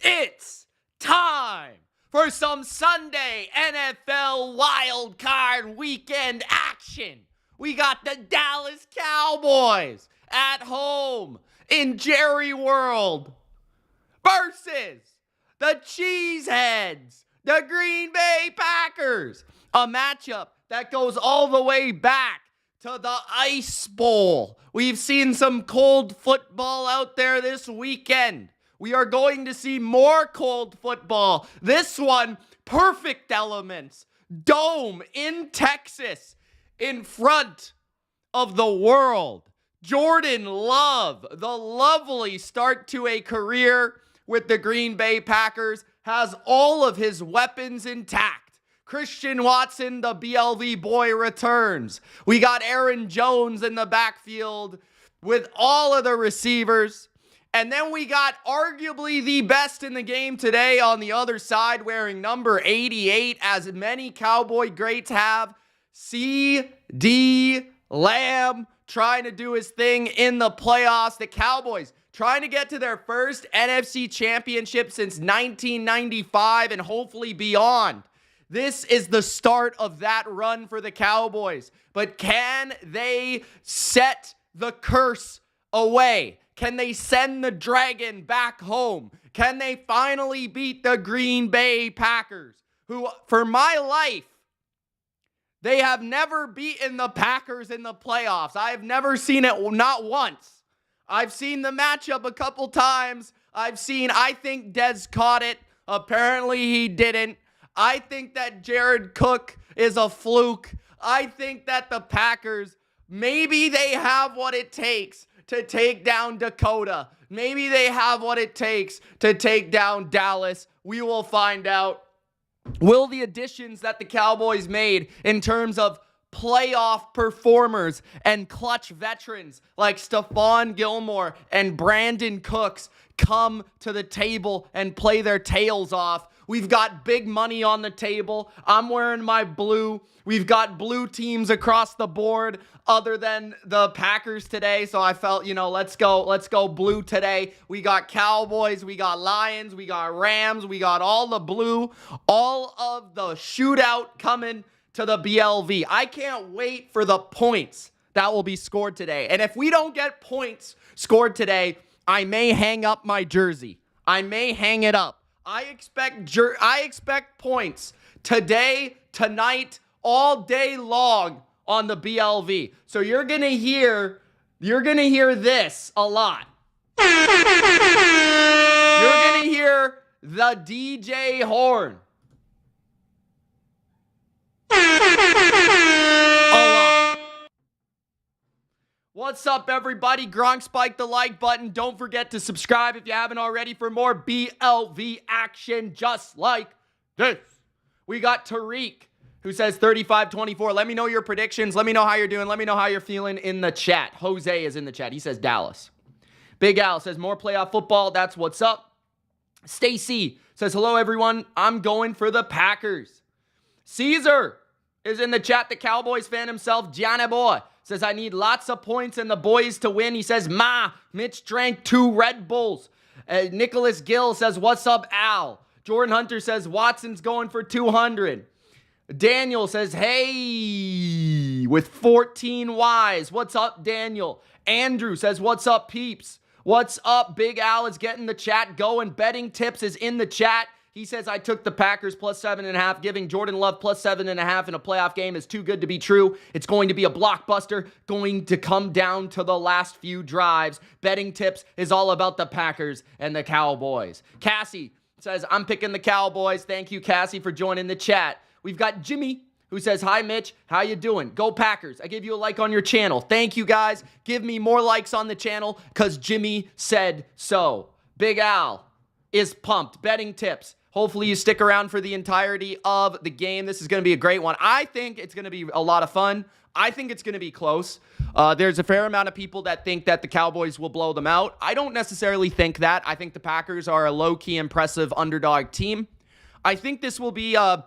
It's time for some Sunday NFL Wild Card weekend action. We got the Dallas Cowboys at home in Jerry World versus the Cheeseheads, the Green Bay Packers. A matchup that goes all the way back to the Ice Bowl. We've seen some cold football out there this weekend. We are going to see more cold football. This one, perfect elements. Dome in Texas in front of the world. Jordan Love, the lovely start to a career with the Green Bay Packers, has all of his weapons intact. Christian Watson, the BLV boy, returns. We got Aaron Jones in the backfield with all of the receivers. And then we got arguably the best in the game today on the other side, wearing number 88, as many Cowboy greats have. C.D. Lamb trying to do his thing in the playoffs. The Cowboys trying to get to their first NFC championship since 1995 and hopefully beyond. This is the start of that run for the Cowboys. But can they set the curse away? Can they send the dragon back home? Can they finally beat the Green Bay Packers, who, for my life, they have never beaten the Packers in the playoffs. I have never seen it, not once. I've seen the matchup a couple times. I think Dez caught it. Apparently he didn't. I think that Jared Cook is a fluke. I think that the Packers, maybe they have what it takes to take down Dakota. Maybe they have what it takes to take down Dallas. We will find out. Will the additions that the Cowboys made in terms of playoff performers and clutch veterans like Stephon Gilmore and Brandon Cooks come to the table and play their tails off? We've got big money on the table. I'm wearing my blue. We've got blue teams across the board other than the Packers today. So I felt, let's go blue today. We got Cowboys, we got Lions, we got Rams, we got all the blue, all of the shootout coming to the BLV. I can't wait for the points that will be scored today. And if we don't get points scored today, I may hang up my jersey. I may hang it up. I expect points today, tonight, all day long on the BLV. So you're gonna hear this a lot. You're gonna hear the DJ horn a lot. What's up, everybody? Gronk spiked the like button. Don't forget to subscribe if you haven't already for more BLV action just like this. We got Tariq, who says 35-24. Let me know your predictions. Let me know how you're doing. Let me know how you're feeling in the chat. Jose is in the chat. He says Dallas. Big Al says more playoff football. That's what's up. Stacy says, hello, everyone. I'm going for the Packers. Caesar is in the chat. The Cowboys fan himself, Johnny Boy, says, I need lots of points and the boys to win. He says, Mitch drank 2 Red Bulls. Nicholas Gill says, what's up, Al? Jordan Hunter says, Watson's going for 200. Daniel says, hey, with 14 Ys. What's up, Daniel? Andrew says, what's up, peeps? What's up? Big Al is getting the chat going. Betting Tips is in the chat. He says, I took the Packers plus 7.5. Giving Jordan Love plus 7.5 in a playoff game is too good to be true. It's going to be a blockbuster, going to come down to the last few drives. Betting Tips is all about the Packers and the Cowboys. Cassie says, I'm picking the Cowboys. Thank you, Cassie, for joining the chat. We've got Jimmy, who says, hi, Mitch. How you doing? Go Packers. I gave you a like on your channel. Thank you, guys. Give me more likes on the channel because Jimmy said so. Big Al is pumped. Betting Tips. Hopefully you stick around for the entirety of the game. This is going to be a great one. I think it's going to be a lot of fun. I think it's going to be close. There's a fair amount of people that think that the Cowboys will blow them out. I don't necessarily think that. I think the Packers are a low-key impressive underdog team. I think this will be a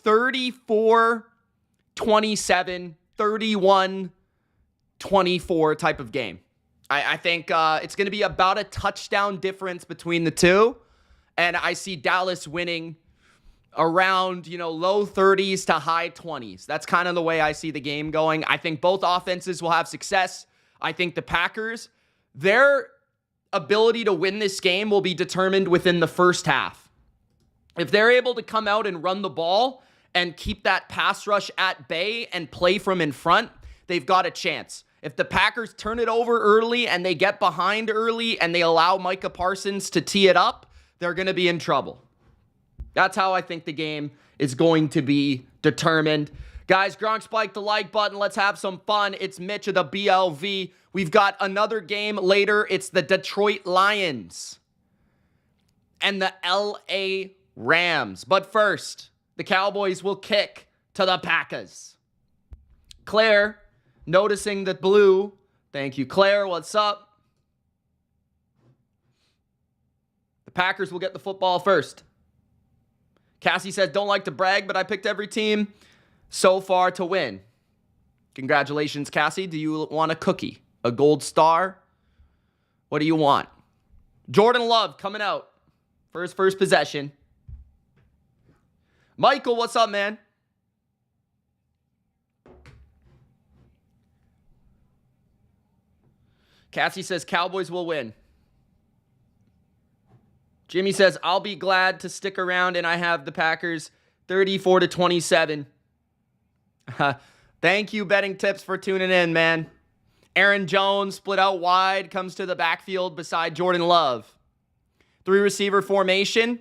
34-27, 31-24 type of game. I think it's going to be about a touchdown difference between the two. And I see Dallas winning around, low 30s to high 20s. That's kind of the way I see the game going. I think both offenses will have success. I think the Packers, their ability to win this game will be determined within the first half. If they're able to come out and run the ball and keep that pass rush at bay and play from in front, they've got a chance. If the Packers turn it over early and they get behind early and they allow Micah Parsons to tee it up, they're going to be in trouble. That's how I think the game is going to be determined. Guys, Gronk spike the like button. Let's have some fun. It's Mitch of the BLV. We've got another game later. It's the Detroit Lions and the LA Rams. But first, the Cowboys will kick to the Packers. Claire, noticing the blue. Thank you, Claire. What's up? The Packers will get the football first. Cassie says, don't like to brag, but I picked every team so far to win. Congratulations, Cassie. Do you want a cookie? A gold star? What do you want? Jordan Love coming out for his first possession. Michael, what's up, man? Cassie says Cowboys will win. Jimmy says, I'll be glad to stick around, and I have the Packers 34-27. Thank you, Betting Tips, for tuning in, man. Aaron Jones split out wide, comes to the backfield beside Jordan Love. 3-receiver formation.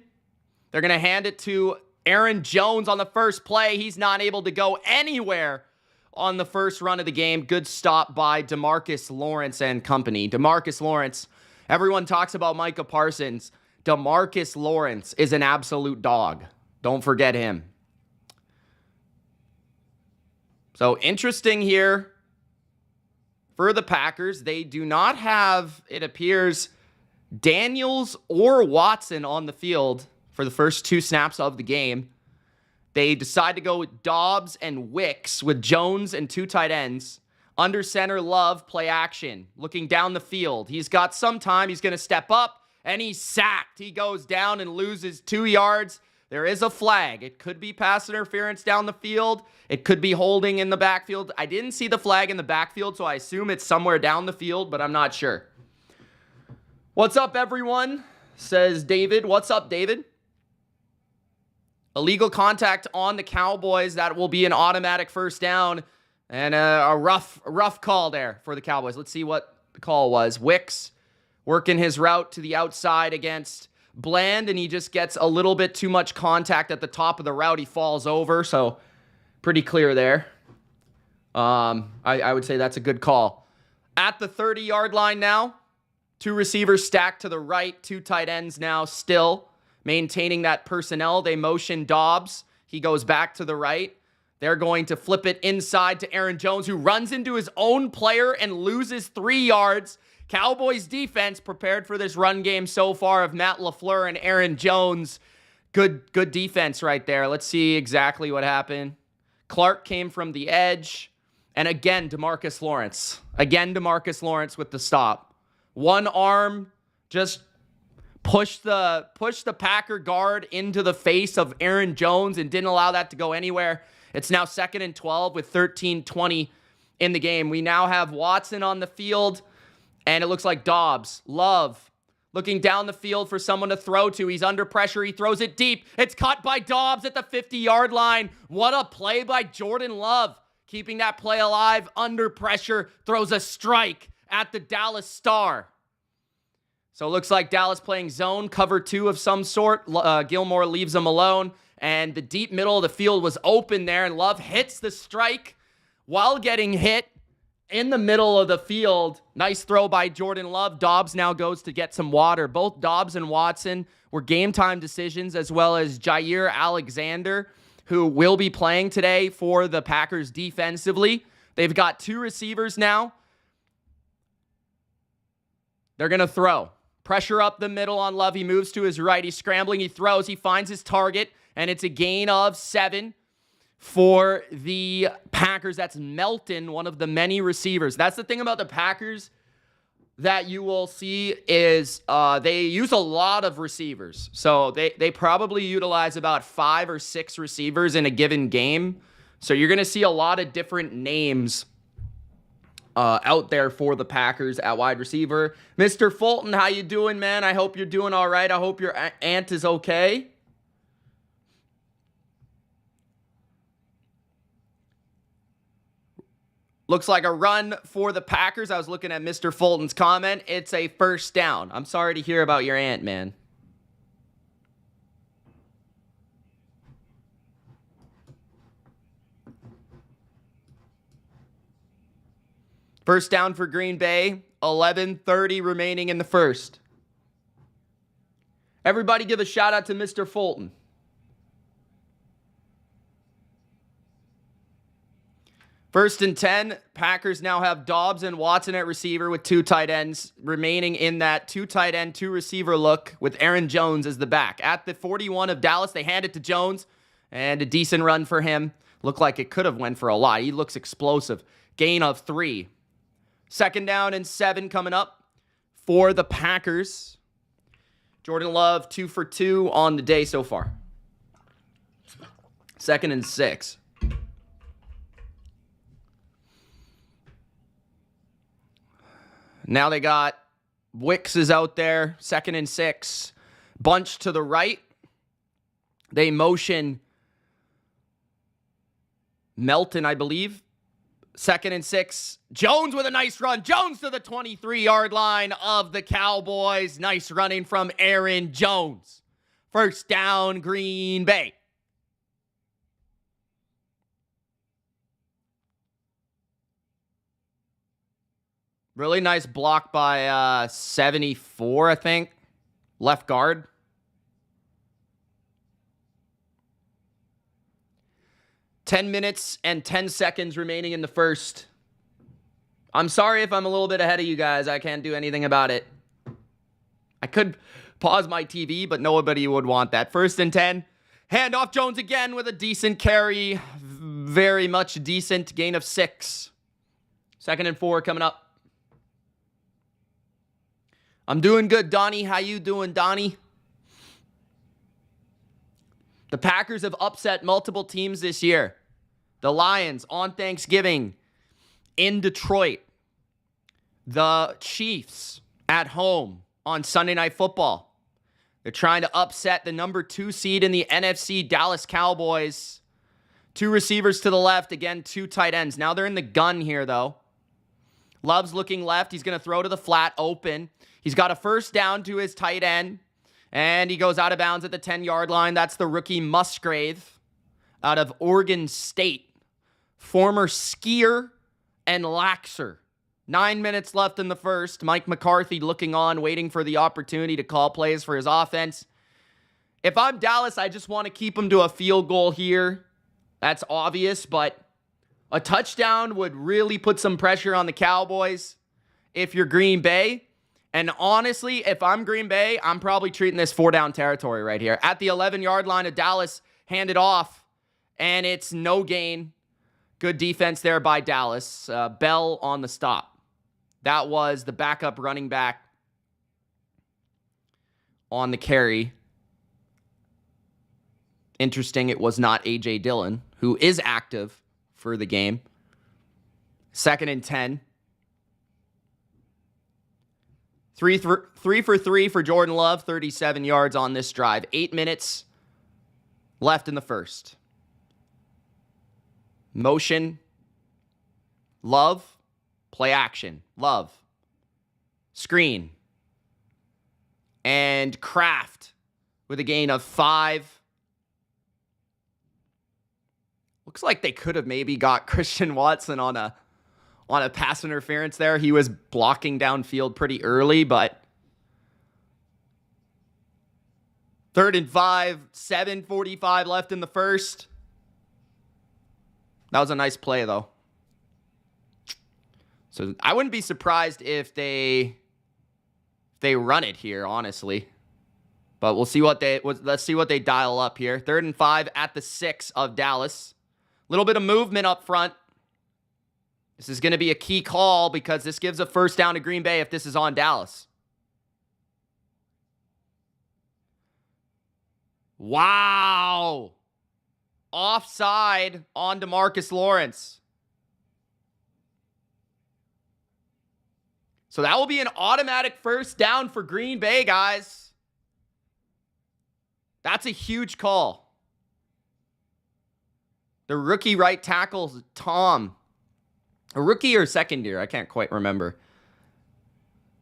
They're going to hand it to Aaron Jones on the first play. He's not able to go anywhere on the first run of the game. Good stop by DeMarcus Lawrence and company. DeMarcus Lawrence, everyone talks about Micah Parsons. DeMarcus Lawrence is an absolute dog. Don't forget him. So interesting here for the Packers. They do not have, it appears, Daniels or Watson on the field for the first 2 snaps of the game. They decide to go with Dobbs and Wicks with Jones and 2 tight ends. Under center, Love, play action. Looking down the field. He's got some time. He's going to step up. And he's sacked. He goes down and loses 2 yards. There is a flag. It could be pass interference down the field. It could be holding in the backfield. I didn't see the flag in the backfield, so I assume it's somewhere down the field, but I'm not sure. What's up, everyone? Says David. What's up, David? Illegal contact on the Cowboys. That will be an automatic first down. And a rough call there for the Cowboys. Let's see what the call was. Wicks working his route to the outside against Bland, and he just gets a little bit too much contact at the top of the route. He falls over, so pretty clear there. I would say that's a good call. At the 30-yard line now, 2 receivers stacked to the right, 2 tight ends now still maintaining that personnel. They motion Dobbs. He goes back to the right. They're going to flip it inside to Aaron Jones, who runs into his own player and loses 3 yards. Cowboys defense prepared for this run game so far of Matt LaFleur and Aaron Jones. Good defense right there. Let's see exactly what happened. Clark came from the edge. And again, DeMarcus Lawrence. Again, DeMarcus Lawrence with the stop. One arm just pushed the Packer guard into the face of Aaron Jones and didn't allow that to go anywhere. It's now 2nd and 12 with 13:20 in the game. We now have Watson on the field. And it looks like Dobbs, Love, looking down the field for someone to throw to. He's under pressure. He throws it deep. It's caught by Dobbs at the 50-yard line. What a play by Jordan Love. Keeping that play alive under pressure. Throws a strike at the Dallas Star. So it looks like Dallas playing zone, cover 2 of some sort. Gilmore leaves him alone. And the deep middle of the field was open there. And Love hits the strike while getting hit in the middle of the field. Nice throw by Jordan Love. Dobbs now goes to get some water. Both Dobbs and Watson were game time decisions, as well as Jair Alexander, who will be playing today for the Packers defensively. They've got 2 receivers now. They're going to throw. Pressure up the middle on Love. He moves to his right. He's scrambling. He throws. He finds his target, and it's a gain of 7. For the Packers. That's Melton, one of the many receivers. That's the thing about the Packers. that you will see is they use a lot of receivers. So they probably utilize about 5 or 6 receivers in a given game. So you're going to see a lot of different names out there for the Packers at wide receiver. Mr. Fulton, how you doing, man? I hope you're doing all right. I hope your aunt is okay. Looks like a run for the Packers. I was looking at Mr. Fulton's comment. It's a first down. I'm sorry to hear about your aunt, man. First down for Green Bay. 11:30 remaining in the first. Everybody give a shout out to Mr. Fulton. First and 10, Packers now have Dobbs and Watson at receiver with 2 tight ends remaining in that 2 tight end, 2 receiver look with Aaron Jones as the back. At the 41 of Dallas, they hand it to Jones, and a decent run for him. Looked like it could have went for a lot. He looks explosive. Gain of 3. Second down and 7 coming up for the Packers. Jordan Love, 2 for 2 on the day so far. Second and 6. Now they got Wicks is out there. Second and 6. Bunch to the right. They motion Melton, I believe. Second and 6. Jones with a nice run. Jones to the 23-yard line of the Cowboys. Nice running from Aaron Jones. First down, Green Bay. Really nice block by 74, I think. Left guard. Ten minutes and 10 seconds remaining in the first. I'm sorry if I'm a little bit ahead of you guys. I can't do anything about it. I could pause my TV, but nobody would want that. First and 10. Handoff Jones again with a decent carry. Very much decent. Gain of 6. Second and 4 coming up. I'm doing good, Donnie. How you doing, Donnie? The Packers have upset multiple teams this year. The Lions on Thanksgiving in Detroit. The Chiefs at home on Sunday Night Football. They're trying to upset the number 2 seed in the NFC, Dallas Cowboys. 2 receivers to the left. Again, 2 tight ends. Now they're in the gun here, though. Love's looking left. He's going to throw to the flat, open. He's got a first down to his tight end. And he goes out of bounds at the 10-yard line. That's the rookie Musgrave out of Oregon State. Former skier and laxer. 9 minutes left in the first. Mike McCarthy looking on, waiting for the opportunity to call plays for his offense. If I'm Dallas, I just want to keep him to a field goal here. That's obvious, but a touchdown would really put some pressure on the Cowboys if you're Green Bay. And honestly, if I'm Green Bay, I'm probably treating this 4-down territory right here. At the 11-yard line of Dallas, handed off, and it's no gain. Good defense there by Dallas. Bell on the stop. That was the backup running back on the carry. Interesting, it was not A.J. Dillon, who is active for the game. Second and 10. 3 for 3 for Jordan Love, 37 yards on this drive. 8 minutes left in the first. Motion. Love. Play action. Love. Screen. And Kraft with a gain of 5. Looks like they could have maybe got Christian Watson on a pass interference there. He was blocking downfield pretty early, but 3rd and 5, 7:45 left in the first. That was a nice play, though. So I wouldn't be surprised if they run it here, honestly. But let's see what they dial up here. 3rd and 5 at the 6 of Dallas. Little bit of movement up front. This is going to be a key call because this gives a first down to Green Bay if this is on Dallas. Wow. Offside on DeMarcus Lawrence. So that will be an automatic first down for Green Bay, guys. That's a huge call. The rookie right tackle, Tom. A rookie or second year? I can't quite remember.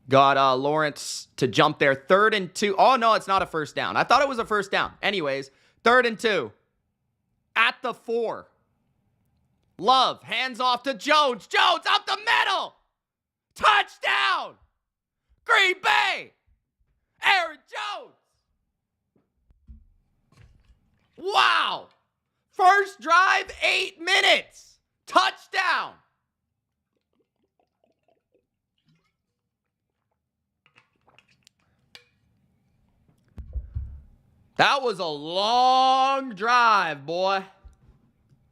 Got Lawrence to jump there. 3rd and 2. Oh, no, it's not a first down. I thought it was a first down. Anyways, 3rd and 2. At the 4. Love, hands off to Jones. Jones up the middle. Touchdown. Green Bay. Aaron Jones. Wow. First drive, 8 minutes. Touchdown. That was a long drive, boy.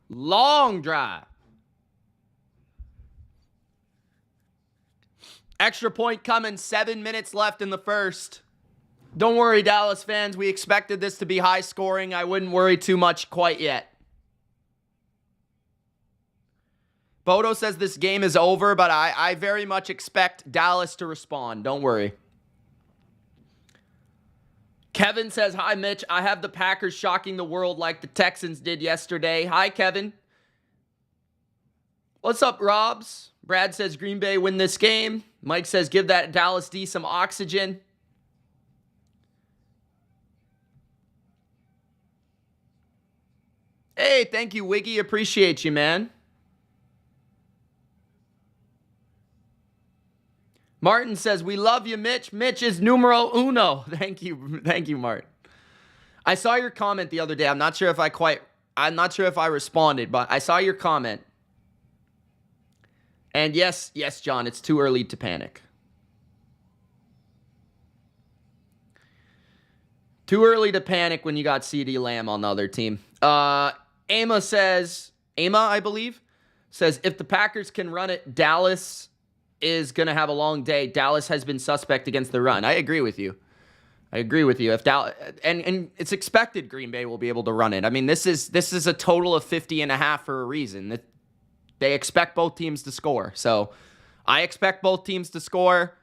Long drive. Extra point coming, 7 minutes left in the first. Don't worry, Dallas fans. We expected this to be high scoring. I wouldn't worry too much quite yet. Bodo says this game is over, but I very much expect Dallas to respond. Don't worry. Kevin says, hi, Mitch. I have the Packers shocking the world like the Texans did yesterday. Hi, Kevin. What's up, Robs? Brad says Green Bay win this game. Mike says give that Dallas D some oxygen. Hey, thank you, Wiggy. Appreciate you, man. Martin says, we love you, Mitch. Mitch is numero uno. Thank you. Thank you, Martin. I saw your comment the other day. I'm not sure if I responded, but I saw your comment. And yes, John, it's too early to panic. Too early to panic when you got CeeDee Lamb on the other team. Ama says, I believe, says, if the Packers can run it, Dallas is going to have a long day. Dallas has been suspect against the run. I agree with you. If Dallas, and it's expected Green Bay will be able to run it. I mean, this is a total of 50.5 for a reason. They expect both teams to score. So I expect both teams to score.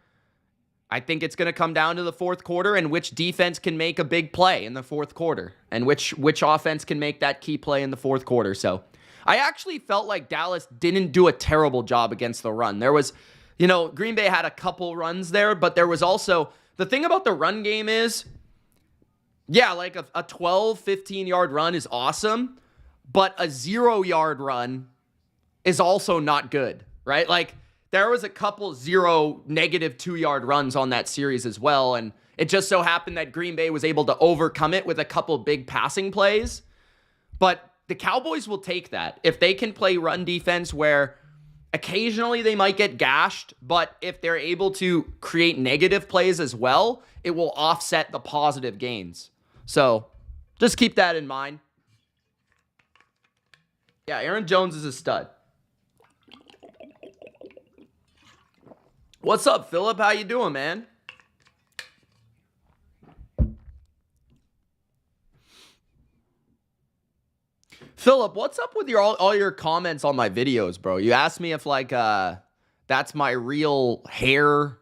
I think it's going to come down to the fourth quarter and which defense can make a big play in the fourth quarter and which offense can make that key play in the fourth quarter. So I actually felt like Dallas didn't do a terrible job against the run. There was, Green Bay had a couple runs there, but there was also, the thing about the run game is, yeah, like a 12, 15-yard run is awesome, but a 0-yard run is also not good, right? Like, there was a couple 0, negative 2-yard runs on that series as well, and it just so happened that Green Bay was able to overcome it with a couple big passing plays. But the Cowboys will take that. If they can play run defense where occasionally they might get gashed, but if they're able to create negative plays as well, it will offset the positive gains. So just keep that in mind. Yeah, Aaron Jones is a stud. What's up, Philip? How you doing, man? Philip, what's up with all your comments on my videos, bro? You asked me if that's my real hair.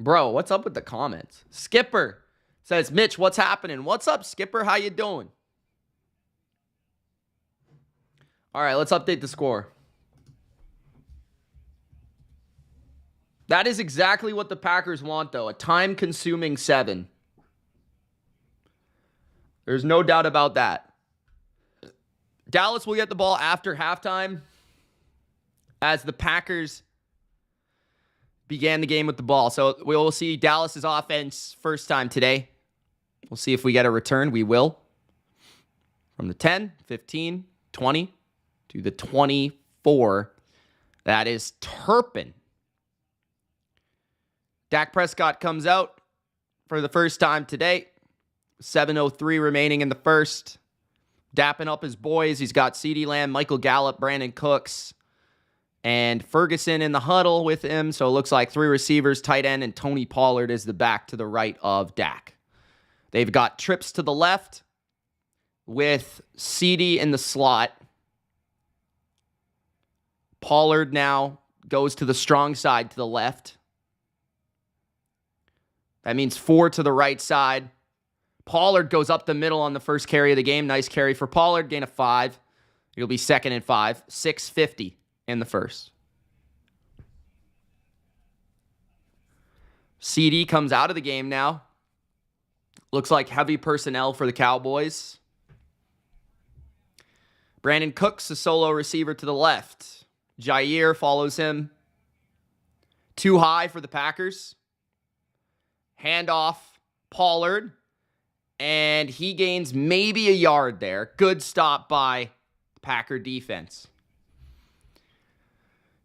Bro, what's up with the comments? Skipper says, Mitch, what's happening? What's up, Skipper? How you doing? All right, let's update the score. That is exactly what the Packers want, though. A time-consuming 7. There's no doubt about that. Dallas will get the ball after halftime as the Packers began the game with the ball. So we will see Dallas's offense first time today. We'll see if we get a return. We will. From the 10, 15, 20 to the 24. That is Turpin. Dak Prescott comes out for the first time today. 7:03 remaining in the first. Dapping up his boys. He's got CeeDee Lamb, Michael Gallup, Brandon Cooks. And Ferguson in the huddle with him. So it looks like 3 receivers, tight end, and Tony Pollard is the back to the right of Dak. They've got trips to the left with CD in the slot. Pollard now goes to the strong side to the left. That means 4 to the right side. Pollard goes up the middle on the first carry of the game. Nice carry for Pollard. Gain of 5. It'll be 2nd and 5. 6:50 in the first. CD comes out of the game now. Looks like heavy personnel for the Cowboys. Brandon Cooks, a solo receiver to the left. Jair follows him. Too high for the Packers. Handoff, Pollard. And he gains maybe a yard there. Good stop by Packer defense.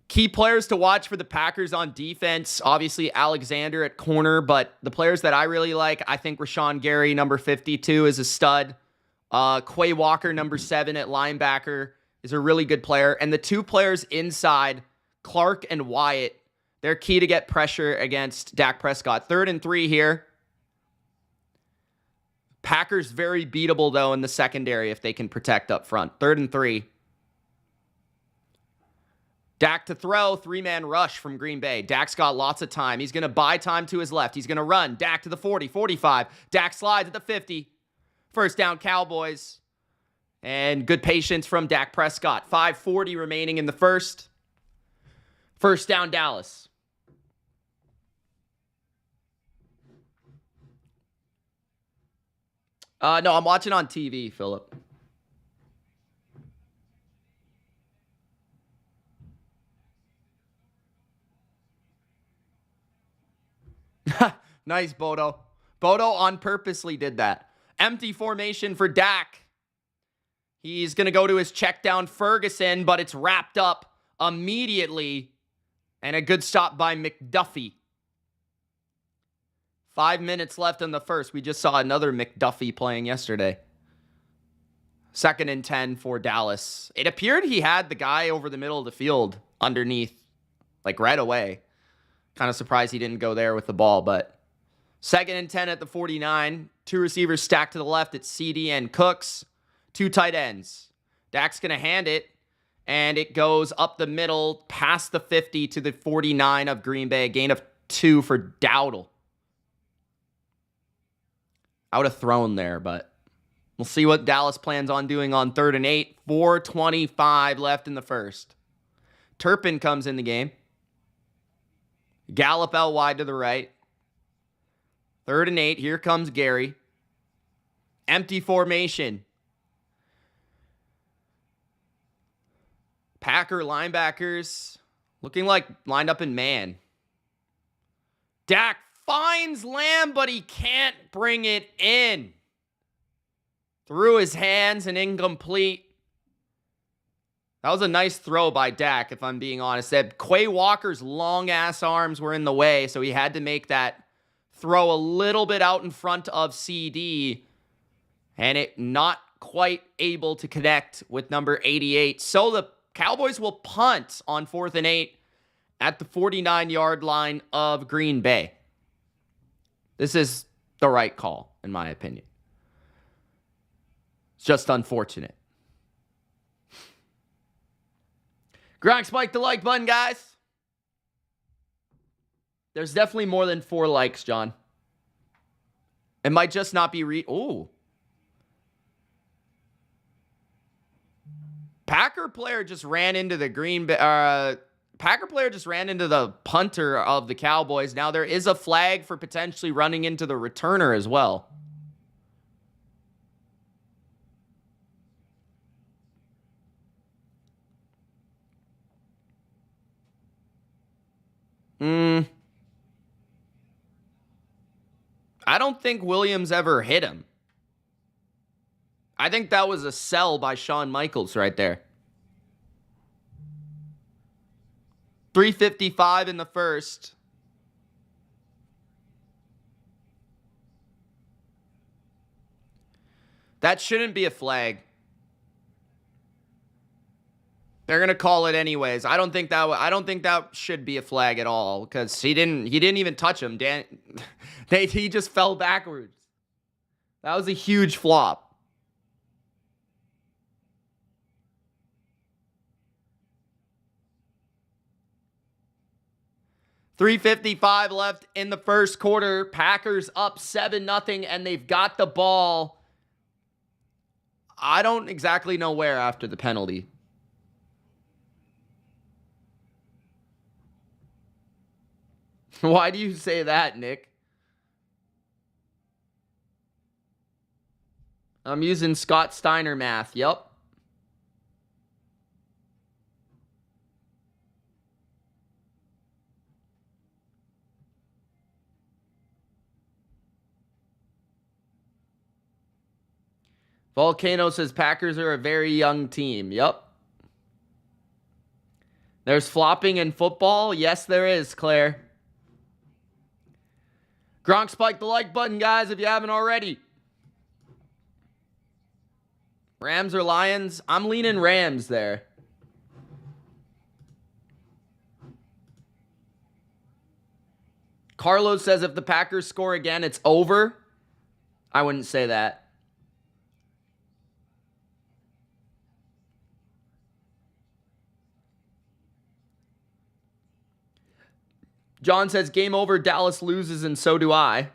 Key players to watch for the Packers on defense. Obviously, Alexander at corner. But the players that I really like, I think Rashawn Gary, number 52, is a stud. Quay Walker, number 7 at linebacker, is a really good player. And the 2 players inside, Clark and Wyatt, they're key to get pressure against Dak Prescott. 3rd and 3 here. Packers very beatable, though, in the secondary if they can protect up front. 3rd and 3. Dak to throw, 3-man rush from Green Bay. Dak's got lots of time. He's going to buy time to his left. He's going to run. Dak to the 40, 45. Dak slides at the 50. First down, Cowboys. And good patience from Dak Prescott. 5:40 remaining in the first. First down, Dallas. No, I'm watching on TV, Philip. Nice, Bodo. Bodo on purposely did that. Empty formation for Dak. He's going to go to his check down Ferguson, but it's wrapped up immediately. And a good stop by McDuffie. 5 minutes left in the first. We just saw another McDuffie playing yesterday. 2nd and 10 for Dallas. It appeared he had the guy over the middle of the field underneath, like right away. Kind of surprised he didn't go there with the ball, but 2nd and 10 at the 49. 2 receivers stacked to the left. It's CD and Cooks. 2 tight ends. Dak's going to hand it, and it goes up the middle past the 50 to the 49 of Green Bay. A gain of 2 for Dowdle. I would have thrown there, but we'll see what Dallas plans on doing on 3rd and 8. 4:25 left in the first. Turpin comes in the game. Gallup out wide to the right. 3rd and 8. Here comes Gary. Empty formation. Packer linebackers looking like lined up in man. Dak finds Lamb, but he can't bring it in. Through his hands and incomplete. That was a nice throw by Dak, if I'm being honest. That Quay Walker's long-ass arms were in the way, so he had to make that throw a little bit out in front of CD, and it not quite able to connect with number 88. So the Cowboys will punt on 4th and 8 at the 49-yard line of Green Bay. This is the right call, in my opinion. It's just unfortunate. Gronk, spike the like button, guys. There's definitely more than 4 likes, John. It might just not be Ooh. Packer player just ran into the Packer player just ran into the punter of the Cowboys. Now there is a flag for potentially running into the returner as well. I don't think Williams ever hit him. I think that was a sell by Shawn Michaels right there. 3:55 in the first. That shouldn't be a flag. They're gonna call it anyways. I don't think that should be a flag at all because he didn't even touch him. He just fell backwards. That was a huge flop. .355 left in the first quarter. Packers up 7-0, and they've got the ball. I don't exactly know where after the penalty. Why do you say that, Nick? I'm using Scott Steiner math. Yep. Volcano says Packers are a very young team. Yep. There's flopping in football? Yes, there is, Claire. Gronk, spike the like button, guys, if you haven't already. Rams or Lions? I'm leaning Rams there. Carlos says if the Packers score again, it's over. I wouldn't say that. John says game over, Dallas loses, and so do I.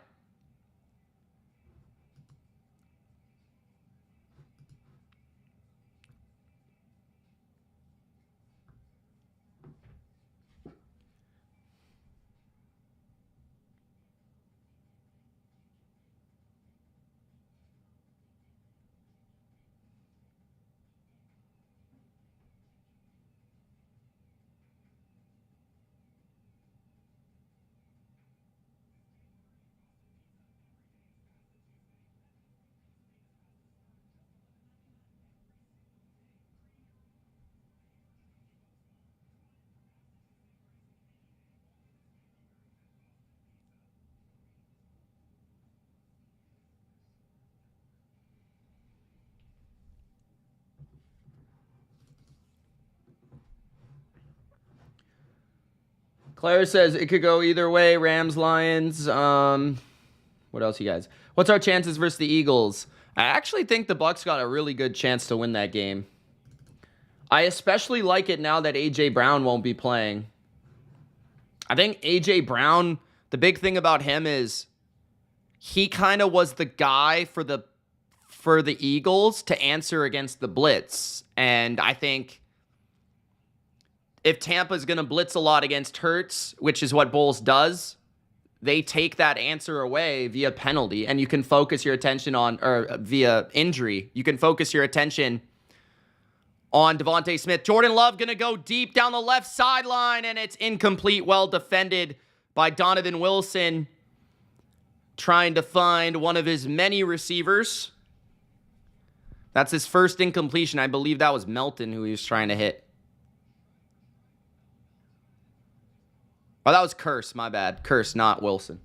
Claire says it could go either way. Rams, Lions. What else, you guys? What's our chances versus the Eagles? I actually think the Bucs got a really good chance to win that game. I especially like it now that A.J. Brown won't be playing. I think A.J. Brown, the big thing about him is he kind of was the guy for the Eagles to answer against the blitz. And I think if Tampa's going to blitz a lot against Hurts, which is what Bowles does, they take that answer away via penalty, and you can focus your attention on, or via injury, you can focus your attention on Devontae Smith. Jordan Love going to go deep down the left sideline, and it's incomplete, well defended by Donovan Wilson, trying to find one of his many receivers. That's his first incompletion. I believe that was Melton who he was trying to hit. Oh, that was Curse, my bad. Curse, not Wilson.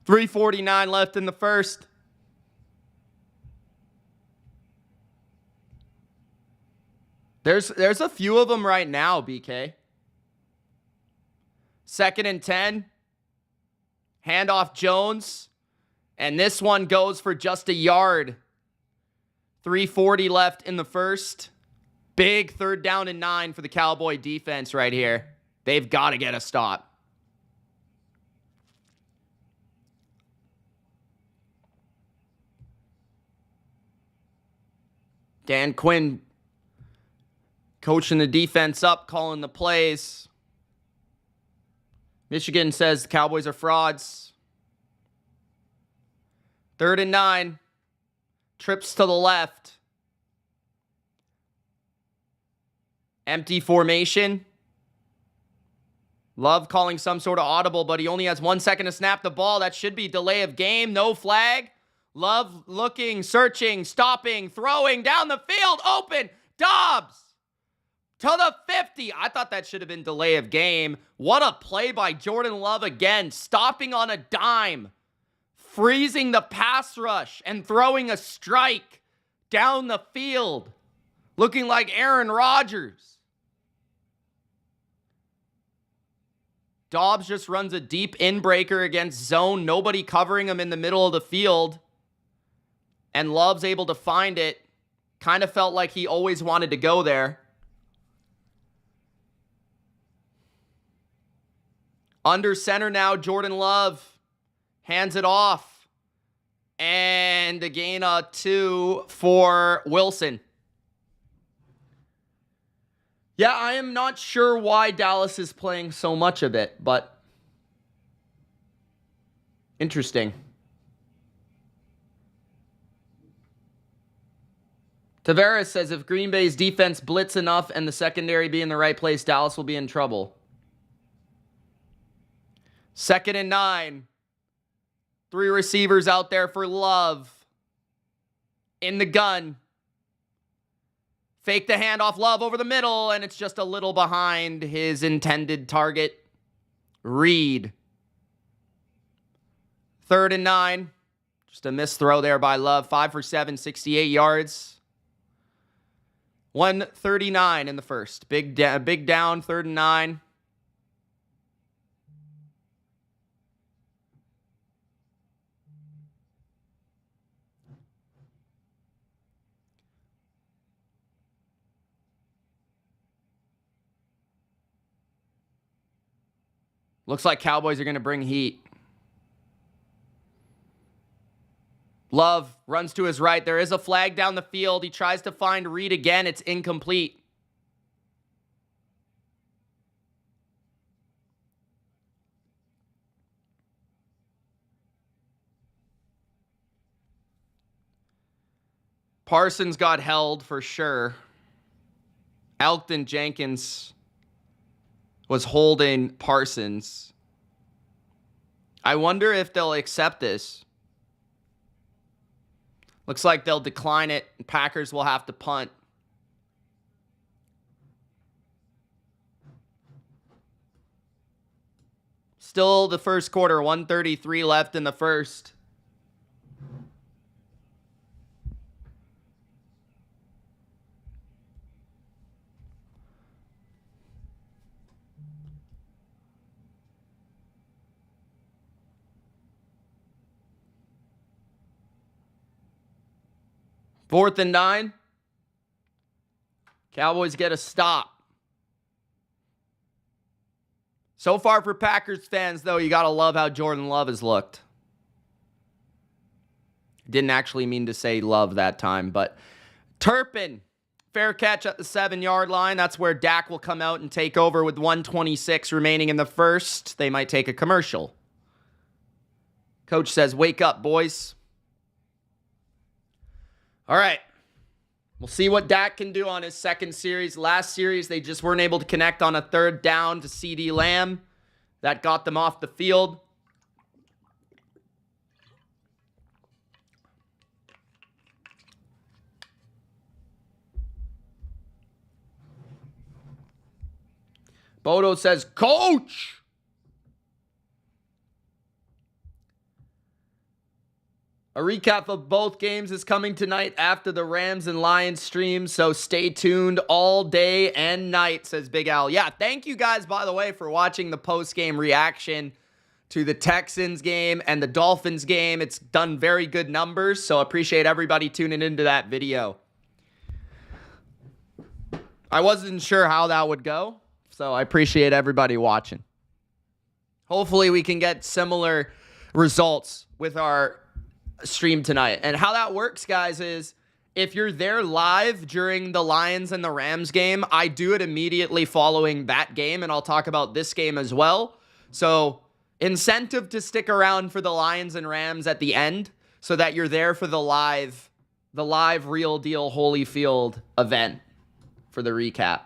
.349 left in the first. There's a few of them right now, BK. 2nd and 10. Handoff Jones. And this one goes for just a yard. .340 left in the first. Big 3rd down and 9 for the Cowboy defense right here. They've got to get a stop. Dan Quinn coaching the defense up, calling the plays. Michigan says the Cowboys are frauds. 3rd and 9. Trips to the left. Empty formation. Love calling some sort of audible, but he only has 1 second to snap the ball. That should be delay of game. No flag. Love looking, searching, stopping, throwing down the field. Open. Dobbs to the 50. I thought that should have been delay of game. What a play by Jordan Love again. Stopping on a dime. freezing the pass rush and throwing a strike down the field, looking like Aaron Rodgers. Dobbs just runs a deep in-breaker against zone, nobody covering him in the middle of the field, and Love's able to find it. Kind of felt like he always wanted to go there. Under center now, Jordan Love hands it off. And a gain of 2 for Wilson. Yeah, I am not sure why Dallas is playing so much of it, but interesting. Tavares says if Green Bay's defense blitz enough and the secondary be in the right place, Dallas will be in trouble. 2nd and 9. 3 receivers out there for Love. In the gun. Fake the handoff, Love over the middle, and it's just a little behind his intended target, Reed. 3rd and 9. Just a missed throw there by Love. 5 for 7, 68 yards. 139 in the first. Big down, 3rd and 9. Looks like Cowboys are going to bring heat. Love runs to his right. There is a flag down the field. He tries to find Reed again. It's incomplete. Parsons got held for sure. Elkton Jenkins was holding Parsons. I wonder if they'll accept this. Looks like they'll decline it. Packers will have to punt. Still the first quarter, 1:33 left in the first. Fourth and 9. Cowboys get a stop. So far for Packers fans, though, you got to love how Jordan Love has looked. Didn't actually mean to say love that time, but Turpin, fair catch at the 7-yard line. That's where Dak will come out and take over with 1:26 remaining in the first. They might take a commercial. Coach says, wake up, boys. All right. We'll see what Dak can do on his second series. Last series, they just weren't able to connect on a 3rd down to CeeDee Lamb. That got them off the field. Bodo says, Coach! A recap of both games is coming tonight after the Rams and Lions stream, so stay tuned all day and night, says Big Al. Yeah, thank you guys, by the way, for watching the post-game reaction to the Texans game and the Dolphins game. It's done very good numbers, so appreciate everybody tuning into that video. I wasn't sure how that would go, so I appreciate everybody watching. Hopefully we can get similar results with our stream tonight. And how that works, guys, is if you're there live during the Lions and the Rams game, I do it immediately following that game, and I'll talk about this game as well. So incentive to stick around for the Lions and Rams at the end so that you're there for the live real deal Holyfield event for the recap.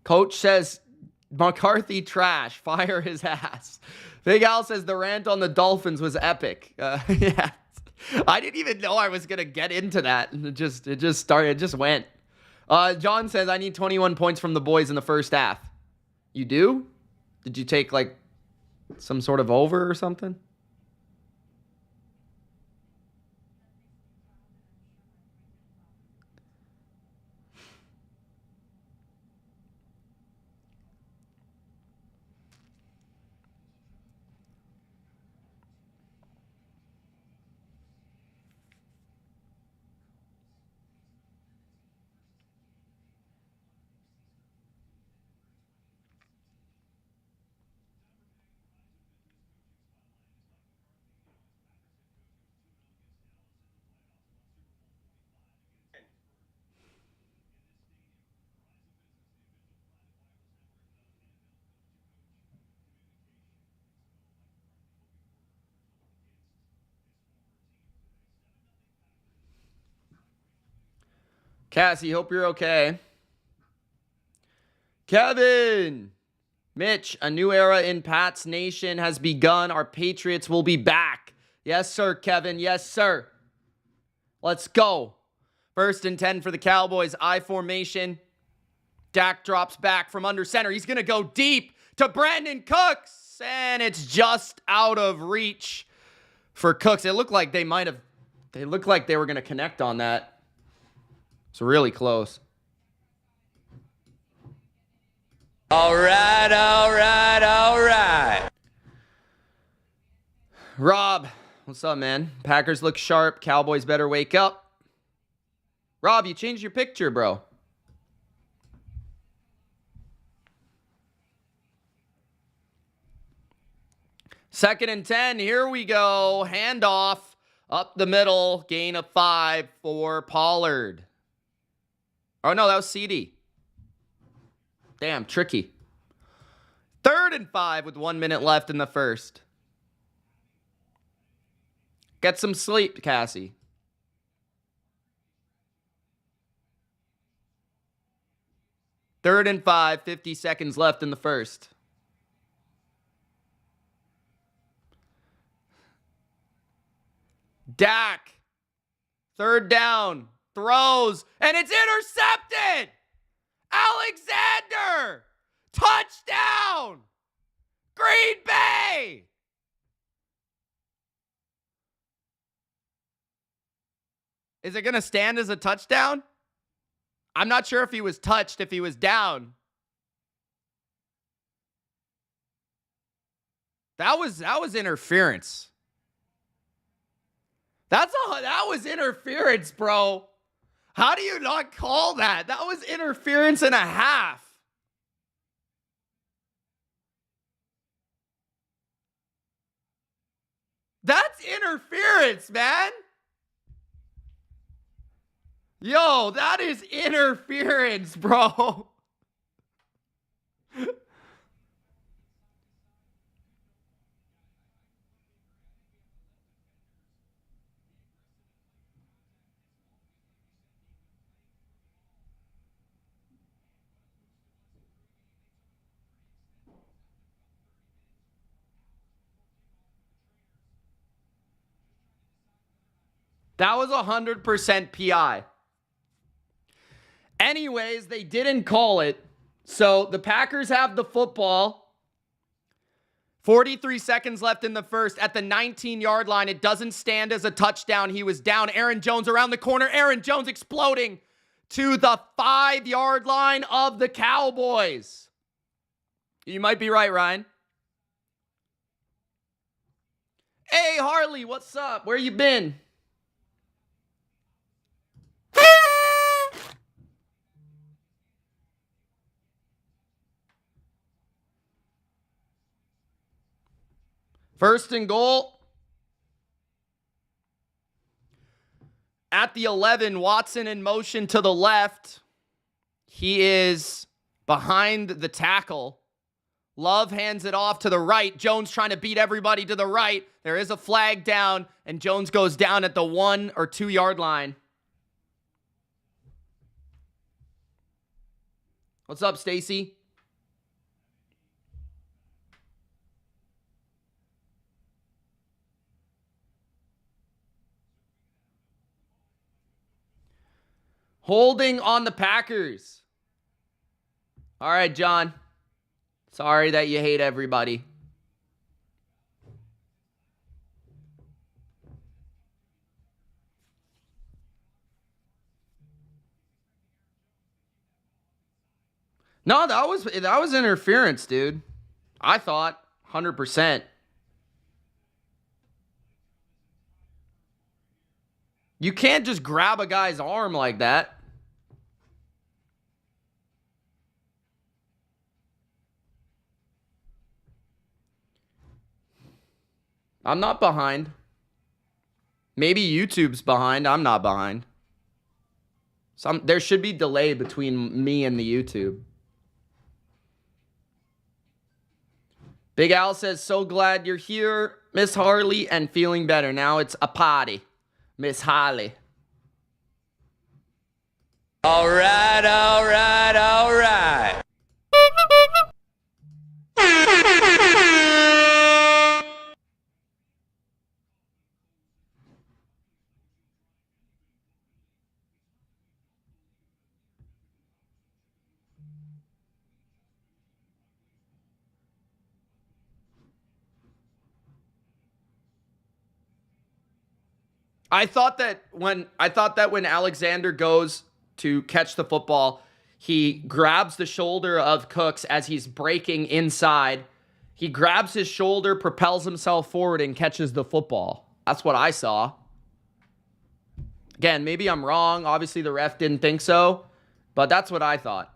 Coach says, McCarthy trash. Fire his ass. Big Al says the rant on the Dolphins was epic. Yeah. I didn't even know I was going to get into that. It just went. John says, I need 21 points from the boys in the first half. You do? Did you take, like, some sort of over or something? Cassie, hope you're okay. Kevin! Mitch, a new era in Pat's Nation has begun. Our Patriots will be back. Yes, sir, Kevin. Yes, sir. Let's go. 1st and 10 for the Cowboys. I formation. Dak drops back from under center. He's going to go deep to Brandon Cooks. And it's just out of reach for Cooks. It looked like they were going to connect on that. It's really close. All right. Rob, what's up, man? Packers look sharp. Cowboys better wake up. Rob, you changed your picture, bro. Second and 10. Here we go. Handoff up the middle. Gain of 5 for Pollard. Oh, no, that was CD. Damn, tricky. 3rd and 5 with 1 minute left in the first. Get some sleep, Cassie. Third and 5, 50 seconds left in the first. Dak. 3rd down. Throws. And it's intercepted. Alexander. Touchdown. Green Bay. Is it going to stand as a touchdown? I'm not sure if he was touched, if he was down. That was interference. That was interference, bro. How do you not call that? That was interference and a half. That's interference, man. Yo, that is interference, bro. That was 100% PI. Anyways, they didn't call it. So the Packers have the football. 43 seconds left in the first. At the 19-yard line, it doesn't stand as a touchdown. He was down. Aaron Jones around the corner. Aaron Jones exploding to the 5-yard line of the Cowboys. You might be right, Ryan. Hey, Harley, what's up? Where you been? First and goal. At the 11, Watson in motion to the left. He is behind the tackle. Love hands it off to the right. Jones trying to beat everybody to the right. There is a flag down, and Jones goes down at the 1 or 2 yard line. What's up, Stacy? Holding on the Packers. All right, John. Sorry that you hate everybody. No, that was interference, dude. I thought 100%. You can't just grab a guy's arm like that. I'm not behind. Maybe YouTube's behind. I'm not behind. There should be delay between me and the YouTube. Big Al says, so glad you're here, Miss Harley, and feeling better. Now it's a party, Miss Harley. All right, all right, all right. I thought that when Alexander goes to catch the football, he grabs the shoulder of Cooks as he's breaking inside. He grabs his shoulder, propels himself forward, and catches the football. That's what I saw. Again, maybe I'm wrong. Obviously, the ref didn't think so, but that's what I thought.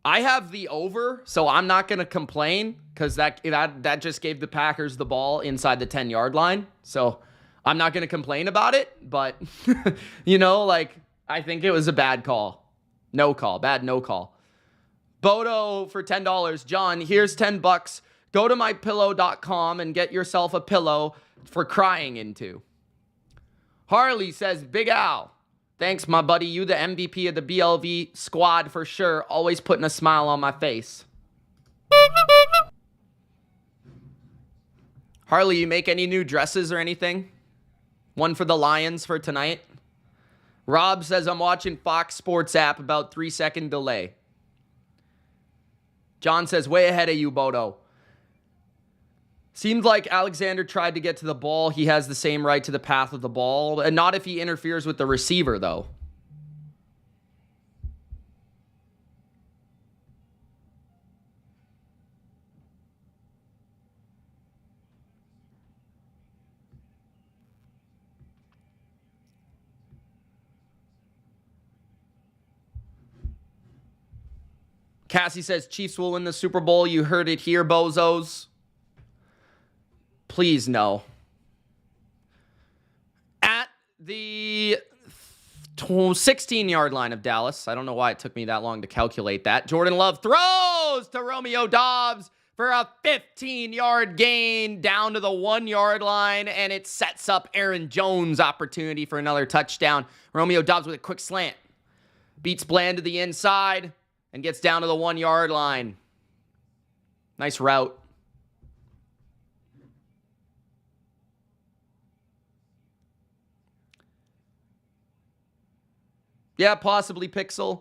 I have the over, so I'm not going to complain because that just gave the Packers the ball inside the 10-yard line. So I'm not going to complain about it, but, I think it was a bad call. No call. Bad no call. Bodo for $10. John, here's $10. Go to mypillow.com and get yourself a pillow for crying into. Harley says, Big Al. Thanks, my buddy. You the MVP of the BLV squad for sure. Always putting a smile on my face. Harley, you make any new dresses or anything? One for the Lions for tonight? Rob says, I'm watching Fox Sports app, about 3-second delay. John says, way ahead of you, Bodo. Seemed like Alexander tried to get to the ball. He has the same right to the path of the ball. And not if he interferes with the receiver, though. Cassie says, Chiefs will win the Super Bowl. You heard it here, bozos. Please, no. At the 16-yard line of Dallas. I don't know why it took me that long to calculate that. Jordan Love throws to Romeo Doubs for a 15-yard gain down to the 1-yard line, and it sets up Aaron Jones' opportunity for another touchdown. Romeo Doubs with a quick slant. Beats Bland to the inside and gets down to the 1-yard line. Nice route. Yeah, possibly Pixel.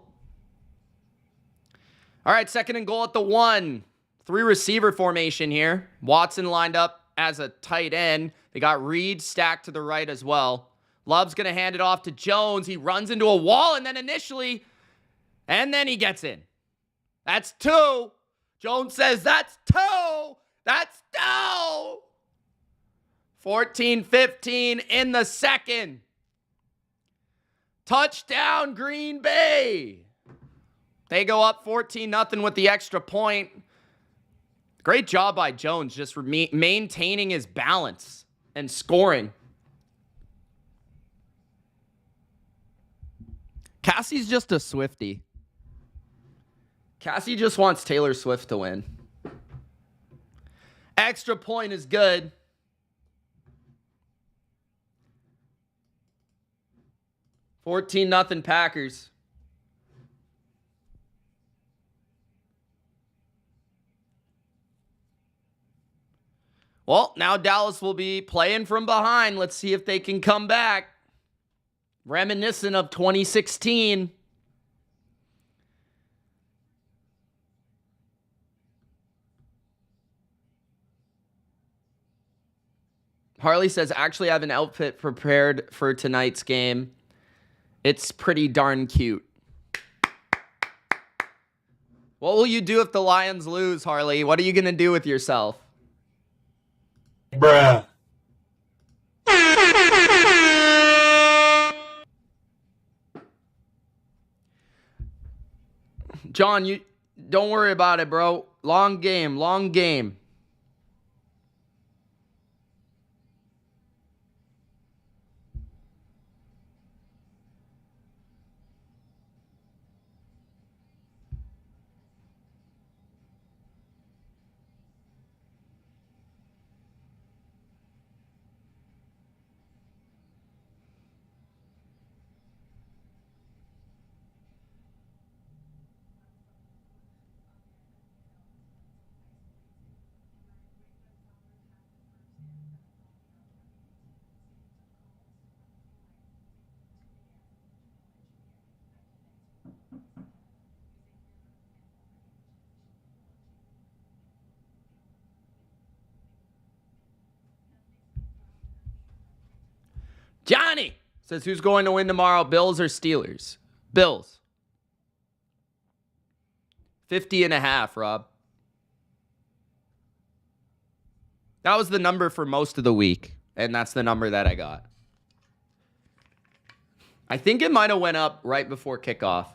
All right, 2nd and goal at the 1. 3 receiver formation here. Watson lined up as a tight end. They got Reed stacked to the right as well. Love's going to hand it off to Jones. He runs into a wall and then he gets in. That's 2. Jones says, that's 2. That's 2. 14-15 in the 2nd. Touchdown, Green Bay. They go up 14-0 with the extra point. Great job by Jones, just maintaining his balance and scoring. Cassie's just a Swiftie. Cassie just wants Taylor Swift to win. Extra point is good. $14-0 Packers. Well, now Dallas will be playing from behind. Let's see if they can come back. Reminiscent of 2016. Harley says, actually, I have an outfit prepared for tonight's game. It's pretty darn cute. What will you do if the Lions lose, Harley? What are you going to do with yourself? Bruh. John, you don't worry about it, bro. Long game, long game. Johnny says, who's going to win tomorrow, Bills or Steelers? Bills. 50.5, Rob. That was the number for most of the week, and that's the number that I got. I think it might have went up right before kickoff.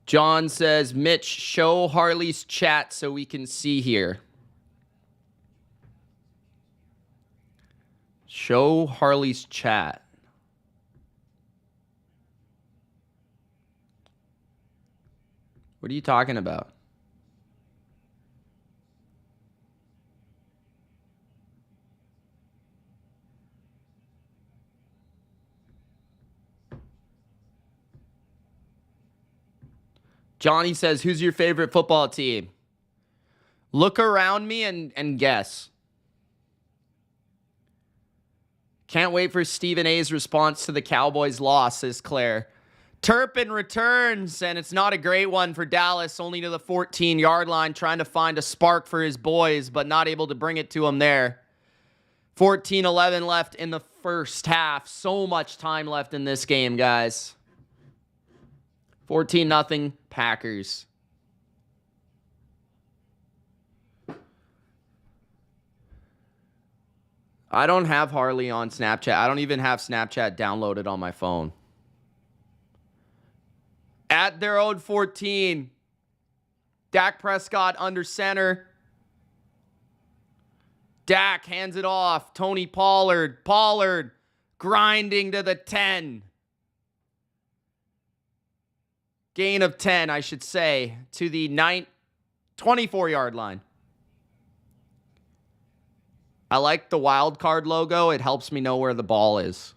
John says, Mitch, show Harley's chat so we can see here. Show Harley's chat. What are you talking about? Johnny says, who's your favorite football team? Look around me and guess. Can't wait for Stephen A's response to the Cowboys' loss, says Claire. Turpin returns, and it's not a great one for Dallas, only to the 14-yard line, trying to find a spark for his boys, but not able to bring it to him there. 14-11 left in the first half. So much time left in this game, guys. 14-0 Packers. I don't have Harley on Snapchat. I don't even have Snapchat downloaded on my phone. At their own 14. Dak Prescott under center. Dak hands it off. Tony Pollard. Pollard grinding to the 10. Gain of 10, I should say, to the 24-yard line. I like the wild card logo. It helps me know where the ball is.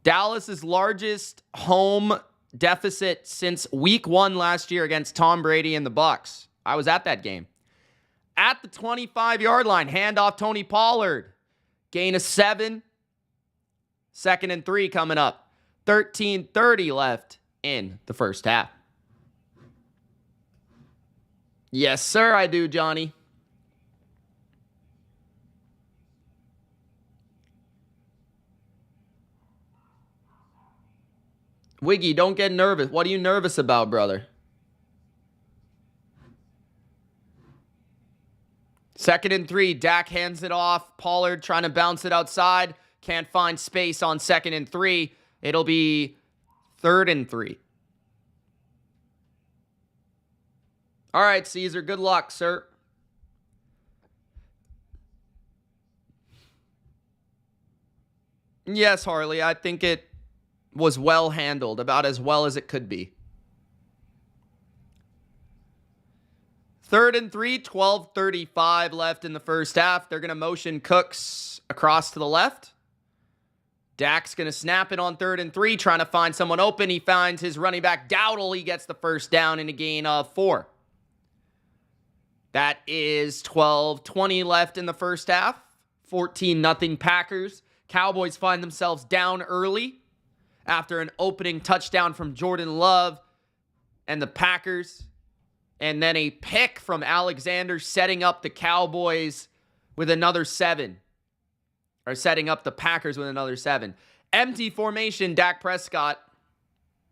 Dallas's largest home deficit since week 1 last year against Tom Brady and the Bucs. I was at that game. At the 25-yard line, handoff Tony Pollard. Gain of 7. 2nd and 3 coming up. 13:30 left in the first half. Yes, sir, I do, Johnny. Wiggy, don't get nervous. What are you nervous about, brother? 2nd and 3. Dak hands it off. Pollard trying to bounce it outside. Can't find space on 2nd and 3. It'll be 3rd and 3. All right, Caesar. Good luck, sir. Yes, Harley. I think it was well handled. About as well as it could be. 3rd and 3, 12:35 left in the first half. They're going to motion Cooks across to the left. Dak's going to snap it on 3rd and 3, trying to find someone open. He finds his running back, Dowdle. He gets the first down in a gain of 4. That is 12:20 left in the first half. 14-0 Packers. Cowboys find themselves down early after an opening touchdown from Jordan Love and the Packers. And then a pick from Alexander setting up the Cowboys with another 7. Or setting up the Packers with another 7. Empty formation, Dak Prescott.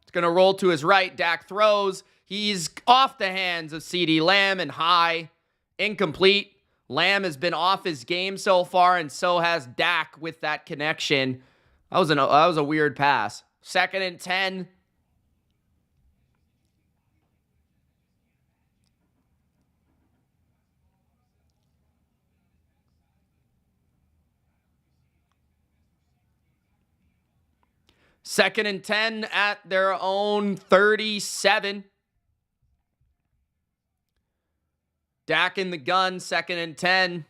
It's going to roll to his right. Dak throws. He's off the hands of CeeDee Lamb and high. Incomplete. Lamb has been off his game so far, and so has Dak with that connection. That was a weird pass. 2nd and 10. Second and 10 at their own 37. Dak in the gun, 2nd and 10.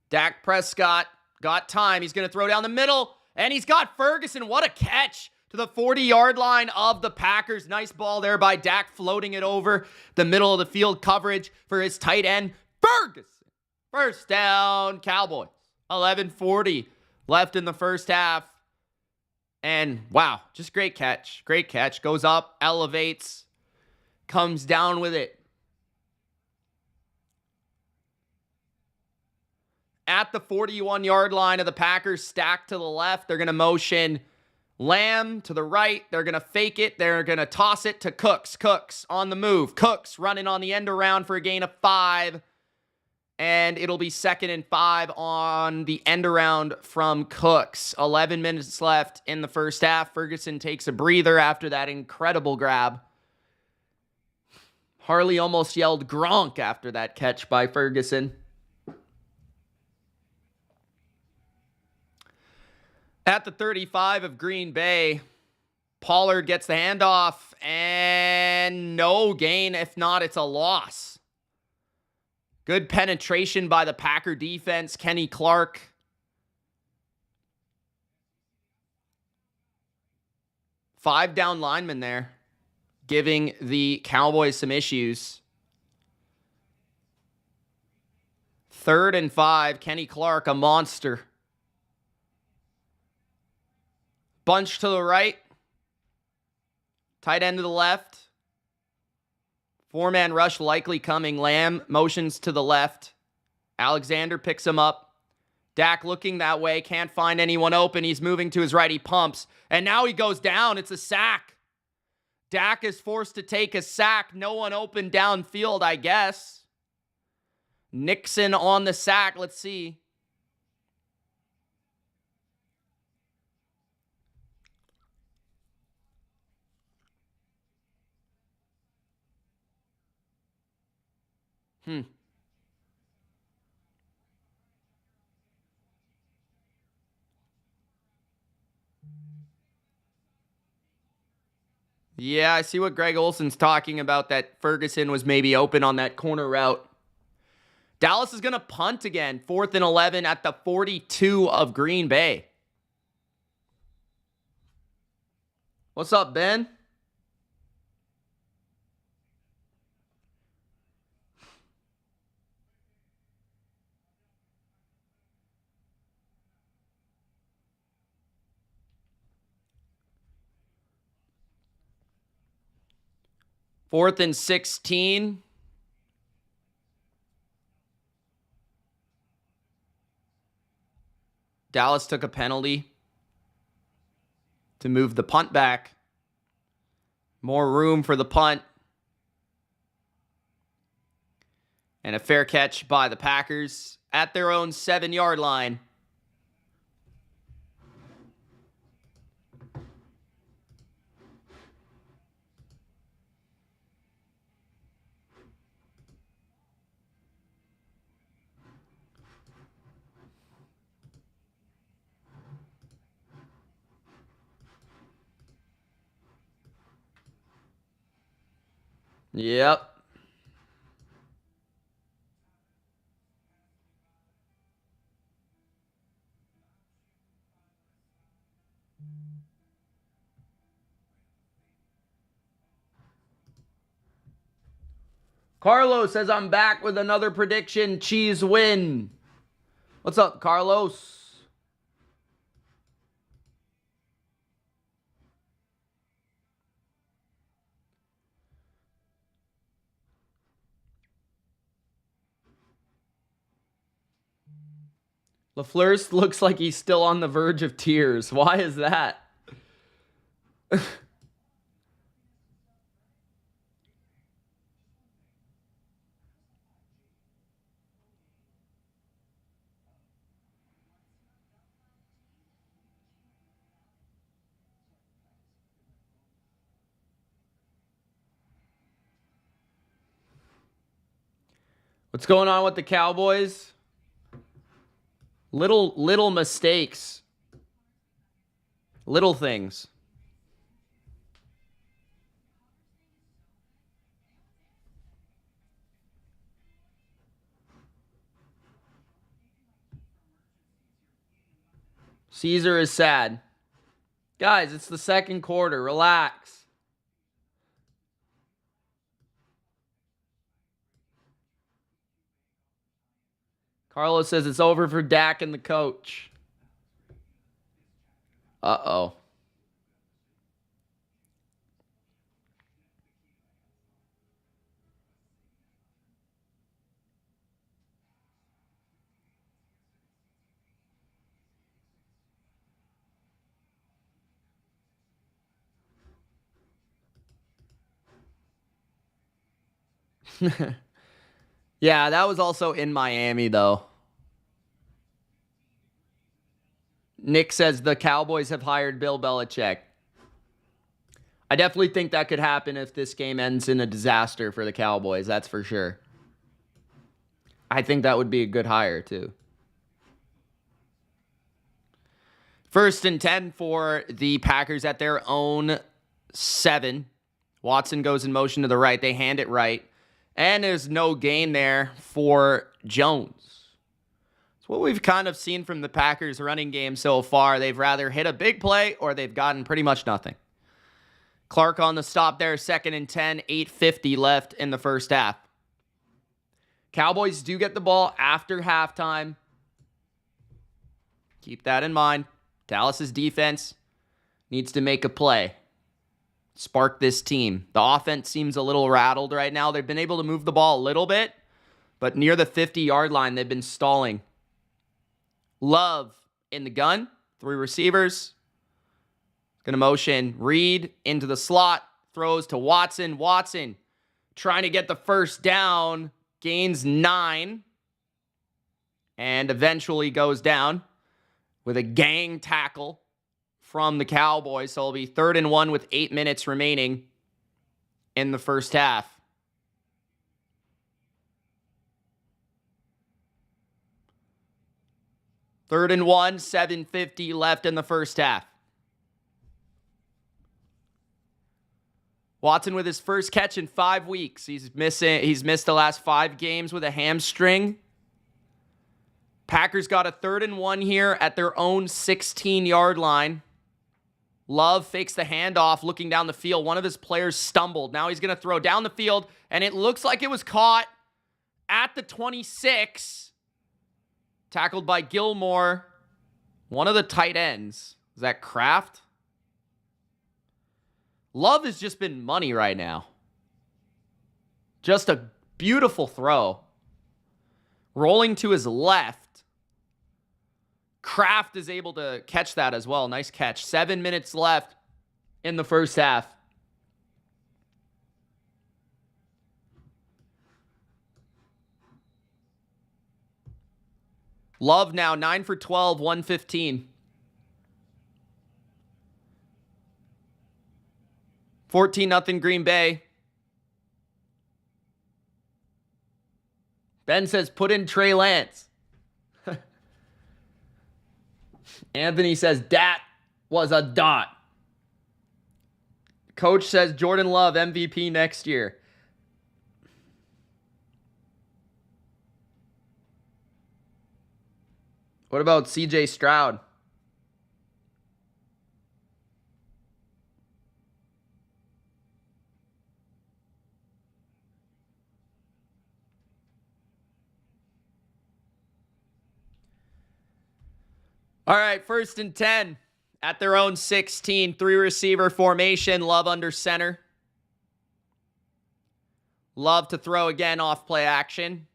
Dak Prescott got time. He's going to throw down the middle, and he's got Ferguson. What a catch to the 40-yard line of the Packers. Nice ball there by Dak, floating it over the middle of the field coverage for his tight end, Ferguson. First down, Cowboys. 11:40 left in the first half. And wow, just great catch. Great catch. Goes up, elevates, comes down with it. At the 41-yard line of the Packers, stacked to the left. They're going to motion Lamb to the right. They're going to fake it. They're going to toss it to Cooks. Cooks on the move. Cooks running on the end around for a gain of 5. And it'll be 2nd and 5 on the end around from Cooks. 11 minutes left in the first half. Ferguson takes a breather after that incredible grab. Harley almost yelled Gronk after that catch by Ferguson. At the 35 of Green Bay, Pollard gets the handoff, and no gain. If not, it's a loss. Good penetration by the Packer defense. Kenny Clark. Five down linemen there, giving the Cowboys some issues. 3rd and 5, Kenny Clark, a monster. Bunch to the right. Tight end to the left. 4-man rush likely coming. Lamb motions to the left. Alexander picks him up. Dak looking that way. Can't find anyone open. He's moving to his right. He pumps. And now he goes down. It's a sack. Dak is forced to take a sack. No one open downfield, I guess. Nixon on the sack. Let's see. Yeah, I see what Greg Olson's talking about, that Ferguson was maybe open on that corner route. Dallas is going to punt again. 4th and 11 at the 42 of Green Bay. What's up, Ben? Fourth and 16. Dallas took a penalty to move the punt back. More room for the punt. And a fair catch by the Packers at their own 7-yard line. Yep. Carlos says I'm back with another prediction. Cheese win. What's up, Carlos? LaFleur looks like he's still on the verge of tears. Why is that? What's going on with the Cowboys? Little mistakes. Little things. Caesar is sad. Guys, it's the second quarter. Relax. Carlos says it's over for Dak and the coach. Uh-oh. Yeah, that was also in Miami, though. Nick says the Cowboys have hired Bill Belichick. I definitely think that could happen if this game ends in a disaster for the Cowboys. That's for sure. I think that would be a good hire, too. 1st and 10 for the Packers at their own 7. Watson goes in motion to the right. They hand it right. And there's no gain there for Jones. It's what we've kind of seen from the Packers running game so far. They've rather hit a big play or they've gotten pretty much nothing. Clark on the stop there, 2nd and 10, 8:50 left in the first half. Cowboys do get the ball after halftime. Keep that in mind. Dallas's defense needs to make a play. Spark this team. The offense seems a little rattled right now. They've been able to move the ball a little bit, but near the 50-yard line, they've been stalling. Love in the gun. 3 receivers. Gonna motion Reed into the slot. Throws to Watson. Watson trying to get the first down. Gains 9. And eventually goes down with a gang tackle from the Cowboys. So it'll be 3rd and 1 with 8 minutes remaining in the first half. Third and 1, 7:50 left in the first half. Watson with his first catch in 5 weeks. He's missed the last 5 games with a hamstring. Packers got a 3rd and 1 here at their own 16-yard line. Love fakes the handoff, looking down the field. One of his players stumbled. Now he's going to throw down the field, and it looks like it was caught at the 26. Tackled by Gilmore. One of the tight ends. Is that Kraft? Love has just been money right now. Just a beautiful throw. Rolling to his left. Kraft is able to catch that as well. Nice catch. 7 minutes left in the first half. Love now 9 for 12, 115. 14-0 Green Bay. Ben says put in Trey Lance. Anthony says that was a dot. Coach says Jordan Love MVP next year. What about CJ Stroud? All right, 1st and 10 at their own 16. 3-receiver formation. Love under center. Love to throw again off play action.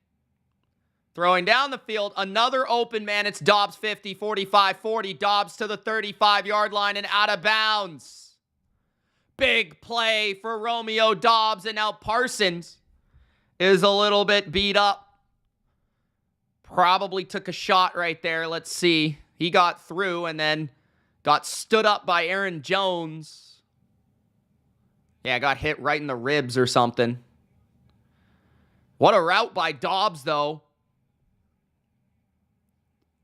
Throwing down the field. Another open man. It's Dobbs 50, 45, 40. Dobbs to the 35-yard line and out of bounds. Big play for Romeo Dobbs. And now Parsons is a little bit beat up. Probably took a shot right there. Let's see. He got through and then got stood up by Aaron Jones. Yeah, got hit right in the ribs or something. What a route by Dobbs, though.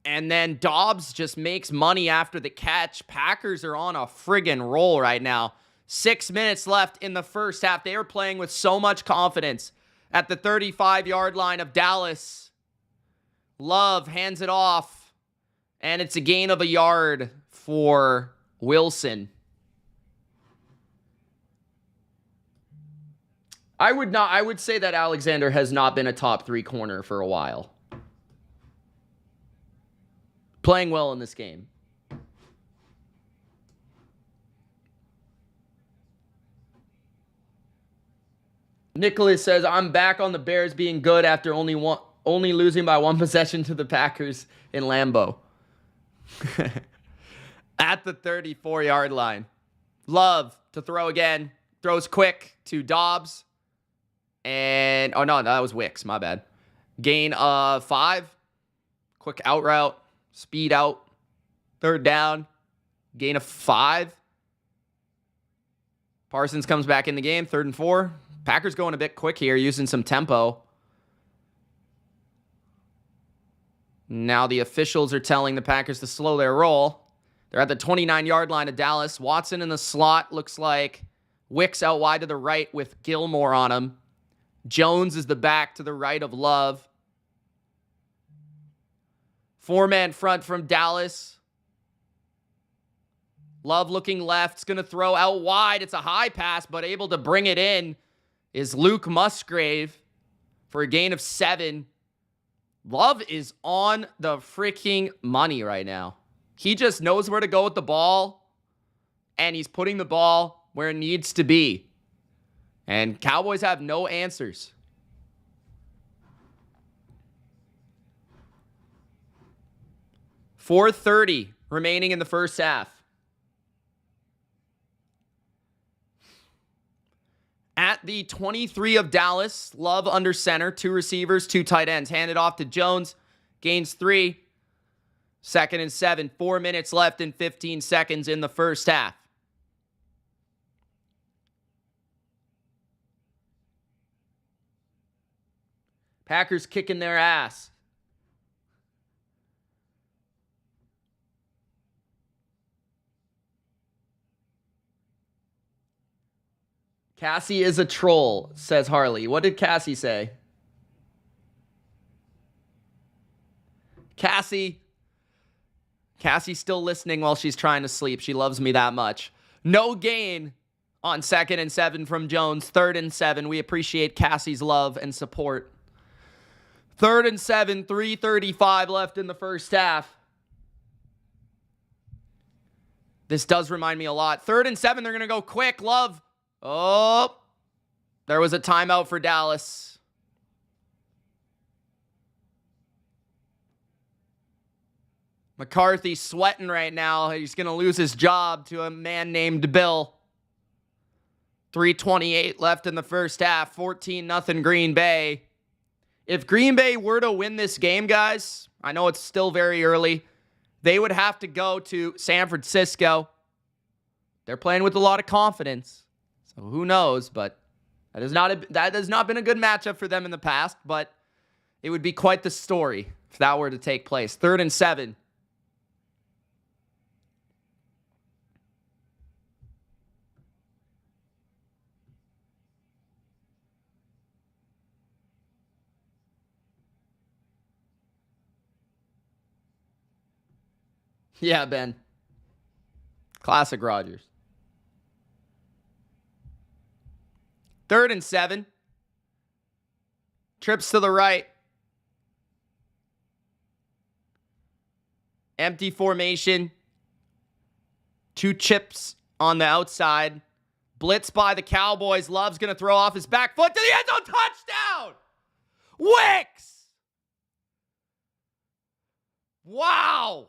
And then Dobbs just makes money after the catch. Packers are on a friggin' roll right now. 6 minutes left in the first half. They were playing with so much confidence at the 35-yard line of Dallas. Love hands it off. And it's a gain of a yard for Wilson. I would say that Alexander has not been a top 3 corner for a while. Playing well in this game. Nicholas says, I'm back on the Bears being good after only losing by 1 possession to the Packers in Lambeau. At the 34-yard line. Love to throw again. Throws quick to Dobbs. And, oh no, that was Wicks. My bad. Gain of 5. Quick out route. Speed out. 3rd down. Gain of 5. Parsons comes back in the game. 3rd and 4. Packers going a bit quick here, using some tempo. Now the officials are telling the Packers to slow their roll. They're at the 29-yard line of Dallas. Watson in the slot. Looks like Wicks out wide to the right with Gilmore on him. Jones is the back to the right of Love. 4-man front from Dallas. Love looking left. It's going to throw out wide. It's a high pass, but able to bring it in is Luke Musgrave for a gain of 7. Love is on the freaking money right now. He just knows where to go with the ball, and he's putting the ball where it needs to be. And Cowboys have no answers. .430 remaining in the first half. At the 23 of Dallas, Love under center, 2 receivers, 2 tight ends. Handed off to Jones, gains 3. 2nd and 7, 4 minutes left and 15 seconds in the first half. Packers kicking their ass. Cassie is a troll, says Harley. What did Cassie say? Cassie's still listening while she's trying to sleep. She loves me that much. No gain on 2nd and 7 from Jones. 3rd and 7. We appreciate Cassie's love and support. 3rd and 7, 3:35 left in the first half. This does remind me a lot. 3rd and 7, they're going to go quick. Love. Oh, there was a timeout for Dallas. McCarthy sweating right now. He's going to lose his job to a man named Bill. 3:28 left in the first half. 14-0 Green Bay. If Green Bay were to win this game, guys, I know it's still very early, they would have to go to San Francisco. They're playing with a lot of confidence. So who knows, but that has not been a good matchup for them in the past, but it would be quite the story if that were to take place. 3rd and 7. Yeah, Ben. Classic Rodgers. 3rd and 7. Trips to the right. Empty formation. 2 chips on the outside. Blitz by the Cowboys. Love's going to throw off his back foot to the end zone. Touchdown! Wicks! Wow!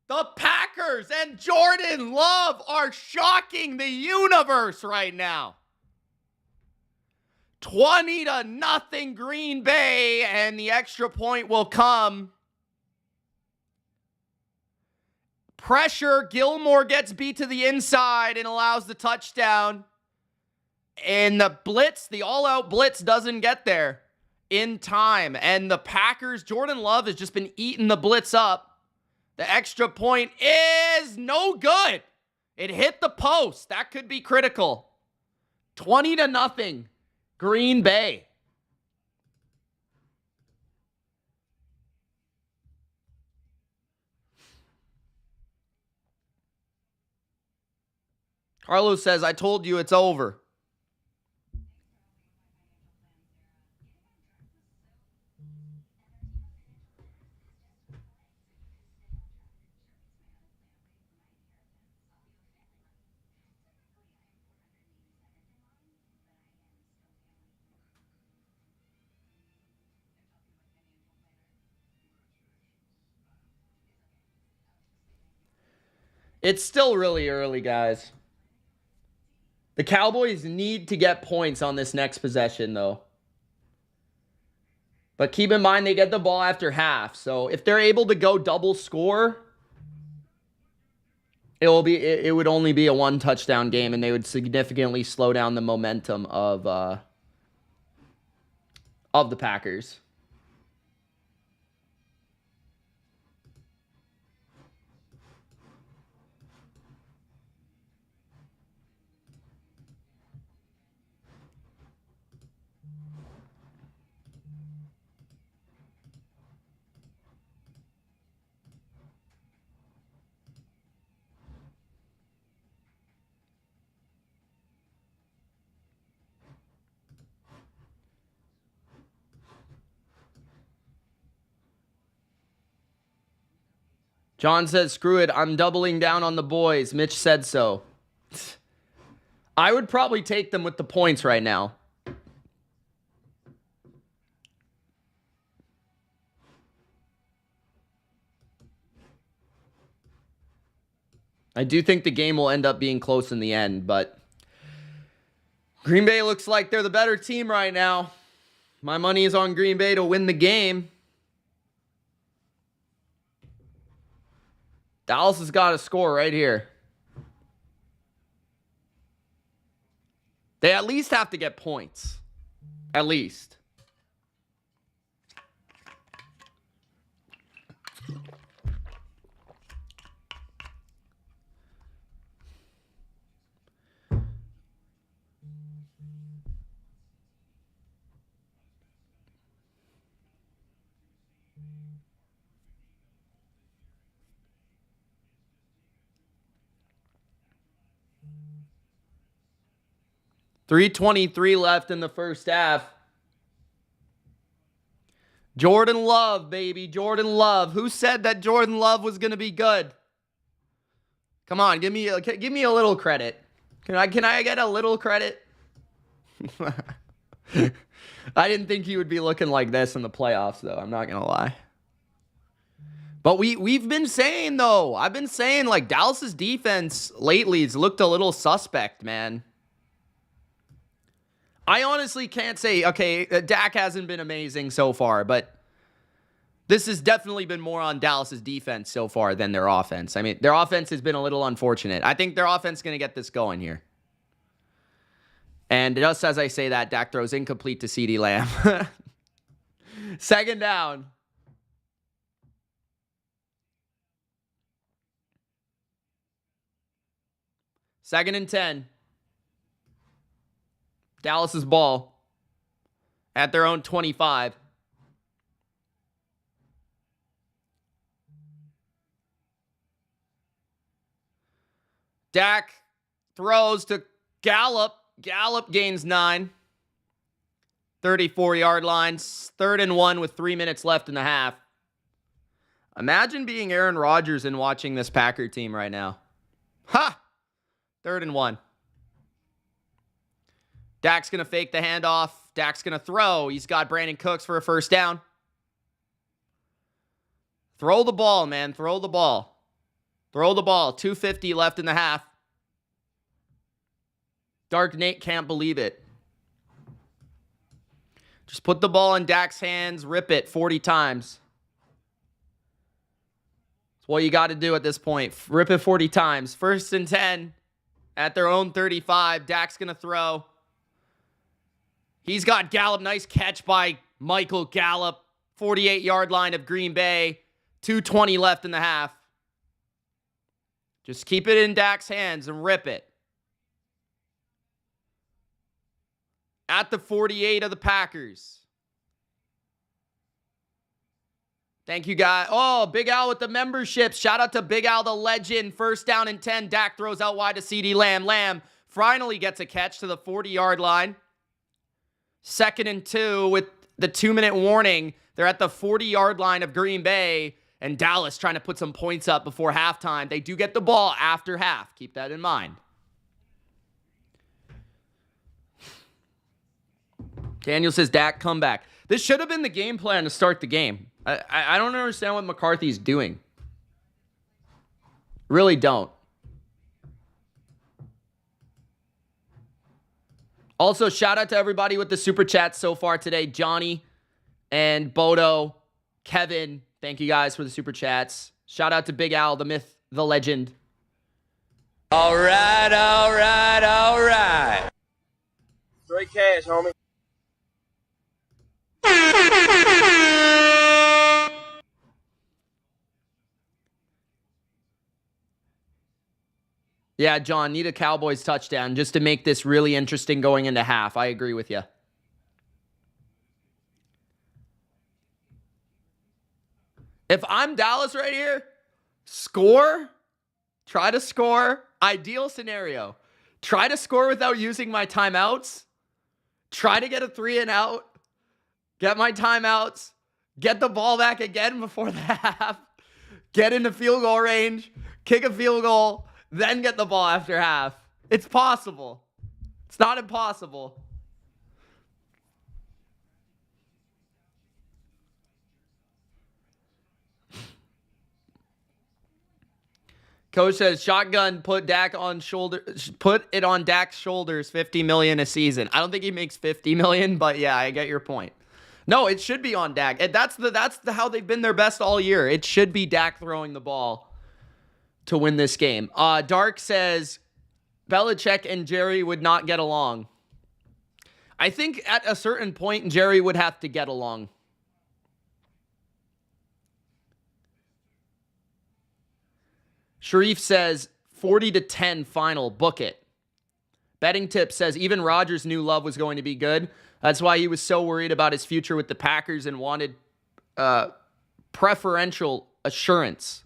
The Packers and Jordan Love are shocking the universe right now. 20-0 Green Bay, and the extra point will come. Pressure. Gilmore gets beat to the inside and allows the touchdown. And the blitz, the all-out blitz, doesn't get there in time. And the Packers, Jordan Love has just been eating the blitz up. The extra point is no good. It hit the post. That could be critical. 20-0 Green Bay. Carlos says, I told you it's over. It's still really early, guys. The Cowboys need to get points on this next possession, though. But keep in mind, they get the ball after half. So if they're able to go double score, it would only be a 1 touchdown game, and they would significantly slow down the momentum of the Packers. John says, screw it, I'm doubling down on the boys. Mitch said so. I would probably take them with the points right now. I do think the game will end up being close in the end, but Green Bay looks like they're the better team right now. My money is on Green Bay to win the game. Dallas has got to score right here. They at least have to get points. At least. .323 left in the first half. Jordan Love, baby. Jordan Love. Who said that Jordan Love was going to be good? Come on, give me a little credit. Can I get a little credit? I didn't think he would be looking like this in the playoffs, though. I'm not going to lie. But we've been saying, though. I've been saying, like, Dallas's defense lately has looked a little suspect, man. I honestly can't say, okay, Dak hasn't been amazing so far, but this has definitely been more on Dallas's defense so far than their offense. I mean, their offense has been a little unfortunate. I think their offense is going to get this going here. And just as I say that, Dak throws incomplete to CeeDee Lamb. 2nd down. Second and 10. Dallas's ball at their own 25. Dak throws to Gallup. Gallup gains 9. 34-yard lines. 3rd and 1 with 3 minutes left in the half. Imagine being Aaron Rodgers and watching this Packer team right now. Ha! 3rd and 1. Dak's going to fake the handoff. Dak's going to throw. He's got Brandon Cooks for a first down. Throw the ball, man. Throw the ball. Throw the ball. 2:50 left in the half. Dark Nate can't believe it. Just put the ball in Dak's hands. Rip it 40 times. That's what you got to do at this point. Rip it 40 times. 1st and 10 at their own 35. Dak's going to throw. He's got Gallup. Nice catch by Michael Gallup. 48-yard line of Green Bay. 2:20 left in the half. Just keep it in Dak's hands and rip it. At the 48 of the Packers. Thank you, guys. Oh, Big Al with the membership. Shout out to Big Al, the legend. 1st down and 10. Dak throws out wide to CeeDee Lamb. Lamb finally gets a catch to the 40-yard line. 2nd and 2 with the 2-minute warning. They're at the 40-yard line of Green Bay. And Dallas trying to put some points up before halftime. They do get the ball after half. Keep that in mind. Daniel says, Dak, come back. This should have been the game plan to start the game. I don't understand what McCarthy's doing. Really don't. Also, shout out to everybody with the super chats so far today. Johnny and Bodo, Kevin. Thank you guys for the super chats. Shout out to Big Al, the myth, the legend. All right, all right, all right. Straight cash, homie. Yeah, John, need a Cowboys touchdown just to make this really interesting going into half. I agree with you. If I'm Dallas right here, score, try to score, ideal scenario. Try to score without using my timeouts. Try to get a 3 and out. Get my timeouts. Get the ball back again before the half. Get into field goal range. Kick a field goal. Then get the ball after half. It's possible. It's not impossible. Coach says, shotgun, put Dak on shoulder, put it on Dak's shoulders, $50 million a season. I don't think he makes $50 million, but yeah, I get your point. No, it should be on Dak. And that's how they've been their best all year. It should be Dak throwing the ball to win this game. Dark says, Belichick and Jerry would not get along. I think at a certain point, Jerry would have to get along. Sharif says, 40-10 final, book it. Betting Tip says, even Rodgers knew Love was going to be good. That's why he was so worried about his future with the Packers and wanted preferential assurance.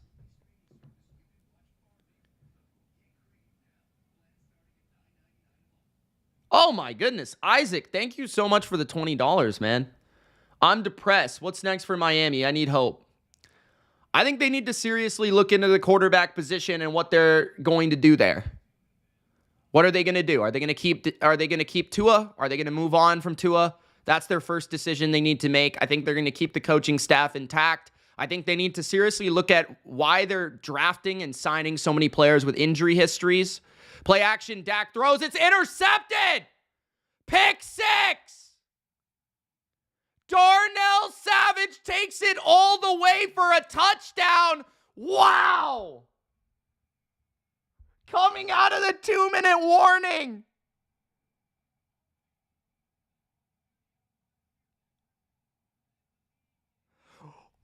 Oh my goodness. Isaac, thank you so much for the $20, man. I'm depressed. What's next for Miami? I need hope. I think they need to seriously look into the quarterback position and what they're going to do there. What are they going to do? Are they going to keep Tua? Are they going to move on from Tua? That's their first decision they need to make. I think they're going to keep the coaching staff intact. I think they need to seriously look at why they're drafting and signing so many players with injury histories. Play action, Dak throws, it's intercepted! Pick 6! Darnell Savage takes it all the way for a touchdown. Wow! Coming out of the 2-minute warning.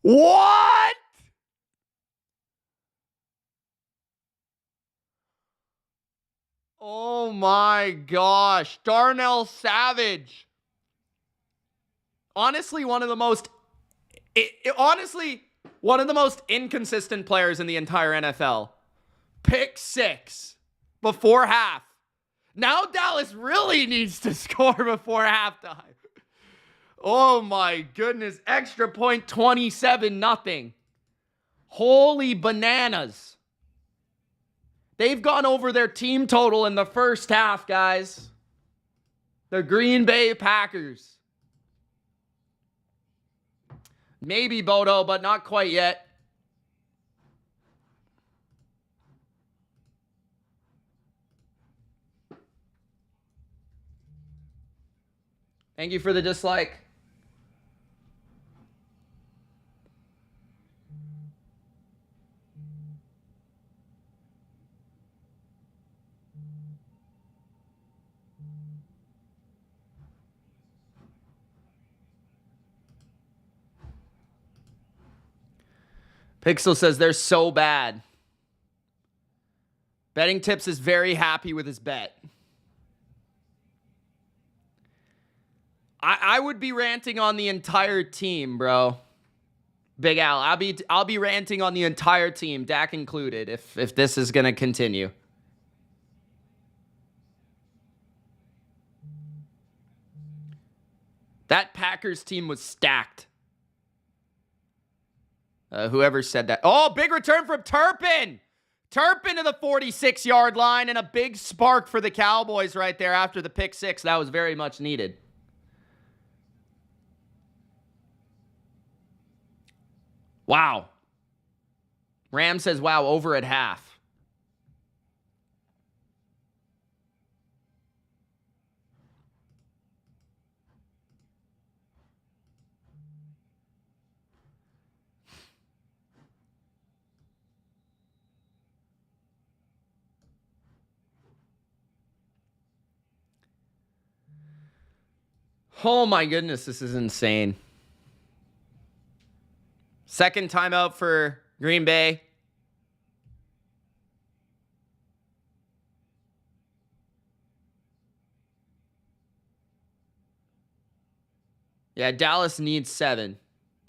What? Oh my gosh. Darnell Savage. Honestly, one of the most inconsistent players in the entire NFL. Pick 6 before half. Now Dallas really needs to score before halftime. Oh my goodness. Extra point, 27-0. Holy bananas. They've gone over their team total in the first half, guys. The Green Bay Packers. Maybe Bodo, but not quite yet. Thank you for the dislike. Pixel says they're so bad. Betting Tips is very happy with his bet. I would be ranting on the entire team, bro. Big Al, I'll be ranting on the entire team, Dak included, if this is gonna continue. That Packers team was stacked. Whoever said that. Oh, big return from Turpin. Turpin to the 46-yard line, and a big spark for the Cowboys right there after the pick six. That was very much needed. Wow. Ram says, wow, over at half. Oh my goodness, this is insane. Second timeout for Green Bay. Yeah, Dallas needs 7.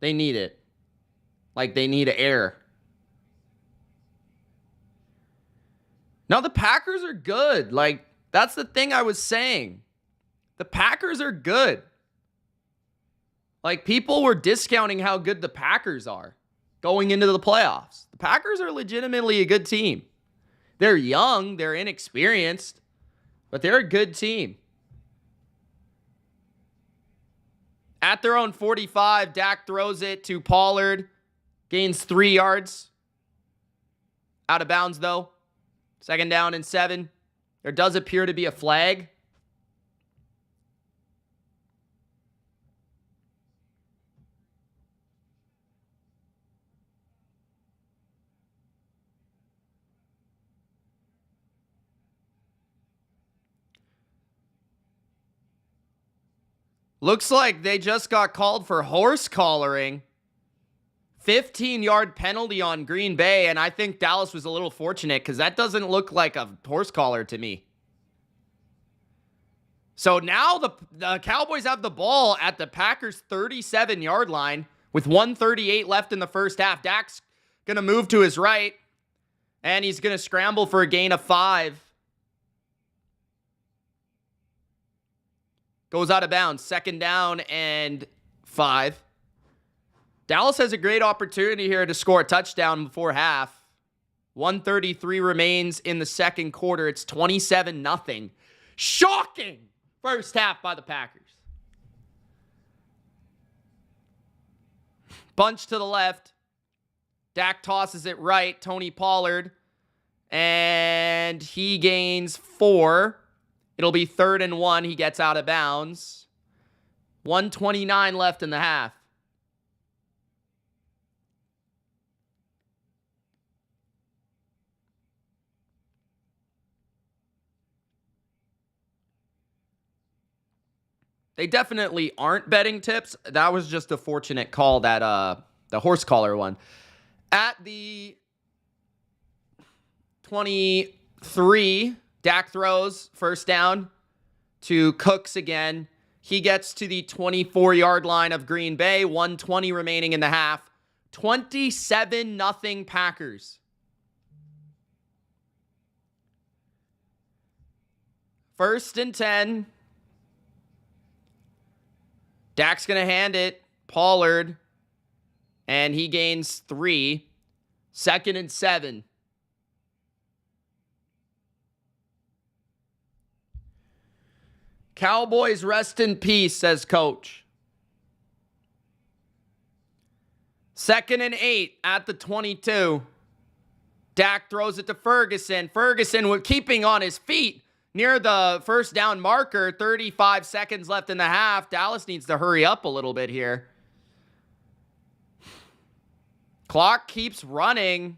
They need it. Like they need air. No, the Packers are good. Like, that's the thing I was saying. The Packers are good. Like, people were discounting how good the Packers are going into the playoffs. The Packers are legitimately a good team. They're young, they're inexperienced, but they're a good team. At their own 45, Dak throws it to Pollard, gains 3 yards. Out of bounds, though. Second down and 7. There does appear to be a flag. Looks like they just got called for horse collaring. 15-yard penalty on Green Bay, and I think Dallas was a little fortunate because that doesn't look like a horse collar to me. So now the Cowboys have the ball at the Packers' 37-yard line with 1:38 left in the first half. Dak's going to move to his right, and he's going to scramble for a gain of 5. Goes out of bounds. Second down and 5. Dallas has a great opportunity here to score a touchdown before half. 1:33 remains in the second quarter. It's 27-0. Shocking first half by the Packers. Bunch to the left. Dak tosses it right. Tony Pollard. And he gains 4. It'll be 3rd and 1. He gets out of bounds. 1:29 left in the half. They definitely aren't betting tips. That was just a fortunate call, that the horse collar one. At the 23, Dak throws first down to Cooks again. He gets to the 24-yard line of Green Bay. 1:20 remaining in the half. 27-0 Packers. First and 10. Dak's going to hand it. Pollard. And he gains 3. Second and 7. Cowboys rest in peace, says coach. Second and 8 at the 22. Dak throws it to Ferguson. Ferguson with keeping on his feet near the first down marker. 35 seconds left in the half. Dallas needs to hurry up a little bit here. Clock keeps running.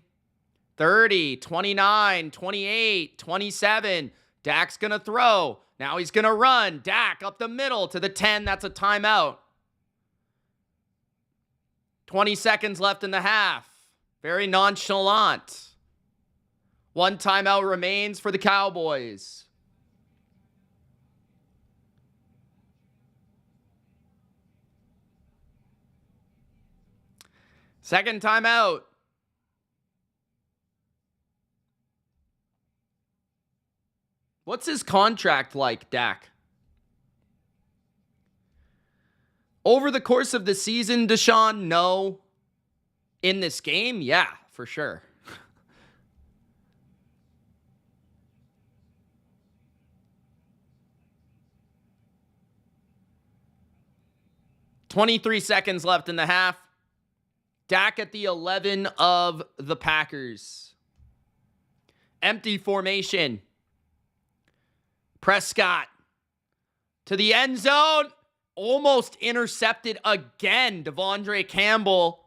30, 29, 28, 27. Dak's going to throw. Now he's going to run. Dak up the middle to the 10. That's a timeout. 20 seconds left in the half. Very nonchalant. 1 timeout remains for the Cowboys. Second timeout. What's his contract like, Dak? Over the course of the season, Deshaun, no. In this game, yeah, for sure. $23 seconds left in the half. Dak at the 11 of the Packers. Empty formation. Prescott to the end zone. Almost intercepted again. Devondre Campbell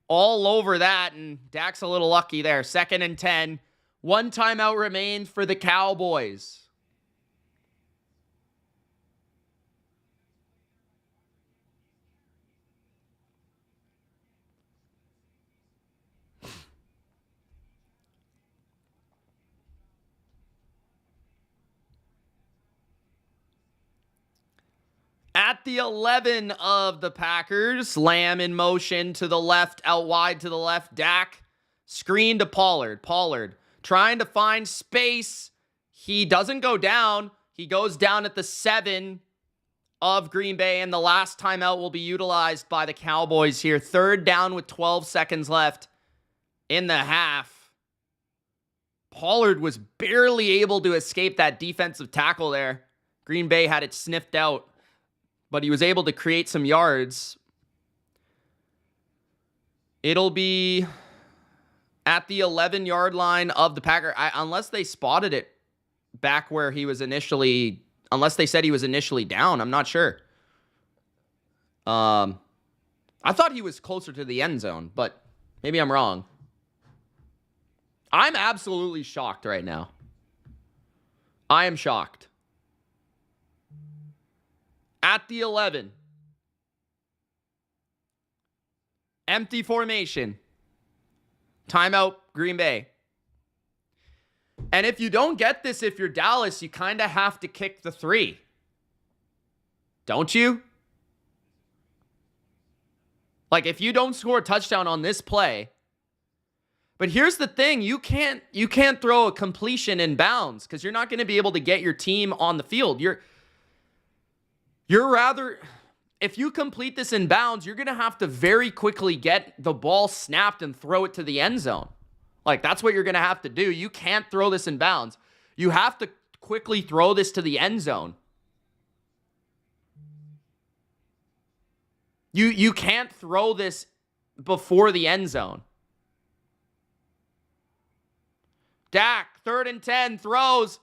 all over that. And Dak's a little lucky there. Second and 10. 1 timeout remains for the Cowboys. At the 11 of the Packers, Lamb in motion to the left, out wide to the left. Dak, screen to Pollard. Pollard trying to find space. He doesn't go down. He goes down at the 7 of Green Bay, and the last timeout will be utilized by the Cowboys here. Third down with 12 seconds left in the half. Pollard was barely able to escape that defensive tackle there. Green Bay had it sniffed out, but he was able to create some yards. It'll be at the 11-yard line of the Packer. Unless they spotted it back where he was initially, unless they said he was initially down, I'm not sure. I thought he was closer to the end zone, but maybe I'm wrong. I'm absolutely shocked right now. I am shocked. At the 11. Empty formation. Timeout, Green Bay. And if you don't get this, if you're Dallas, you kind of have to kick the 3. Don't you? Like, if you don't score a touchdown on this play. But here's the thing. You can't throw a completion in bounds because you're not going to be able to get your team on the field. If you complete this in bounds, you're going to have to very quickly get the ball snapped and throw it to the end zone. Like, that's what you're going to have to do. You can't throw this in bounds. You have to quickly throw this to the end zone. You can't throw this before the end zone. Dak, 3rd and 10, throws.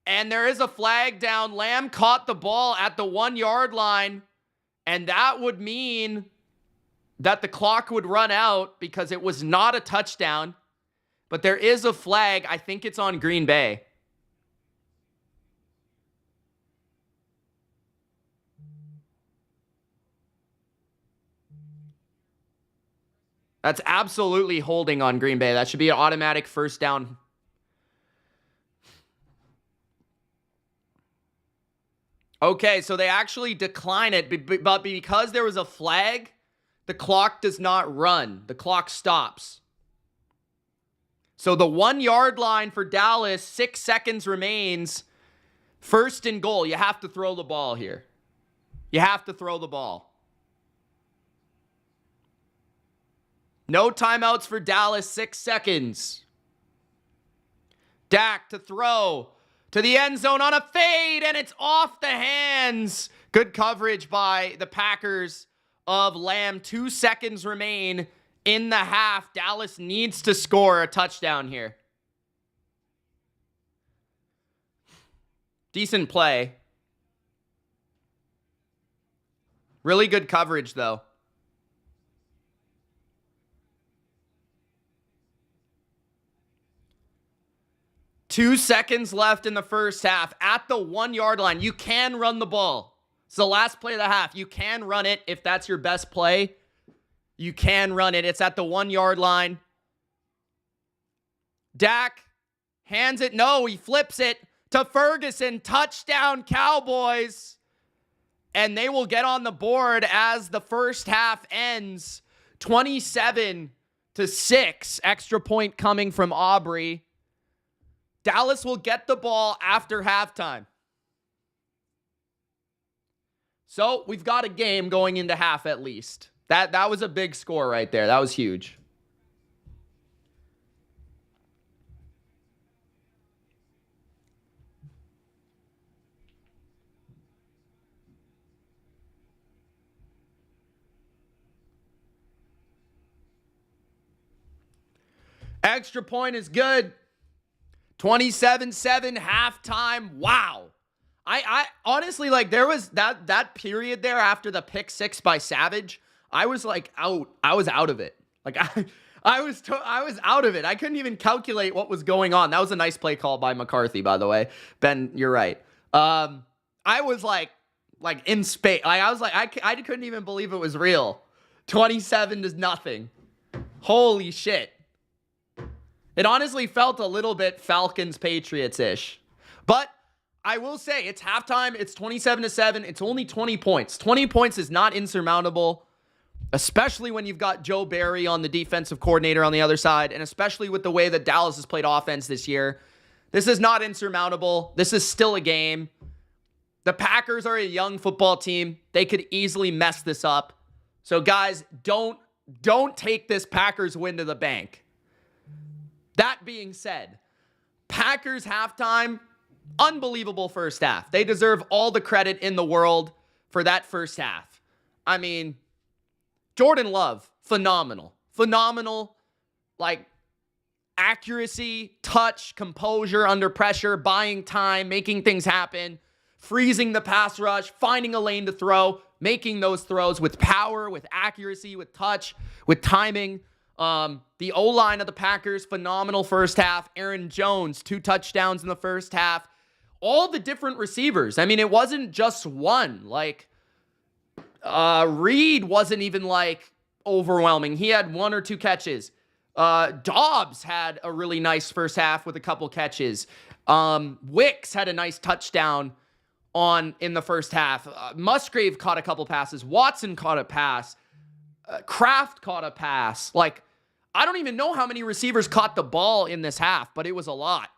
And there is a flag down. Lamb caught the ball at the 1-yard line. And that would mean that the clock would run out because it was not a touchdown. But there is a flag. I think it's on Green Bay. That's absolutely holding on Green Bay. That should be an automatic first down. Okay, so they actually decline it, but because there was a flag, the clock does not run. The clock stops. So the 1-yard line for Dallas, 6 seconds remains. First and goal. You have to throw the ball here. You have to throw the ball. No timeouts for Dallas. 6 seconds. Dak to throw to the end zone on a fade, and it's off the hands. Good coverage by the Packers of Lamb. 2 seconds remain in the half. Dallas needs to score a touchdown here. Decent play. Really good coverage, though. Two seconds left in the first half. At the 1 yard line, you can run the ball. It's the last play of the half. You can run it if that's your best play. You can run it. It's at the 1 yard line. Dak hands it. No, he flips it to Ferguson. Touchdown, Cowboys. And they will get on the board as the first half ends. 27-6. Extra point coming from Aubrey. Dallas will get the ball after halftime. So we've got a game going into half at least. That was a big score right there. That was huge. Extra point is good. 27-7 halftime. Wow. I honestly, like, there was that period there after the pick six by Savage. I was like out. I was out of it. Like I was out of it. I couldn't even calculate what was going on. That was a nice play call by McCarthy, by the way. Ben, you're right. I was like in space. I was like, I couldn't even believe it was real. 27-0. Holy shit. It honestly felt a little bit Falcons-Patriots-ish. But I will say, it's halftime. It's 27-7. It's only 20 points. 20 points is not insurmountable, especially when you've got Joe Barry on the defensive coordinator on the other side, and especially with the way that Dallas has played offense this year. This is not insurmountable. This is still a game. The Packers are a young football team. They could easily mess this up. So, guys, don't take this Packers win to the bank. That being said, Packers halftime, unbelievable first half. They deserve all the credit in the world for that first half. I mean, Jordan Love, phenomenal. Phenomenal, like, accuracy, touch, composure under pressure, buying time, making things happen, freezing the pass rush, finding a lane to throw, making those throws with power, with accuracy, with touch, with timing. The O-line of the Packers, phenomenal first half. Aaron Jones, 2 touchdowns in the first half. All the different receivers. I mean, it wasn't just one. Like, Reed wasn't even, like, overwhelming. He had 1 or 2 catches. Dobbs had a really nice first half with a couple catches. Wicks had a nice touchdown in the first half. Musgrave caught a couple passes. Watson caught a pass. Kraft caught a pass. Like, I don't even know how many receivers caught the ball in this half, but it was a lot.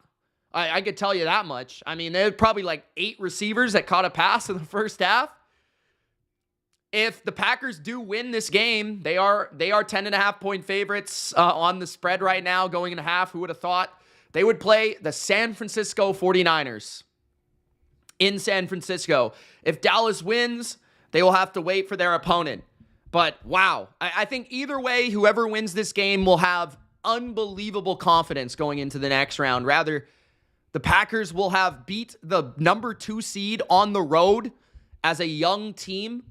I could tell you that much. I mean, there were probably like 8 receivers that caught a pass in the first half. If the Packers do win this game, they are 10.5 point favorites on the spread right now going into half. Who would have thought? They would play the San Francisco 49ers in San Francisco. If Dallas wins, they will have to wait for their opponent. But wow, I think either way, whoever wins this game will have unbelievable confidence going into the next round. Rather, the Packers will have beat the number 2 seed on the road as a young team,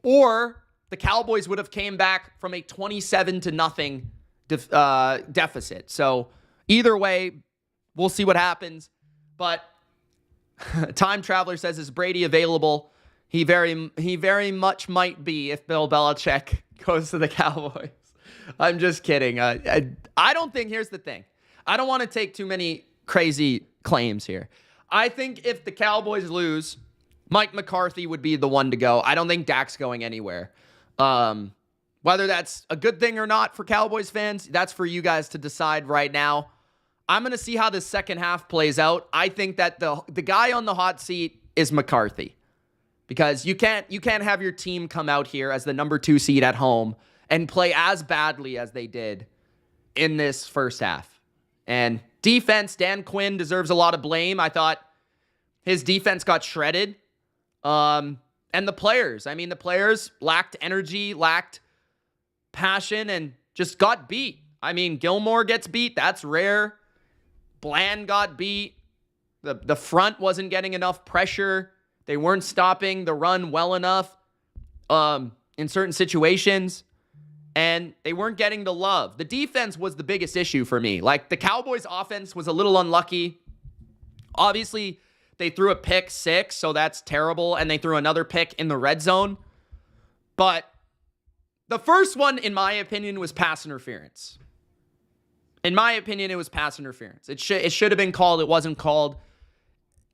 or the Cowboys would have came back from a 27-0 deficit. So either way, we'll see what happens. But Time Traveler says, is Brady available? He very much might be if Bill Belichick goes to the Cowboys. I'm just kidding. I don't think, here's the thing. I don't want to take too many crazy claims here. I think if the Cowboys lose, Mike McCarthy would be the one to go. I don't think Dak's going anywhere. Whether that's a good thing or not for Cowboys fans, that's for you guys to decide right now. I'm going to see how the second half plays out. I think that the guy on the hot seat is McCarthy, because you can't have your team come out here as the number 2 seed at home and play as badly as they did in this first half. And defense, Dan Quinn deserves a lot of blame. I thought his defense got shredded. And the players, the players lacked energy, lacked passion, and just got beat. Gilmore gets beat. That's rare. Bland got beat. The front wasn't getting enough pressure. They weren't stopping the run well enough in certain situations. And they weren't getting the love. The defense was the biggest issue for me. Like, the Cowboys' offense was a little unlucky. Obviously, they threw a pick 6, so that's terrible. And they threw another pick in the red zone. But the first one, in my opinion, was pass interference. In my opinion, it was pass interference. It should have been called. It wasn't called.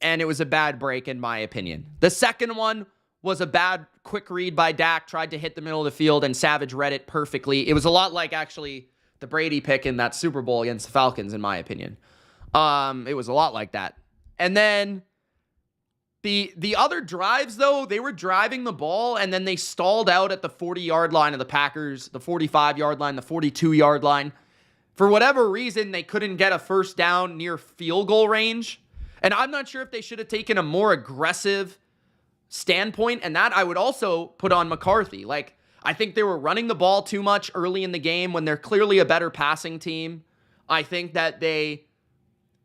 And it was a bad break, in my opinion. The second one was a bad quick read by Dak. Tried to hit the middle of the field, and Savage read it perfectly. It was a lot like, actually, the Brady pick in that Super Bowl against the Falcons, in my opinion. It was a lot like that. And then the other drives, though, they were driving the ball, and then they stalled out at the 40-yard line of the Packers, the 45-yard line, the 42-yard line. For whatever reason, they couldn't get a first down near field goal range. And I'm not sure if they should have taken a more aggressive standpoint. And that I would also put on McCarthy. Like, I think they were running the ball too much early in the game when they're clearly a better passing team. I think that they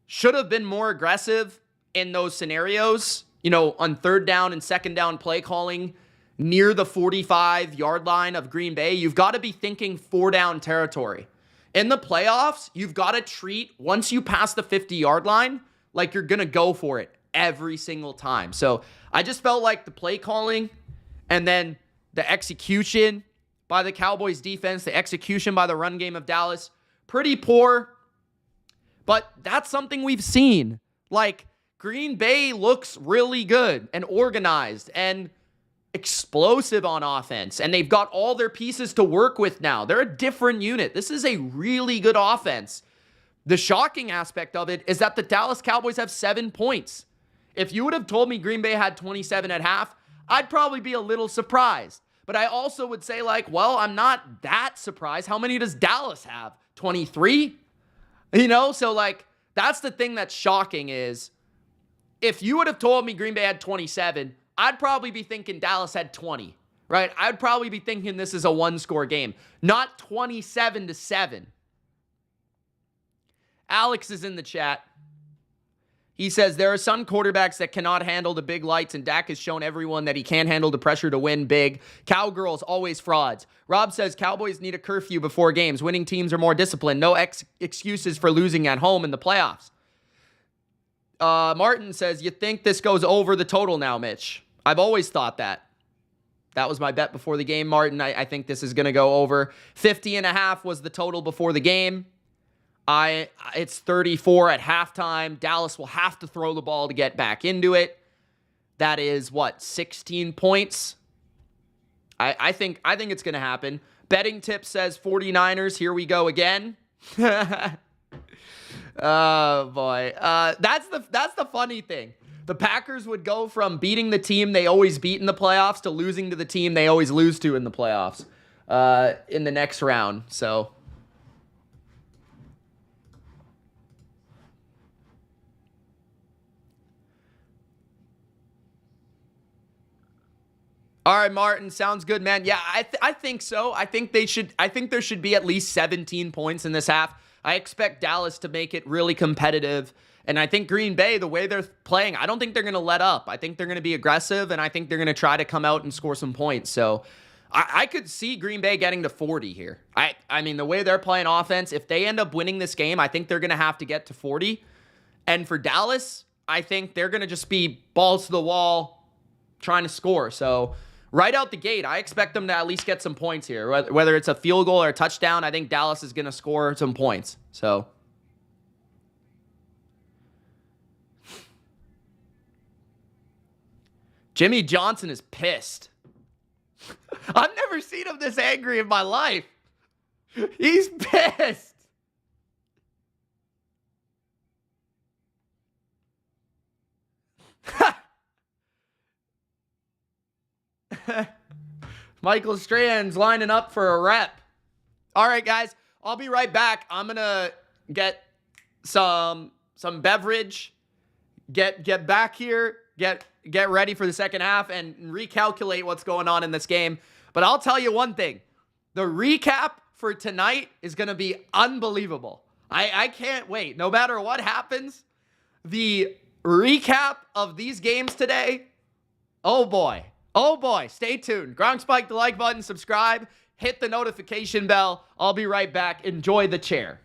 should have been more aggressive in those scenarios, on third down and second down play calling near the 45-yard line of Green Bay. You've got to be thinking 4-down territory. In the playoffs, you've got to treat, once you pass the 50-yard line, like you're going to go for it every single time. So I just felt like the play calling and then the execution by the Cowboys defense, the execution by the run game of Dallas, pretty poor. But that's something we've seen. Like, Green Bay looks really good and organized and explosive on offense, and they've got all their pieces to work with now. They're a different unit. This is a really good offense. The shocking aspect of it is that the Dallas Cowboys have 7 points. If you would have told me Green Bay had 27 at half, I'd probably be a little surprised. But I also would say, I'm not that surprised. How many does Dallas have? 23? So that's the thing that's shocking is, if you would have told me Green Bay had 27, I'd probably be thinking Dallas had 20, right? I'd probably be thinking this is a one-score game, not 27-7. Alex is in the chat. He says, there are some quarterbacks that cannot handle the big lights, and Dak has shown everyone that he can't handle the pressure to win big. Cowgirls, always frauds. Rob says, Cowboys need a curfew before games. Winning teams are more disciplined. No excuses for losing at home in the playoffs. Martin says, you think this goes over the total now, Mitch? I've always thought that. That was my bet before the game, Martin. I think this is going to go over. 50.5 was the total before the game. It's 34 at halftime. Dallas will have to throw the ball to get back into it. That is, 16 points? I think it's going to happen. Betting tip says 49ers. Here we go again. Oh, boy. That's the funny thing. The Packers would go from beating the team they always beat in the playoffs to losing to the team they always lose to in the playoffs in the next round. So, all right, Martin, sounds good, man. Yeah, I think so. I think there should be at least 17 points in this half. I expect Dallas to make it really competitive. And I think Green Bay, the way they're playing, I don't think they're going to let up. I think they're going to be aggressive, and I think they're going to try to come out and score some points. So I could see Green Bay getting to 40 here. I mean, the way they're playing offense, if they end up winning this game, I think they're going to have to get to 40. And for Dallas, I think they're going to just be balls to the wall trying to score. So right out the gate, I expect them to at least get some points here. Whether it's a field goal or a touchdown, I think Dallas is going to score some points. So Jimmy Johnson is pissed. I've never seen him this angry in my life. He's pissed. Michael Strand's lining up for a rep. All right, guys, I'll be right back. I'm gonna get some beverage, get back here, get ready for the second half, and recalculate what's going on in this game. But I'll tell you one thing: the recap for tonight is gonna be unbelievable. I can't wait. No matter what happens, the recap of these games today. Oh boy. Oh boy. Stay tuned. Gronk spike the like button, subscribe, hit the notification bell. I'll be right back. Enjoy the chair.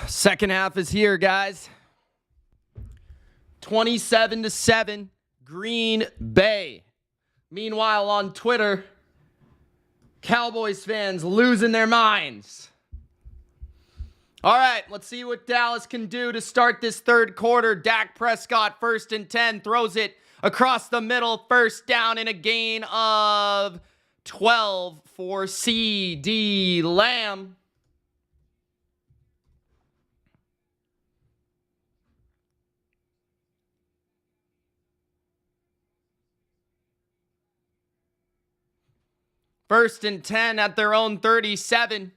Second half is here, guys. 27-7, Green Bay. Meanwhile, on Twitter, Cowboys fans losing their minds. All right, let's see what Dallas can do to start this third quarter. Dak Prescott, 1st and 10, throws it across the middle. First down in a gain of 12 for CD Lamb. First and 10 at their own 37.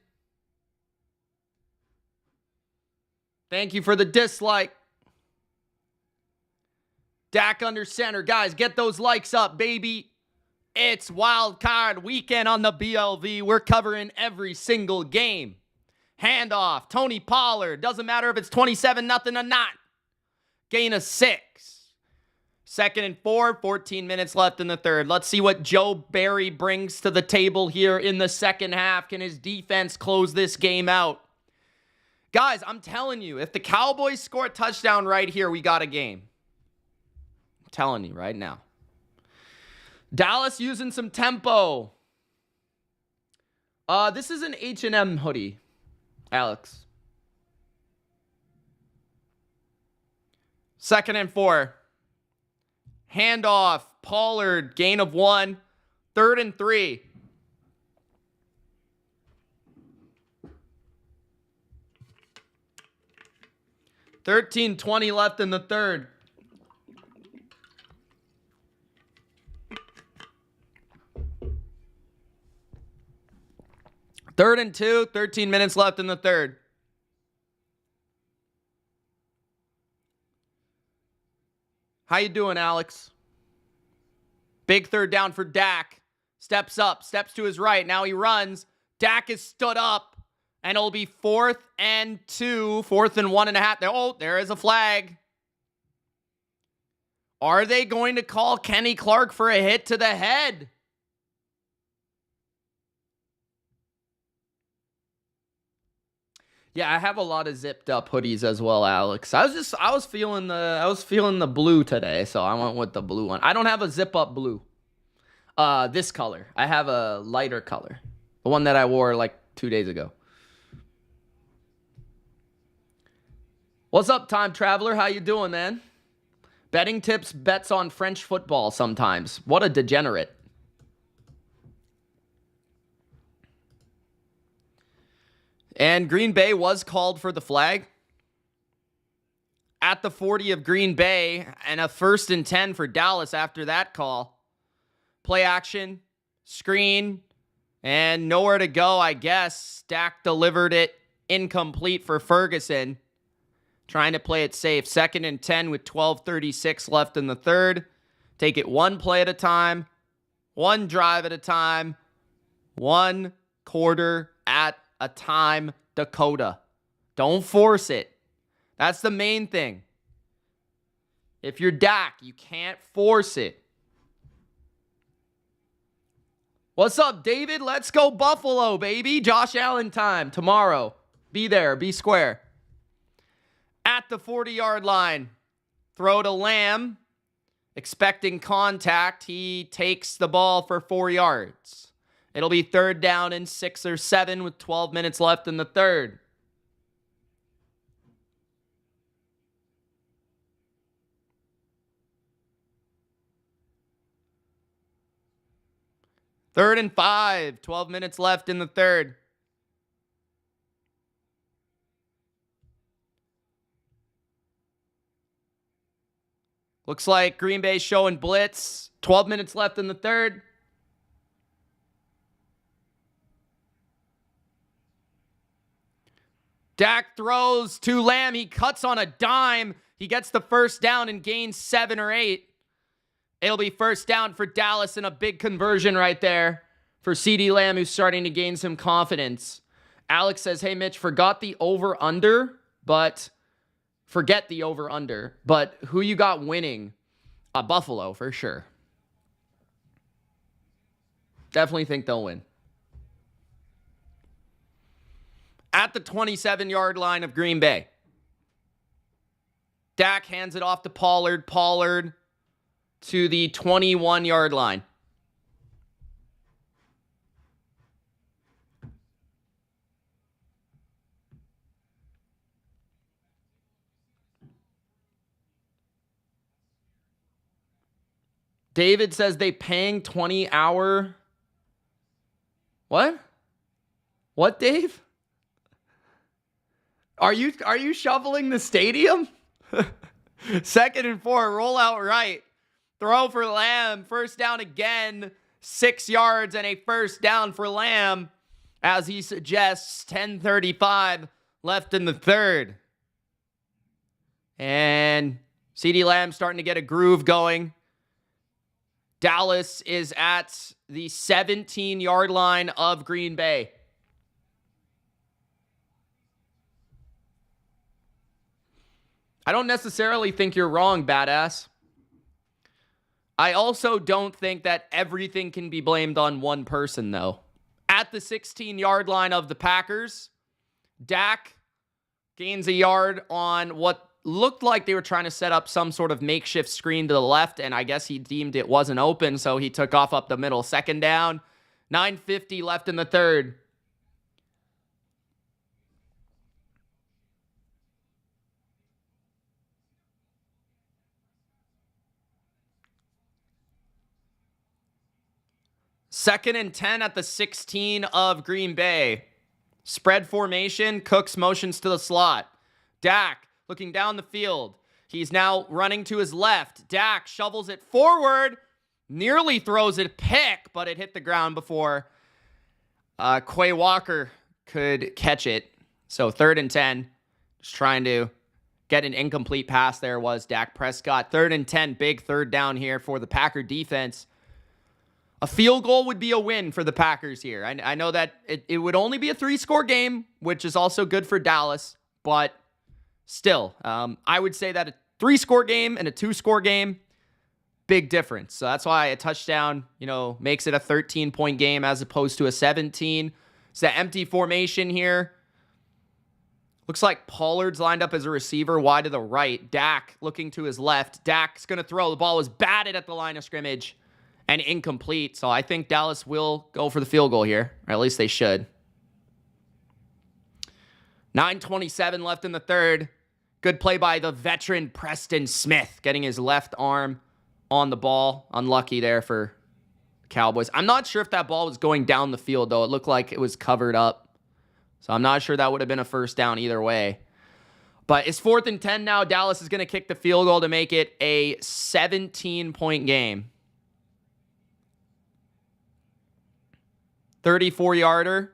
Thank you for the dislike. Dak under center. Guys, get those likes up, baby. It's Wild Card weekend on the BLV. We're covering every single game. Handoff. Tony Pollard. Doesn't matter if it's 27-0 or not. Gain of 6. 2nd and 4. 14 minutes left in the third. Let's see what Joe Barry brings to the table here in the second half. Can his defense close this game out? Guys, I'm telling you, if the Cowboys score a touchdown right here, we got a game. I'm telling you right now. Dallas using some tempo. This is an H&M hoodie, Alex. 2nd and 4. Handoff. Pollard, gain of 1. 3rd and 3. $13:20 left in the third. Third and 2, 13 minutes left in the third. How you doing, Alex? Big third down for Dak. Steps up, steps to his right. Now he runs. Dak is stood up. And it'll be 4th and 2, 4th and 1.5. Oh, there is a flag. Are they going to call Kenny Clark for a hit to the head? Yeah, I have a lot of zipped up hoodies as well, Alex. I was feeling the blue today, so I went with the blue one. I don't have a zip up blue. This color. I have a lighter color. The one that I wore like 2 days ago. What's up, time traveler? How you doing, man? Betting tips, bets on French football sometimes. What a degenerate. And Green Bay was called for the flag at the 40 of Green Bay, and a 1st and 10 for Dallas after that call. Play action, screen, and nowhere to go, I guess. Dak delivered it incomplete for Ferguson. Trying to play it safe. 2nd and 10 with 12:36 left in the third. Take it one play at a time, one drive at a time, one quarter at a time, Dakota. Don't force it. That's the main thing. If you're Dak, you can't force it. What's up, David? Let's go Buffalo, baby. Josh Allen time tomorrow. Be there. Be square. At the 40-yard line. Throw to Lamb. Expecting contact. He takes the ball for 4 yards. It'll be 3rd down and 6 or 7 with 12 minutes left in the third. Third and 5. 12 minutes left in the third. Looks like Green Bay showing blitz. 12 minutes left in the third. Dak throws to Lamb. He cuts on a dime. He gets the first down and gains 7 or 8. It'll be first down for Dallas and a big conversion right there for CD Lamb, who's starting to gain some confidence. Alex says, hey, Mitch, forget the over-under, but who you got winning? Buffalo, for sure. Definitely think they'll win. At the 27-yard line of Green Bay. Dak hands it off to Pollard. Pollard to the 21-yard line. David says they paying 20-hour. What? What, Dave? Are you shoveling the stadium? 2nd and 4, roll out right. Throw for Lamb. First down again. 6 yards and a first down for Lamb. As he suggests, 10:35 left in the third. And CeeDee Lamb starting to get a groove going. Dallas is at the 17-yard line of Green Bay. I don't necessarily think you're wrong, badass. I also don't think that everything can be blamed on one person, though. At the 16-yard line of the Packers, Dak gains a yard on what looked like they were trying to set up some sort of makeshift screen to the left, and I guess he deemed it wasn't open, so he took off up the middle. 2nd down, 9:50 left in the third. Second and 10 at the 16 of Green Bay. Spread formation. Cooks motions to the slot. Dak looking down the field. He's now running to his left. Dak shovels it forward. Nearly throws it pick, but it hit the ground before Quay Walker could catch it. So 3rd and 10. Just trying to get an incomplete pass there was Dak Prescott. 3rd and 10. Big third down here for the Packer defense. A field goal would be a win for the Packers here. I know that it would only be a 3-score game, which is also good for Dallas, but still, I would say that a 3-score game and a 2-score game, big difference. So that's why a touchdown, makes it a 13-point game as opposed to a 17. It's an empty formation here. Looks like Pollard's lined up as a receiver wide to the right. Dak looking to his left. Dak's going to throw. The ball was batted at the line of scrimmage and incomplete. So I think Dallas will go for the field goal here, or at least they should. 9:27 left in the third. Good play by the veteran Preston Smith, getting his left arm on the ball. Unlucky there for Cowboys. I'm not sure if that ball was going down the field, though. It looked like it was covered up. So I'm not sure that would have been a first down either way. But it's 4th and 10 now. Dallas is going to kick the field goal to make it a 17-point game. 34-yarder.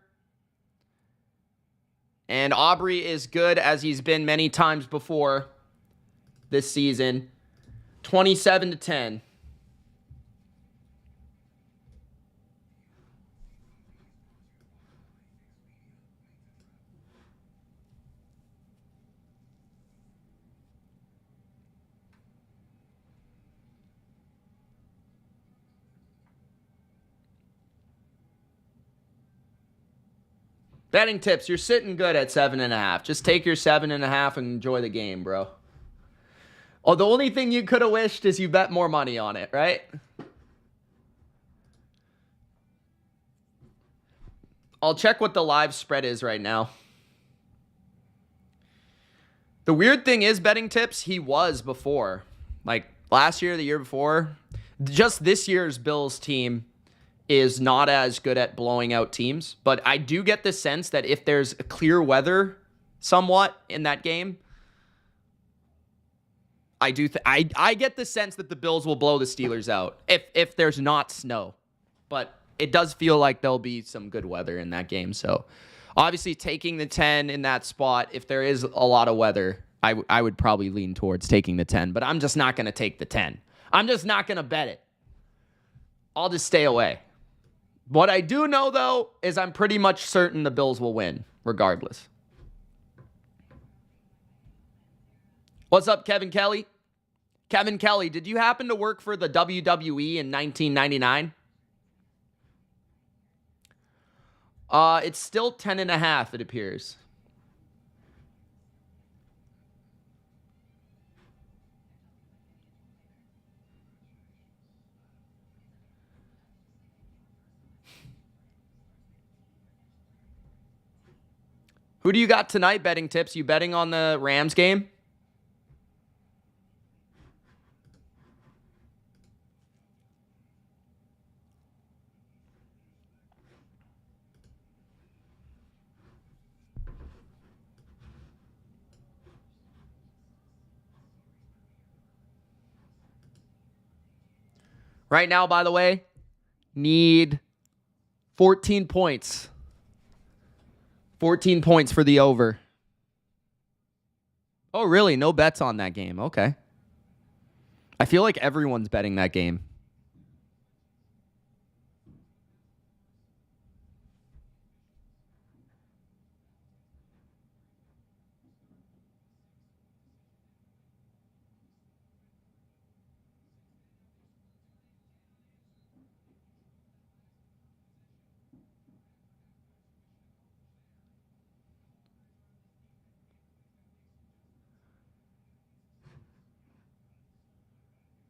And Aubrey is good as he's been many times before this season. 27-10. Betting tips, you're sitting good at 7.5. Just take your 7.5 and enjoy the game, bro. Oh, the only thing you could have wished is you bet more money on it, right? I'll check what the live spread is right now. The weird thing is, betting tips, he was before. Like last year, the year before. Just this year's Bills team is not as good at blowing out teams. But I do get the sense that if there's clear weather somewhat in that game, I get the sense that the Bills will blow the Steelers out if there's not snow. But it does feel like there'll be some good weather in that game. So obviously taking the 10 in that spot, if there is a lot of weather, I would probably lean towards taking the 10. But I'm just not going to take the 10. I'm just not going to bet it. I'll just stay away. What I do know, though, is I'm pretty much certain the Bills will win, regardless. What's up, Kevin Kelly? Kevin Kelly, did you happen to work for the WWE in 1999? It's still 10.5, it appears. Who do you got tonight betting tips? You betting on the Rams game? Right now, by the way, need 14 points. 14 points for the over. Oh, really? No bets on that game. Okay. I feel like everyone's betting that game.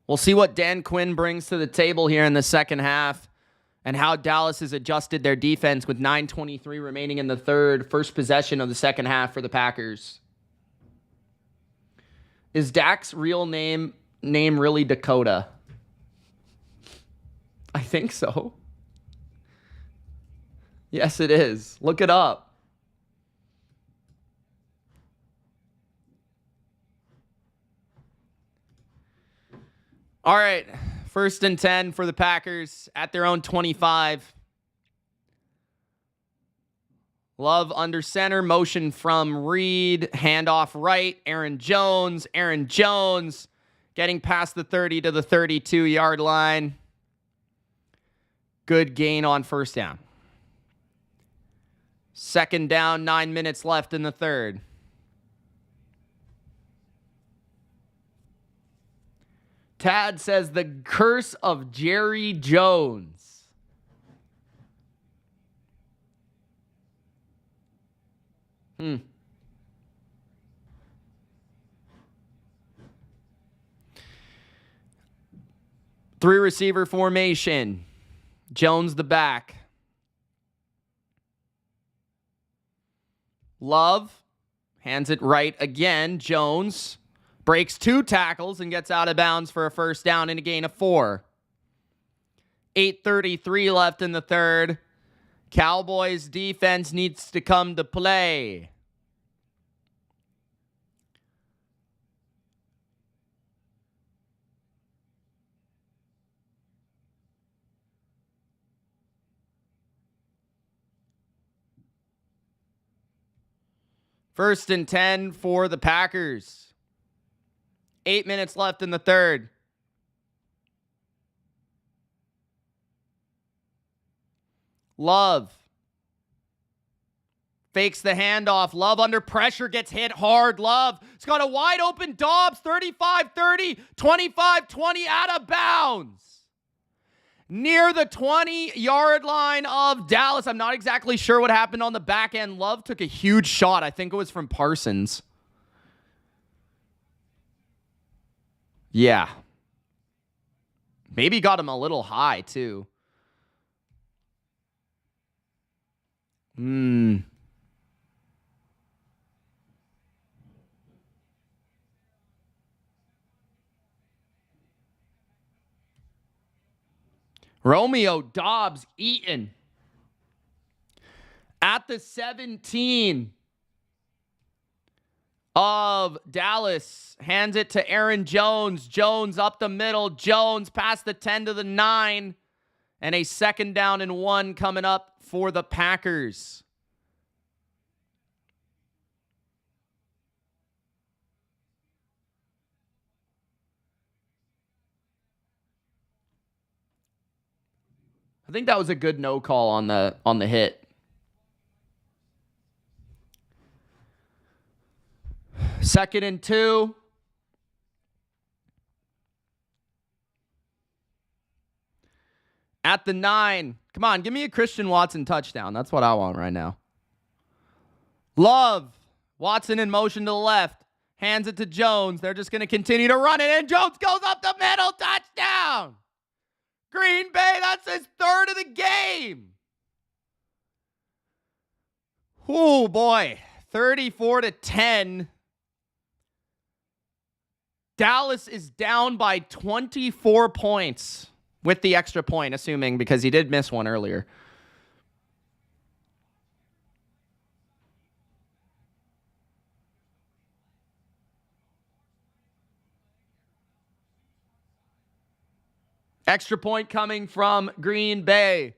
We'll see what Dan Quinn brings to the table here in the second half and how Dallas has adjusted their defense with 9:23 remaining in the third. First possession of the second half for the Packers. Is Dak's real name really Dakota? I think so. Yes, it is. Look it up. All right, 1st and 10 for the Packers at their own 25. Love under center, motion from Reed, handoff right, Aaron Jones. Aaron Jones getting past the 30 to the 32-yard line. Good gain on first down. 2nd down, 9 minutes left in the third. Tad says the curse of Jerry Jones. Three receiver formation. Jones the back. Love hands it right again. Jones breaks 2 tackles and gets out of bounds for a first down and a gain of 4. 8:33 left in the third. Cowboys defense needs to come to play. First and 10 for the Packers. 8 minutes left in the third. Love fakes the handoff. Love under pressure, gets hit hard. Love has got a wide open Dobbs, 35-30, 25-20 out of bounds. Near the 20-yard line of Dallas. I'm not exactly sure what happened on the back end. Love took a huge shot. I think it was from Parsons. Yeah. Maybe got him a little high, too. Romeo Dobbs eaten. At the 17 of Dallas, hands it to Aaron Jones. Jones up the middle. Jones past the 10 to the 9. And a 2nd down and 1 coming up for the Packers. I think that was a good no call on the hit. Second and 2. At the 9. Come on, give me a Christian Watson touchdown. That's what I want right now. Love. Watson in motion to the left. Hands it to Jones. They're just going to continue to run it, and Jones goes up the middle. Touchdown. Green Bay, that's his 3rd of the game. Oh, boy. 34-10. Dallas is down by 24 points with the extra point, assuming, because he did miss one earlier. Extra point coming from Green Bay.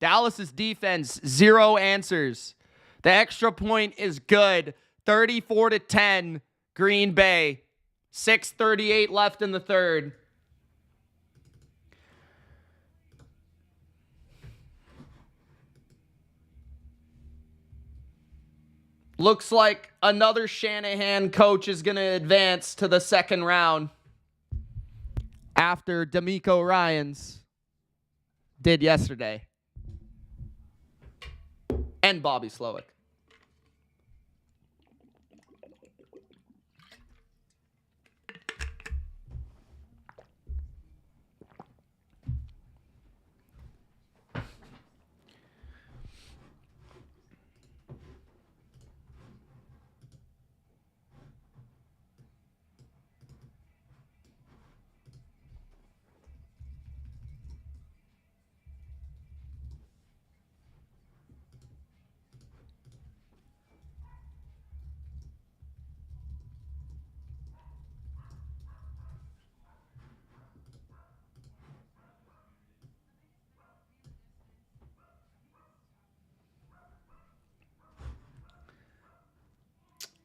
Dallas's defense, 0 answers. The extra point is good. 34-10, Green Bay. 6:38 left in the third. Looks like another Shanahan coach is going to advance to the second round after D'Amico Ryans did yesterday. And Bobby Slowick.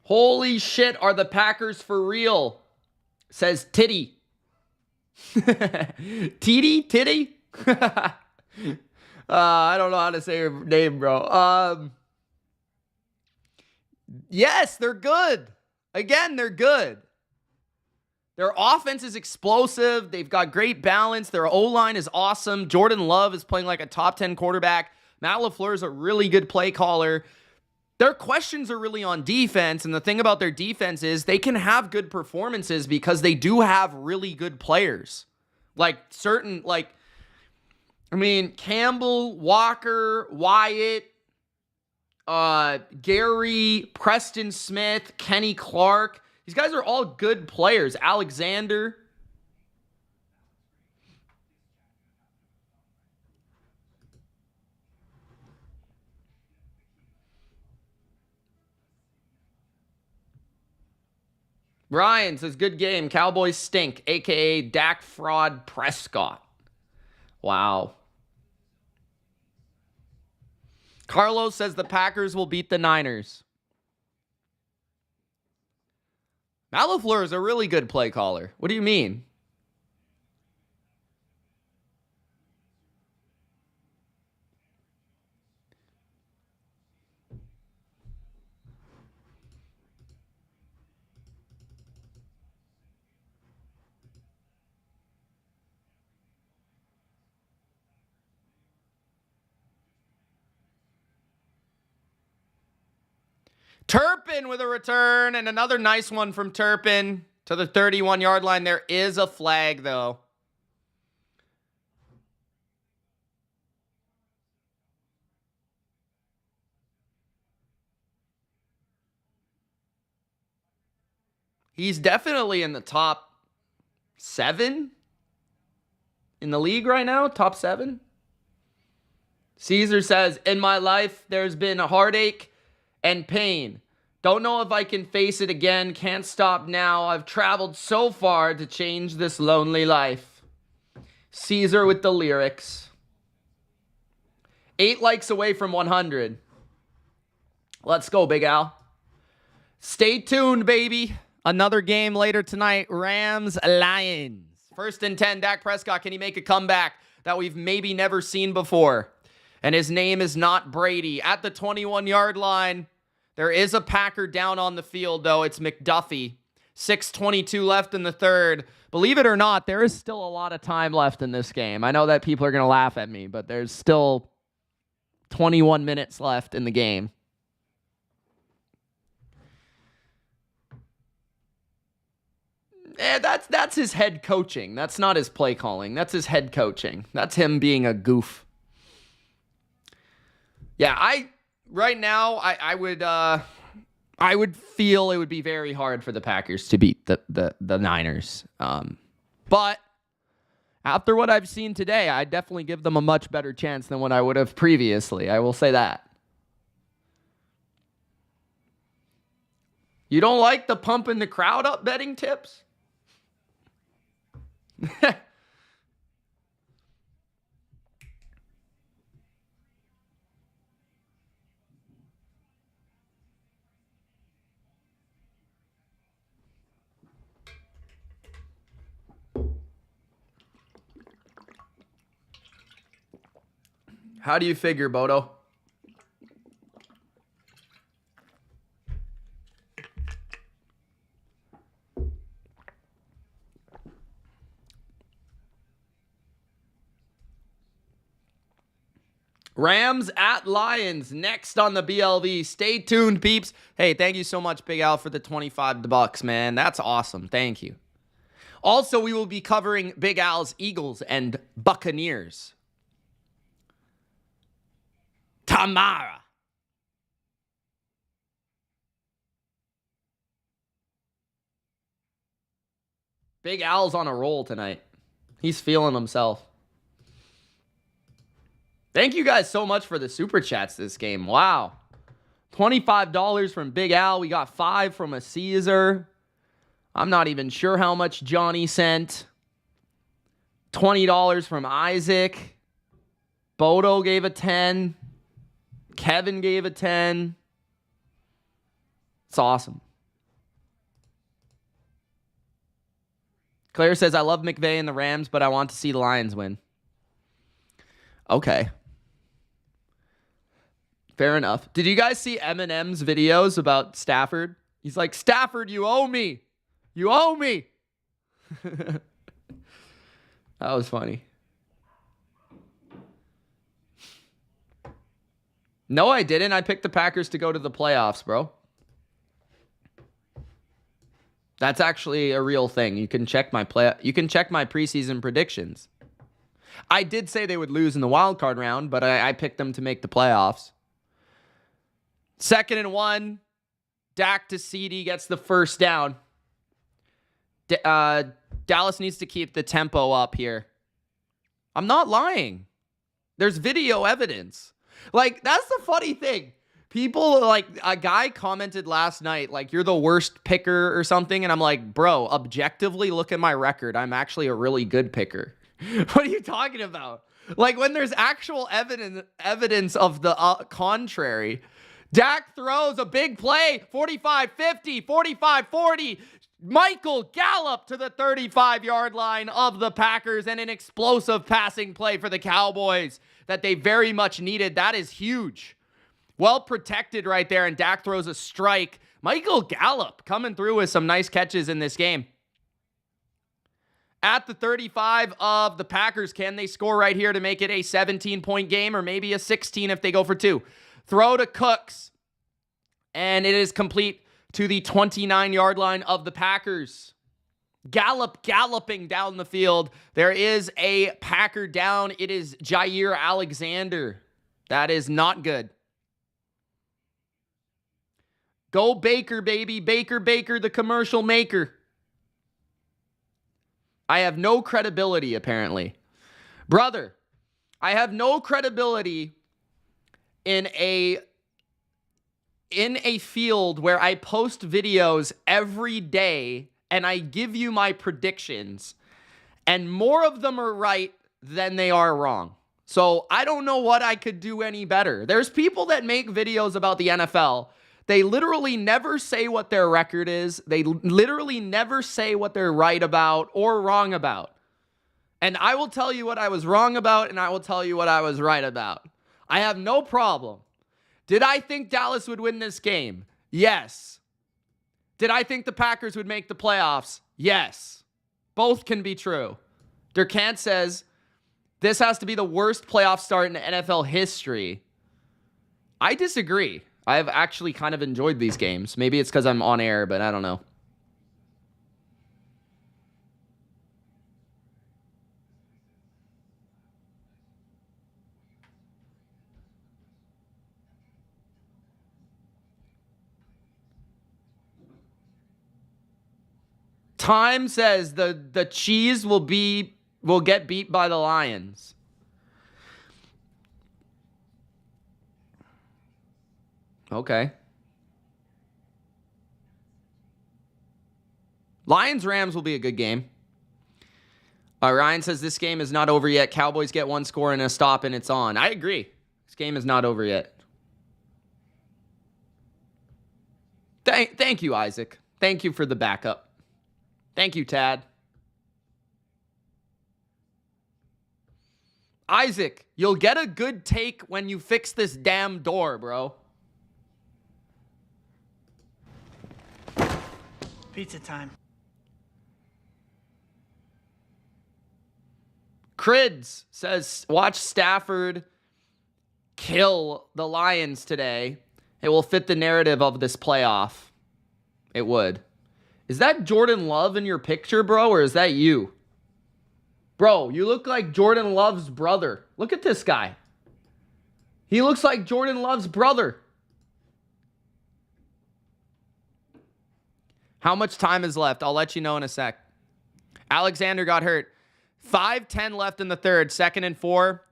Holy shit, are the Packers for real? Says Titty. Titty? I don't know how to say her name, bro. Yes, they're good. Again, they're good. Their offense is explosive. They've got great balance. Their O-line is awesome. Jordan Love is playing like a top 10 quarterback. Matt LaFleur is a really good play caller. Their questions are really on defense, and the thing about their defense is they can have good performances because they do have really good players. Campbell, Walker, Wyatt, Gary, Preston Smith, Kenny Clark. These guys are all good players. Alexander. Ryan says, good game. Cowboys stink, a.k.a. Dak Fraud Prescott. Wow. Carlos says the Packers will beat the Niners. Matt LaFleur is a really good play caller. What do you mean? Turpin with a return, and another nice one from Turpin to the 31-yard line. There is a flag, though. He's definitely in the top 7 in the league right now. Top 7. Caesar says, in my life, there's been a heartache and pain. Don't know if I can face it again. Can't stop now. I've traveled so far to change this lonely life. Caesar with the lyrics. 8 likes away from 100. Let's go, Big Al. Stay tuned, baby. Another game later tonight. Rams, Lions. 1st and 10. Dak Prescott, can he make a comeback that we've maybe never seen before? And his name is not Brady. At the 21-yard line. There is a Packer down on the field, though. It's McDuffie. 6:22 left in the third. Believe it or not, there is still a lot of time left in this game. I know that people are going to laugh at me, but there's still 21 minutes left in the game. That's his head coaching. That's not his play calling. That's his head coaching. That's him being a goof. Yeah, right now, I would I would feel it would be very hard for the Packers to beat the Niners. But after what I've seen today, I definitely give them a much better chance than what I would have previously. I will say that. You don't like the pumping the crowd up betting tips? How do you figure, Bodo? Rams at Lions next on the BLV. Stay tuned, peeps. Hey, thank you so much, Big Al, for the $25, man. That's awesome. Thank you. Also, we will be covering Big Al's Eagles and Buccaneers. Tamara. Big Al's on a roll tonight. He's feeling himself. Thank you guys so much for the super chats this game. Wow. $25 from Big Al. We got 5 from a Caesar. I'm not even sure how much Johnny sent. $20 from Isaac. Bodo gave a 10. Kevin gave a 10. It's awesome. Claire says, I love McVay and the Rams, but I want to see the Lions win. Okay. Fair enough. Did you guys see Eminem's videos about Stafford? He's like, Stafford, you owe me. You owe me. That was funny. No, I didn't. I picked the Packers to go to the playoffs, bro. That's actually a real thing. You can check my preseason predictions. I did say they would lose in the wild card round, but I picked them to make the playoffs. 2nd and 1. Dak to CD gets the first down. Dallas needs to keep the tempo up here. I'm not lying. There's video evidence. Like, that's the funny thing. People, like, a guy commented last night, like, you're the worst picker or something. And I'm like, bro, objectively, look at my record. I'm actually a really good picker. What are you talking about? Like, when there's actual evidence of the contrary. Dak throws a big play, 45-50, 45-40. Michael Gallup to the 35-yard line of the Packers, and an explosive passing play for the Cowboys that they very much needed. That is huge. Well protected right there, and Dak throws a strike. Michael Gallup coming through with some nice catches in this game. At the 35 of the Packers, can they score right here to make it a 17-point game, or maybe a 16 if they go for 2? Throw to Cooks, and it is complete to the 29-yard line of the Packers. Gallup galloping down the field. There is a Packer down. It is Jair Alexander. That is not good. Go Baker, baby. Baker, the commercial maker. I have no credibility, apparently. Brother, I have no credibility in a field where I post videos every day and I give you my predictions, and more of them are right than they are wrong. So I don't know what I could do any better. There's people that make videos about the NFL. They literally never say what their record is. They literally never say what they're right about or wrong about. And I will tell you what I was wrong about, and I will tell you what I was right about. I have no problem. Did I think Dallas would win this game? Yes. Did I think the Packers would make the playoffs? Yes. Both can be true. Durkant says, this has to be the worst playoff start in NFL history. I disagree. I've actually kind of enjoyed these games. Maybe it's because I'm on air, but I don't know. Time says the Cheese will get beat by the Lions. Okay. Lions-Rams will be a good game. Ryan says this game is not over yet. Cowboys get one score and a stop and it's on. I agree. This game is not over yet. Thank you, Isaac. Thank you for the backup. Thank you, Tad. Isaac, you'll get a good take when you fix this damn door, bro. Pizza time. Crids says, watch Stafford kill the Lions today. It will fit the narrative of this playoff. It would. Is that Jordan Love in your picture, bro, or is that you? Bro, you look like Jordan Love's brother. Look at this guy. He looks like Jordan Love's brother. How much time is left? I'll let you know in a sec. Alexander got hurt. 5:10 left in the third. 2nd and 4.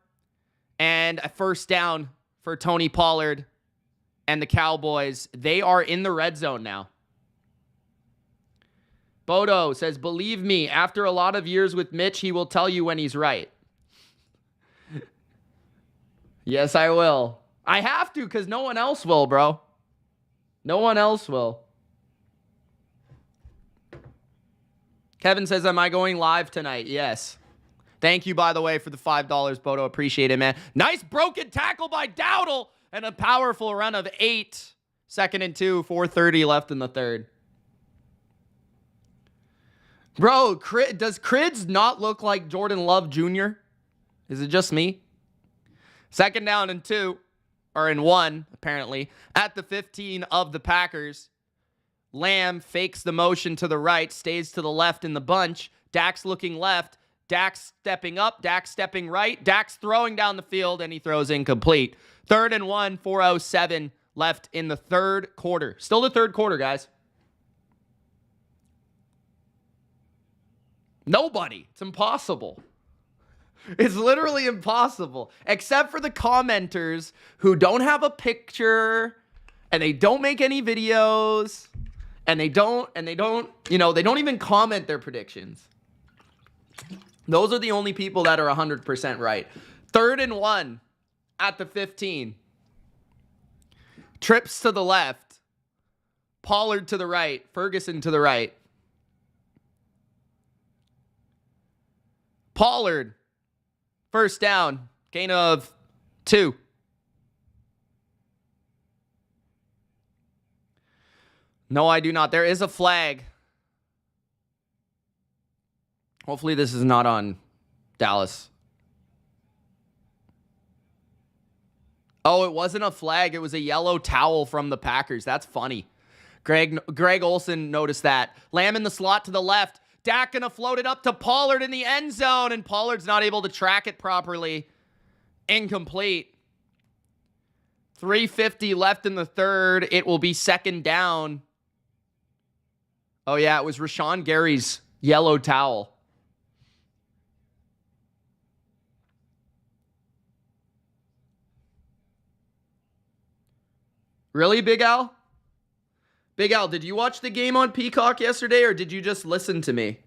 And a first down for Tony Pollard and the Cowboys. They are in the red zone now. Bodo says, believe me, after a lot of years with Mitch, he will tell you when he's right. Yes, I will. I have to because no one else will, bro. No one else will. Kevin says, am I going live tonight? Yes. Thank you, by the way, for the $5, Bodo. Appreciate it, man. Nice broken tackle by Dowdle and a powerful run of 8. 2nd and 2, 4:30 left in the third. Bro, does Crids not look like Jordan Love Jr.? Is it just me? 2nd down and 2, or in 1, apparently, at the 15 of the Packers. Lamb fakes the motion to the right, stays to the left in the bunch. Dak's looking left. Dak's stepping up. Dak's stepping right. Dak's throwing down the field, and he throws incomplete. 3rd and 1, 4:07 left in the third quarter. Still the third quarter, guys. Nobody. It's impossible. It's literally impossible. Except for the commenters who don't have a picture, and they don't make any videos, and they don't even comment their predictions. Those are the only people that are 100% right. 3rd and 1 at the 15. Trips to the left. Pollard to the right. Ferguson to the right. Pollard. First down. Gain of 2. No, I do not. There is a flag. Hopefully this is not on Dallas. Oh, it wasn't a flag. It was a yellow towel from the Packers. That's funny. Greg Olson noticed that. Lamb in the slot to the left. Dak gonna float it up to Pollard in the end zone, and Pollard's not able to track it properly. Incomplete. 3:50 left in the third. It will be 2nd down. Oh, yeah, it was Rashawn Gary's yellow towel. Really, Big Al? Big Al, did you watch the game on Peacock yesterday, or did you just listen to me?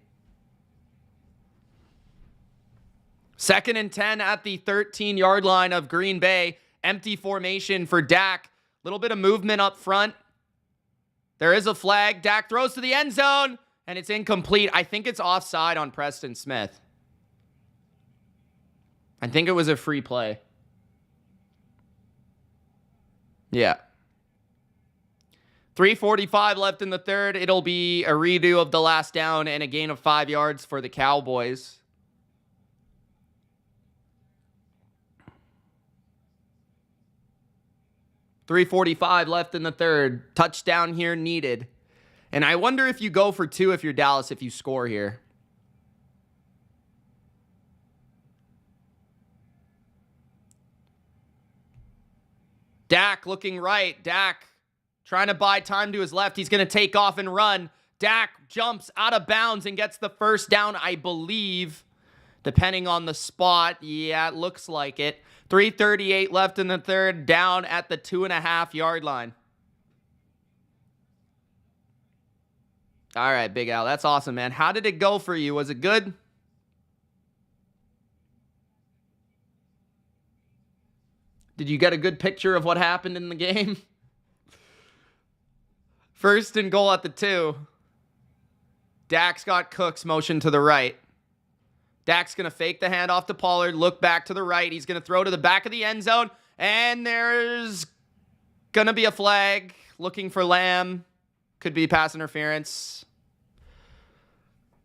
2nd and 10 at the 13-yard line of Green Bay. Empty formation for Dak. Little bit of movement up front. There is a flag. Dak throws to the end zone, and it's incomplete. I think it's offside on Preston Smith. I think it was a free play. Yeah. 3:45 left in the third. It'll be a redo of the last down and a gain of 5 yards for the Cowboys. .345 left in the third. Touchdown here needed. And I wonder if you go for 2 if you're Dallas, if you score here. Dak looking right. Dak trying to buy time to his left. He's going to take off and run. Dak jumps out of bounds and gets the first down, I believe, depending on the spot. Yeah, it looks like it. 3:38 left in the third, down at the 2.5-yard line. All right, Big Al, that's awesome, man. How did it go for you? Was it good? Did you get a good picture of what happened in the game? First and goal at the 2. Dak's got Cooks motion to the right. Dak's going to fake the handoff to Pollard, look back to the right. He's going to throw to the back of the end zone, and there's going to be a flag looking for Lamb. Could be pass interference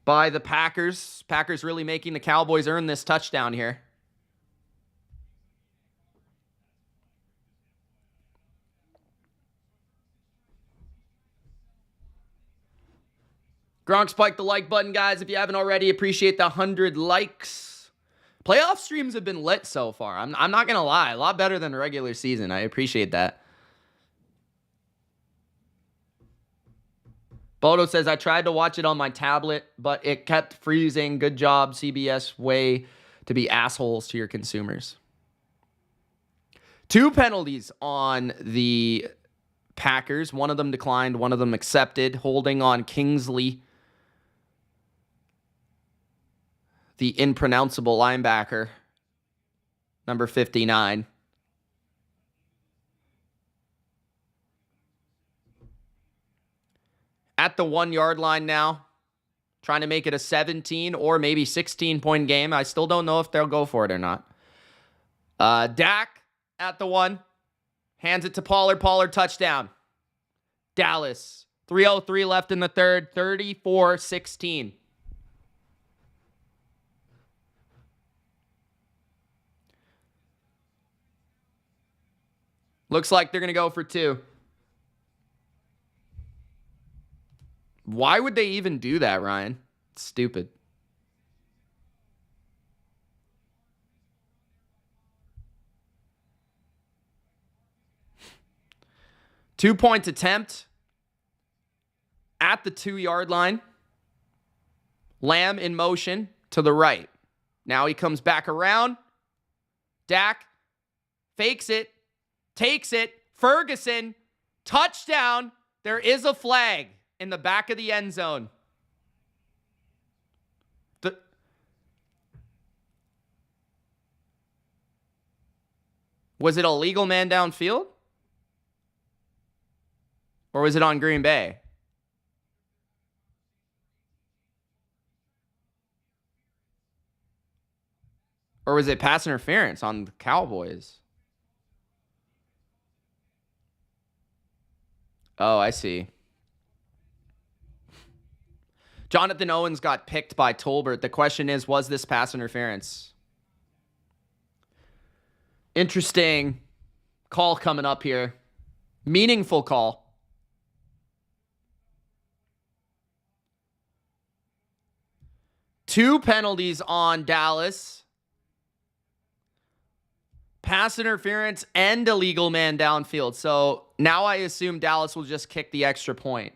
by the Packers. Packers really making the Cowboys earn this touchdown here. Gronk spiked the like button, guys. If you haven't already, appreciate the 100 likes. Playoff streams have been lit so far. I'm not going to lie. A lot better than the regular season. I appreciate that. Bodo says, I tried to watch it on my tablet, but it kept freezing. Good job, CBS. Way to be assholes to your consumers. 2 penalties on the Packers. One of them declined. One of them accepted. Holding on Kingsley, the impronounceable linebacker, number 59. At the 1-yard line now, trying to make it a 17 or maybe 16-point game. I still don't know if they'll go for it or not. Dak at the 1, hands it to Pollard. Pollard touchdown. Dallas, 3:03 left in the third, 34-16. Looks like they're going to go for 2. Why would they even do that, Ryan? It's stupid. Two-point attempt at the 2-yard line. Lamb in motion to the right. Now he comes back around. Dak fakes it. Takes it. Ferguson. Touchdown. There is a flag in the back of the end zone. Was it a legal man downfield? Or was it on Green Bay? Or was it pass interference on the Cowboys? Oh, I see. Jonathan Owens got picked by Tolbert. The question is, was this pass interference? Interesting call coming up here. Meaningful call. Two penalties on Dallas. Pass interference and illegal man downfield. So now I assume Dallas will just kick the extra point.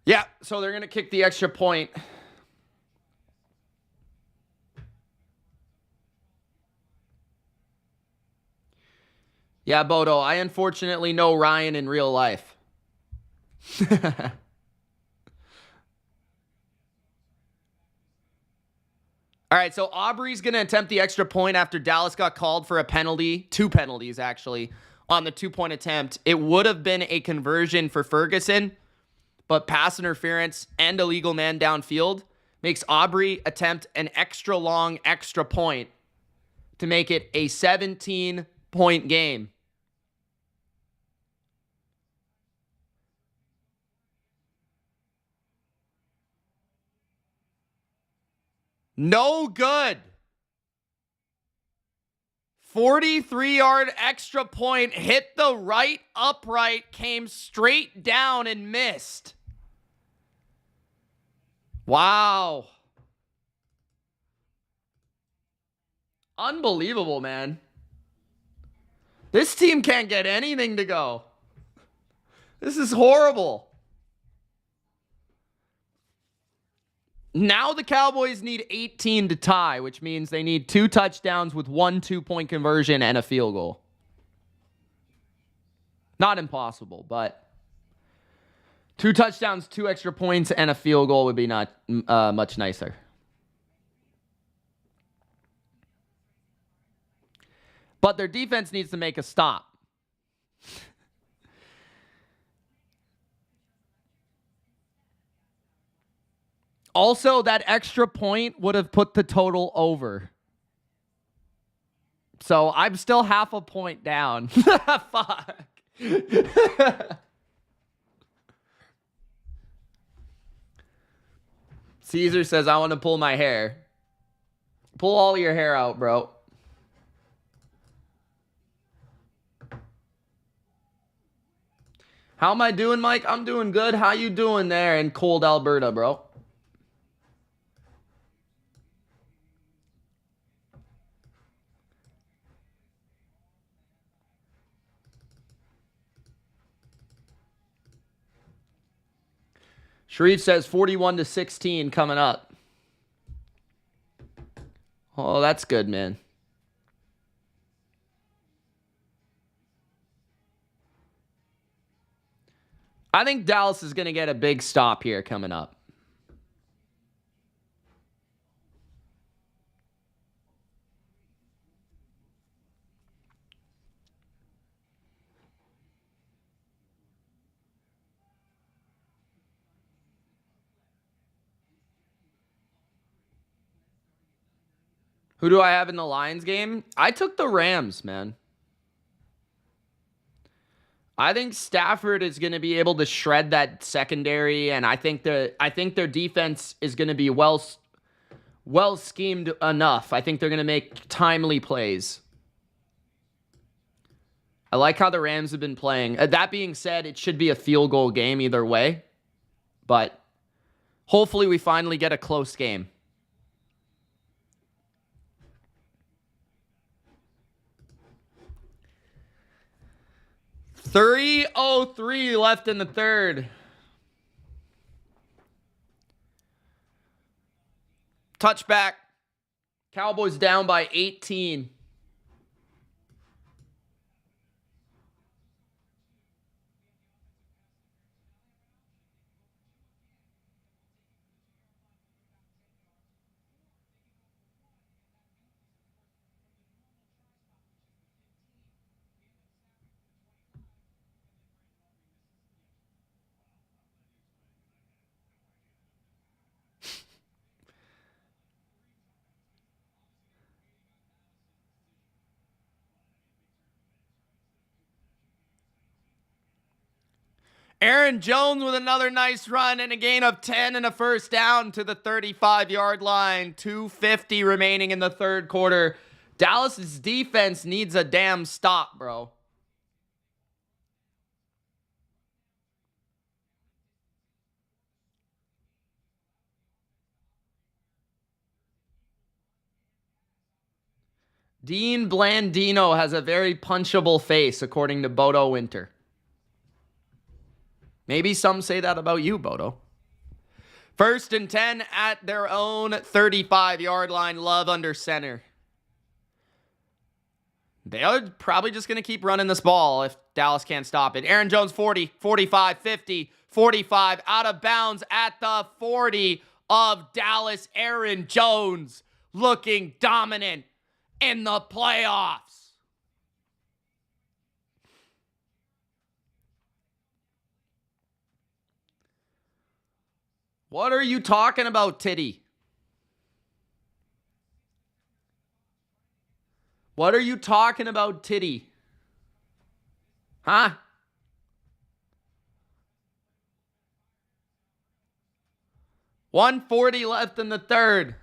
Yeah, so they're going to kick the extra point. Yeah, Bodo, I unfortunately know Ryan in real life. All right, so Aubrey's going to attempt the extra point after Dallas got called for a penalty. 2 penalties, actually, on the 2-point attempt. It would have been a conversion for Ferguson, but pass interference and illegal man downfield makes Aubrey attempt an extra long extra point to make it a 17-point game. No good. 43-yard extra point, hit the right upright, came straight down and missed. Wow. Unbelievable, man. This team can't get anything to go. This is horrible. Now the Cowboys need 18 to tie, which means they need 2 touchdowns with 1 2-point conversion and a field goal. Not impossible, but 2 touchdowns, 2 extra points, and a field goal would be not much nicer. But their defense needs to make a stop. Also, that extra point would have put the total over. So I'm still half a point down. Fuck. Caesar says, I want to pull my hair. Pull all your hair out, bro. How am I doing, Mike? I'm doing good. How you doing there in cold Alberta, bro? Sharif says 41-16 coming up. Oh, that's good, man. I think Dallas is going to get a big stop here coming up. Who do I have in the Lions game? I took the Rams, man. I think Stafford is going to be able to shred that secondary, and I think their defense is going to be well schemed enough. I think they're going to make timely plays. I like how the Rams have been playing. That being said, it should be a field goal game either way, but hopefully we finally get a close game. 3:03 left in the third. Touchback. Cowboys down by 18. Aaron Jones with another nice run and a gain of 10 and a first down to the 35-yard line. 2:50 remaining in the third quarter. Dallas's defense needs a damn stop, bro. Dean Blandino has a very punchable face, according to Bodo Winter. Maybe some say that about you, Bodo. 1st and 10 at their own 35-yard line. Love under center. They are probably just going to keep running this ball if Dallas can't stop it. Aaron Jones, 40, 45, 50, 45, out of bounds at the 40 of Dallas. Aaron Jones looking dominant in the playoffs. What are you talking about, Titty? What are you talking about, Titty? Huh? $140 left in the third.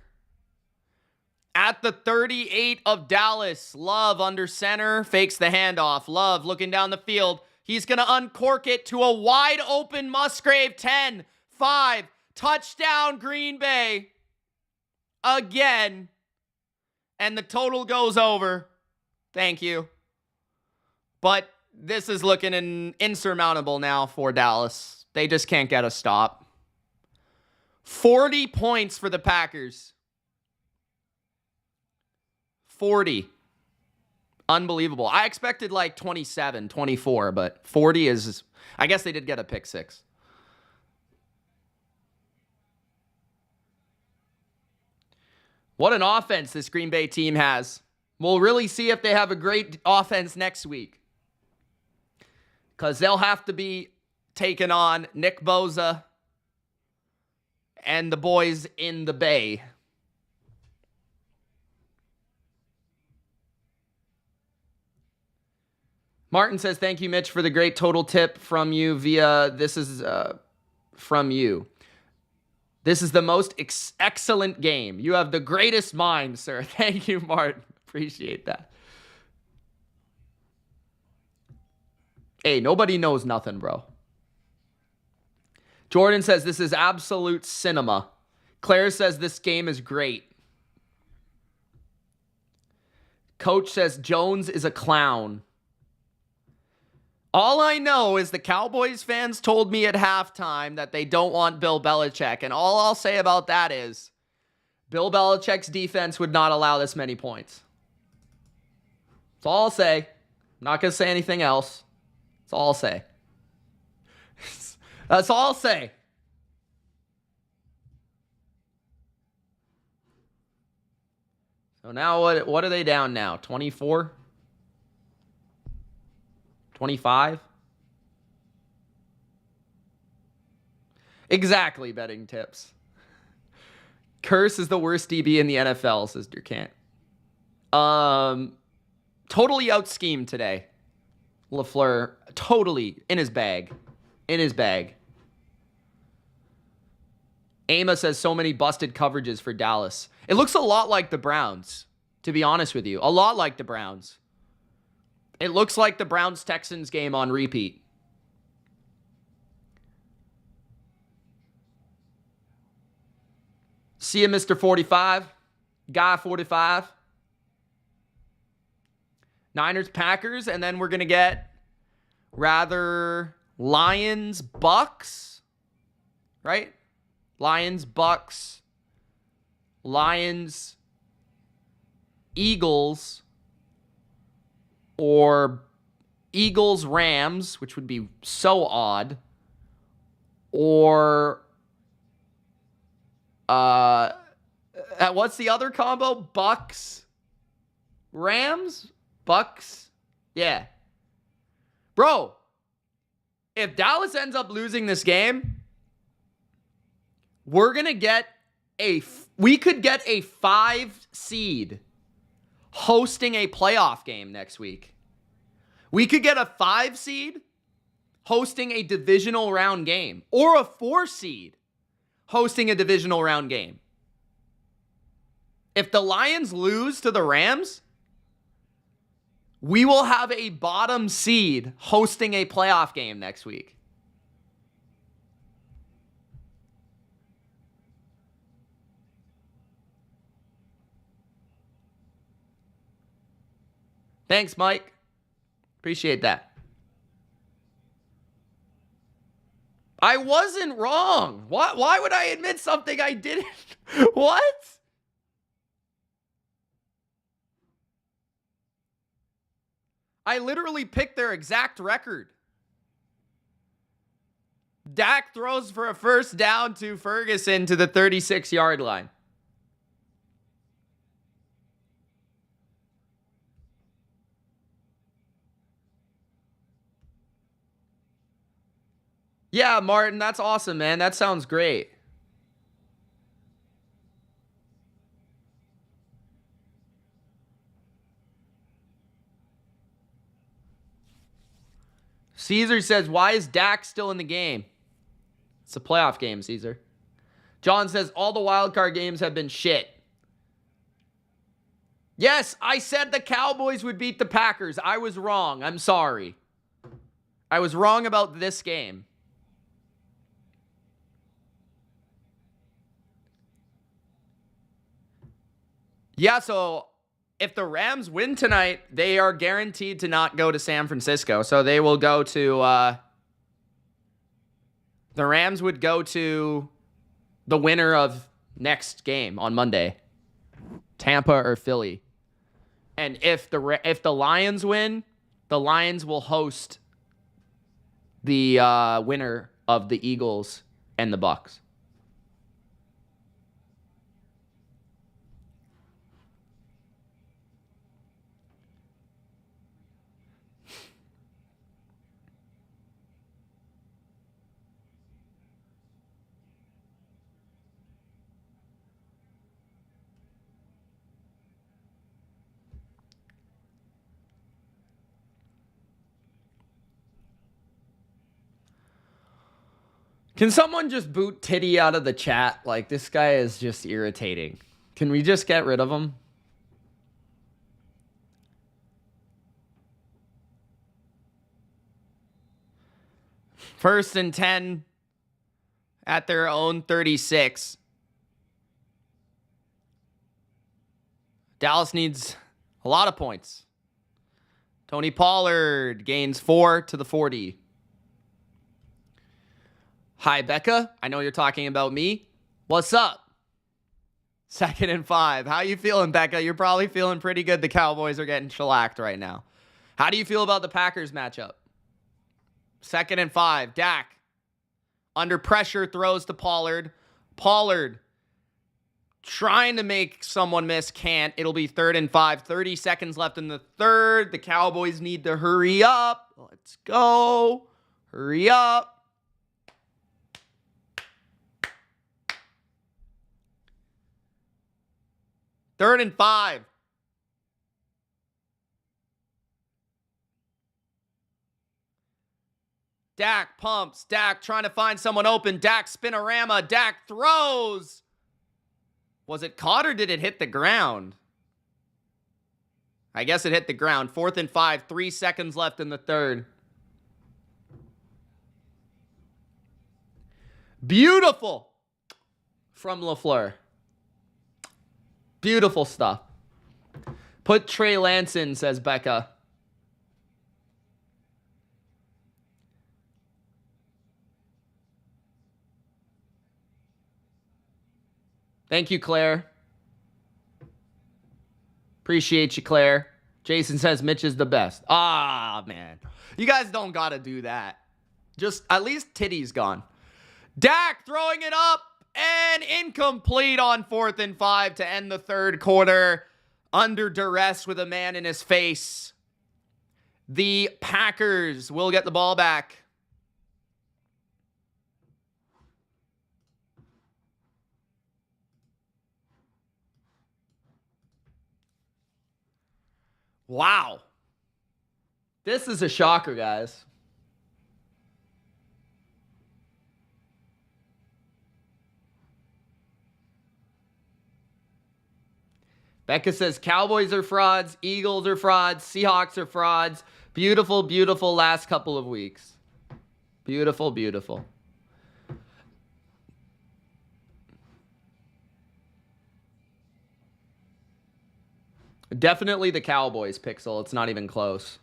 At the 38 of Dallas, Love under center, fakes the handoff. Love looking down the field. He's going to uncork it to a wide open Musgrave. 10, 5, touchdown Green Bay. Again. And the total goes over. Thank you. But this is looking insurmountable now for Dallas. They just can't get a stop. 40 points for the Packers. 40. Unbelievable. I expected like 27, 24, but 40 is, I guess they did get a pick six. What an offense this Green Bay team has. We'll really see if they have a great offense next week, because they'll have to be taking on Nick Bosa and the boys in the Bay. Martin says, thank you, Mitch, for the great total tip from you via, this is from you. This is the most excellent game. You have the greatest mind, sir. Thank you, Martin. Appreciate that. Hey, nobody knows nothing, bro. Jordan says, this is absolute cinema. Claire says, this game is great. Coach says, Jones is a clown. All I know is the Cowboys fans told me at halftime that they don't want Bill Belichick. And all I'll say about that is Bill Belichick's defense would not allow this many points. That's all I'll say. I'm not going to say anything else. That's all I'll say. That's all I'll say. So now what are they down now? 24? 25? Exactly, betting tips. Curse is the worst DB in the NFL, says Durkant. Totally out-schemed today. LaFleur, totally in his bag. In his bag. Ama says so many busted coverages for Dallas. It looks a lot like the Browns, to be honest with you. A lot like the Browns. It looks like the Browns-Texans game on repeat. See you, Mr. 45. Guy 45. Niners-Packers, and then we're going to get rather Lions-Bucks, right? Lions-Bucks. Lions-Eagles. Or Eagles-Rams, which would be so odd. Or, what's the other combo? Bucks-Rams? Bucks? Yeah. Bro, if Dallas ends up losing this game, we're going to get we could get a 5 seed hosting a playoff game next week. We could get a 5 seed hosting a divisional round game, or a 4 seed hosting a divisional round game. If the Lions lose to the Rams, we will have a bottom seed hosting a playoff game next week. Thanks, Mike. Appreciate that. I wasn't wrong. Why would I admit something I didn't? What? I literally picked their exact record. Dak throws for a first down to Ferguson to the 36-yard line. Yeah, Martin, that's awesome, man. That sounds great. Caesar says, why is Dak still in the game? It's a playoff game, Caesar. John says, all the wild card games have been shit. Yes, I said the Cowboys would beat the Packers. I was wrong. I'm sorry. I was wrong about this game. Yeah, so if the Rams win tonight, they are guaranteed to not go to San Francisco. So they will go to... the Rams would go to the winner of next game on Monday. Tampa or Philly. And if the Lions win, the Lions will host the winner of the Eagles and the Bucks. Can someone just boot Titty out of the chat? Like, this guy is just irritating. Can we just get rid of him? First and 10 at their own 36. Dallas needs a lot of points. Tony Pollard gains 4 to the 40. Hi, Becca. I know you're talking about me. What's up? 2nd and 5. How you feeling, Becca? You're probably feeling pretty good. The Cowboys are getting shellacked right now. How do you feel about the Packers matchup? 2nd and 5. Dak under pressure throws to Pollard. Pollard trying to make someone miss. Can't. It'll be 3rd and 5. 30 seconds left in the third. The Cowboys need to hurry up. Let's go. Hurry up. Third and 5. Dak pumps. Dak trying to find someone open. Dak spinorama. Dak throws. Was it caught or did it hit the ground? I guess it hit the ground. 4th and 5. 3 seconds left in the third. Beautiful from LaFleur. Beautiful stuff. Put Trey Lance in, says Becca. Thank you, Claire. Appreciate you, Claire. Jason says Mitch is the best. Ah, man. You guys don't got to do that. Just at least Titty's gone. Dak throwing it up and incomplete on 4th and 5 to end the third quarter. Under duress with a man in his face. The Packers will get the ball back. Wow. This is a shocker, guys. Becca says Cowboys are frauds, Eagles are frauds, Seahawks are frauds. Beautiful, beautiful last couple of weeks. Beautiful, beautiful. Definitely the Cowboys, Pixel. It's not even close.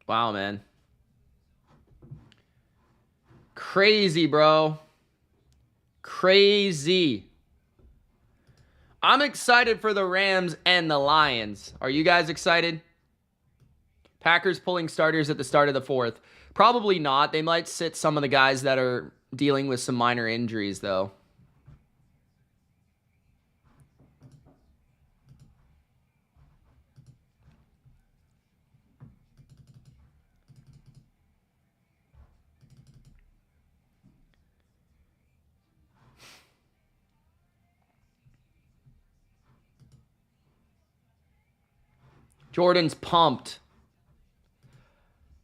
Wow, man. Crazy, bro. Crazy. I'm excited for the Rams and the Lions. Are you guys excited? Packers pulling starters at the start of the fourth. Probably not. They might sit some of the guys that are dealing with some minor injuries, though. Jordan's pumped.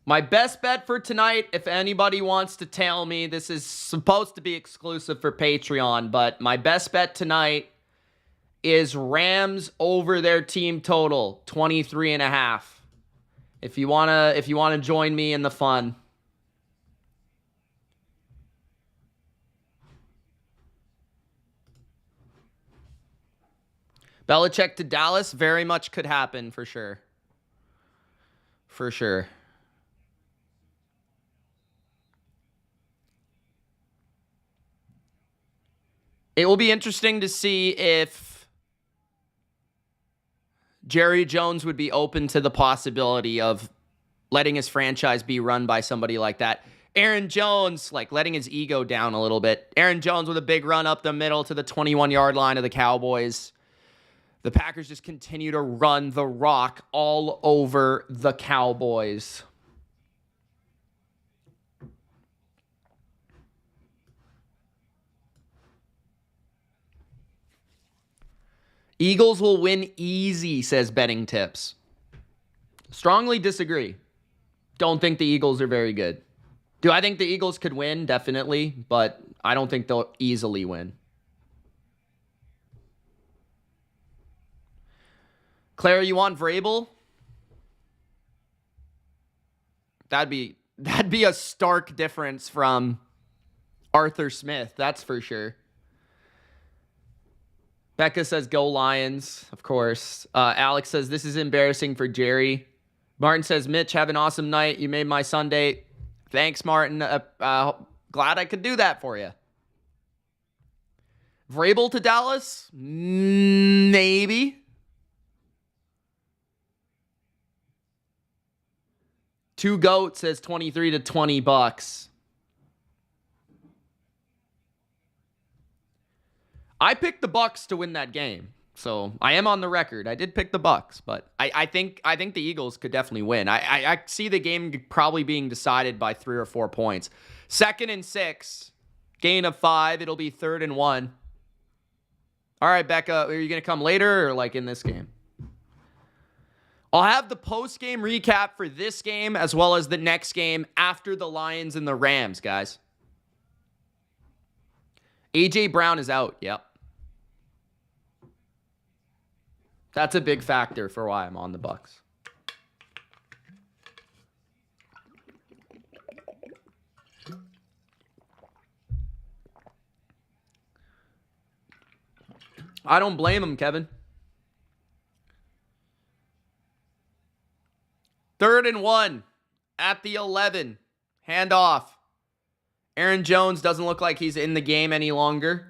My best bet for tonight, if anybody wants to tell me, this is supposed to be exclusive for Patreon, but my best bet tonight is Rams over their team total, 23.5. If you wanna join me in the fun. Belichick to Dallas, very much could happen for sure. For sure. It will be interesting to see if Jerry Jones would be open to the possibility of letting his franchise be run by somebody like that. Aaron Jones, like letting his ego down a little bit. Aaron Jones with a big run up the middle to the 21-yard line of the Cowboys. The Packers just continue to run the rock all over the Cowboys. Eagles will win easy, says Betting Tips. Strongly disagree. Don't think the Eagles are very good. Do I think the Eagles could win? Definitely, but I don't think they'll easily win. Claire, you want Vrabel? That'd be a stark difference from Arthur Smith, that's for sure. Becca says, go Lions, of course. Alex says, this is embarrassing for Jerry. Martin says, Mitch, have an awesome night. You made my Sunday. Thanks, Martin. Glad I could do that for you. Vrabel to Dallas? Maybe. Two Goat says 23 to $20. I picked the Bucs to win that game, so I am on the record. I did pick the Bucs, but I think the Eagles could definitely win. I see the game probably being decided by 3 or 4 points. 2nd and 6, gain of 5. It'll be 3rd and 1. All right, Becca, are you gonna come later or like in this game? I'll have the post-game recap for this game as well as the next game after the Lions and the Rams, guys. A.J. Brown is out, yep. That's a big factor for why I'm on the Bucs. I don't blame him, Kevin. 3rd and 1 at the 11. Handoff. Aaron Jones doesn't look like he's in the game any longer.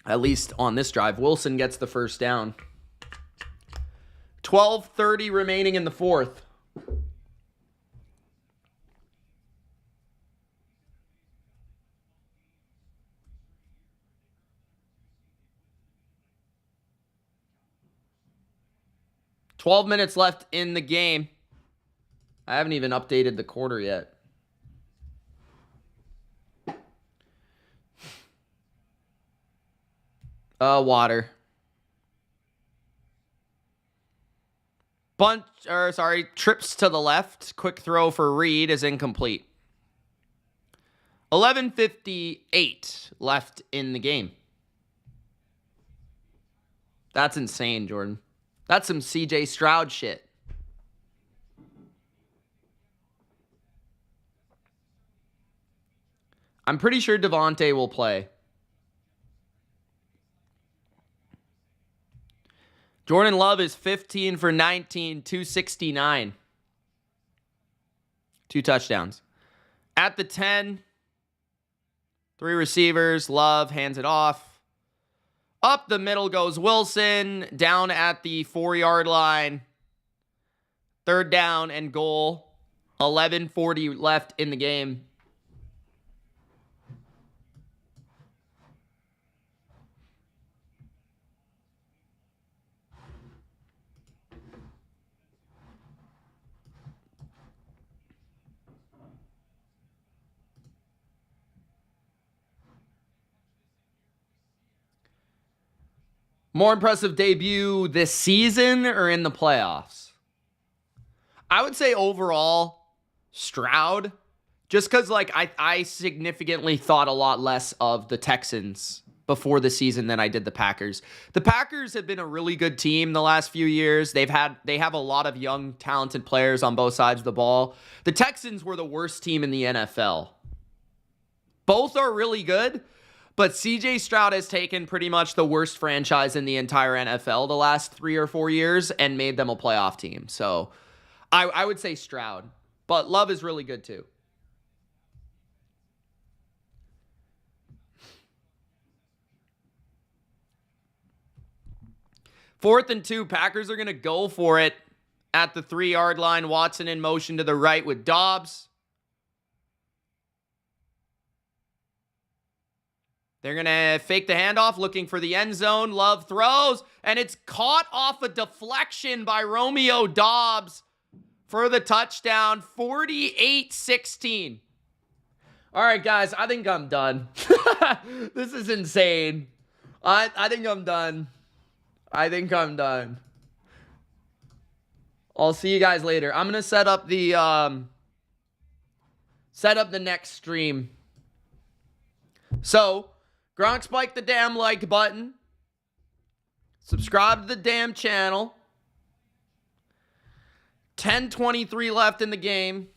At least on this drive. Wilson gets the first down. 12:30 remaining in the fourth. $12 minutes left in the game. I haven't even updated the quarter yet. Water. Trips to the left. Quick throw for Reed is incomplete. 11:58 left in the game. That's insane, Jordan. That's some CJ Stroud shit. I'm pretty sure Devontae will play. Jordan Love is 15 for 19, 269. 2 touchdowns. At the 10, 3 receivers. Love hands it off. Up the middle goes Wilson. Down at the 4-yard line. 3rd down and goal. 11:40 left in the game. More impressive debut this season or in the playoffs? I would say overall, Stroud. Just because, like, I significantly thought a lot less of the Texans before the season than I did the Packers. The Packers have been a really good team the last few years. They have a lot of young, talented players on both sides of the ball. The Texans were the worst team in the NFL. Both are really good. But C.J. Stroud has taken pretty much the worst franchise in the entire NFL the last 3 or 4 years and made them a playoff team. So I would say Stroud. But Love is really good too. Fourth and 2, Packers are going to go for it at the 3-yard line. Watson in motion to the right with Dobbs. They're going to fake the handoff, looking for the end zone. Love throws, and it's caught off a deflection by Romeo Dobbs for the touchdown, 48-16. All right, guys, I think I'm done. This is insane. I think I'm done. I think I'm done. I'll see you guys later. I'm going to set up the next stream. So, Gronk spike the damn like button. Subscribe to the damn channel. 10:23 left in the game.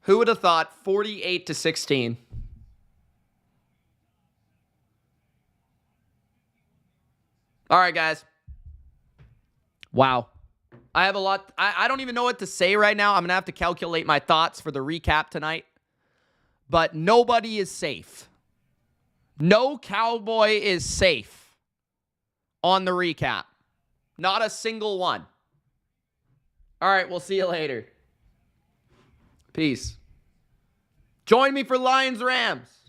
Who would have thought 48-16? All right, guys. Wow. I have a lot. I don't even know what to say right now. I'm going to have to calculate my thoughts for the recap tonight. But nobody is safe. No Cowboy is safe on the recap. Not a single one. All right, we'll see you later. Peace. Join me for Lions-Rams.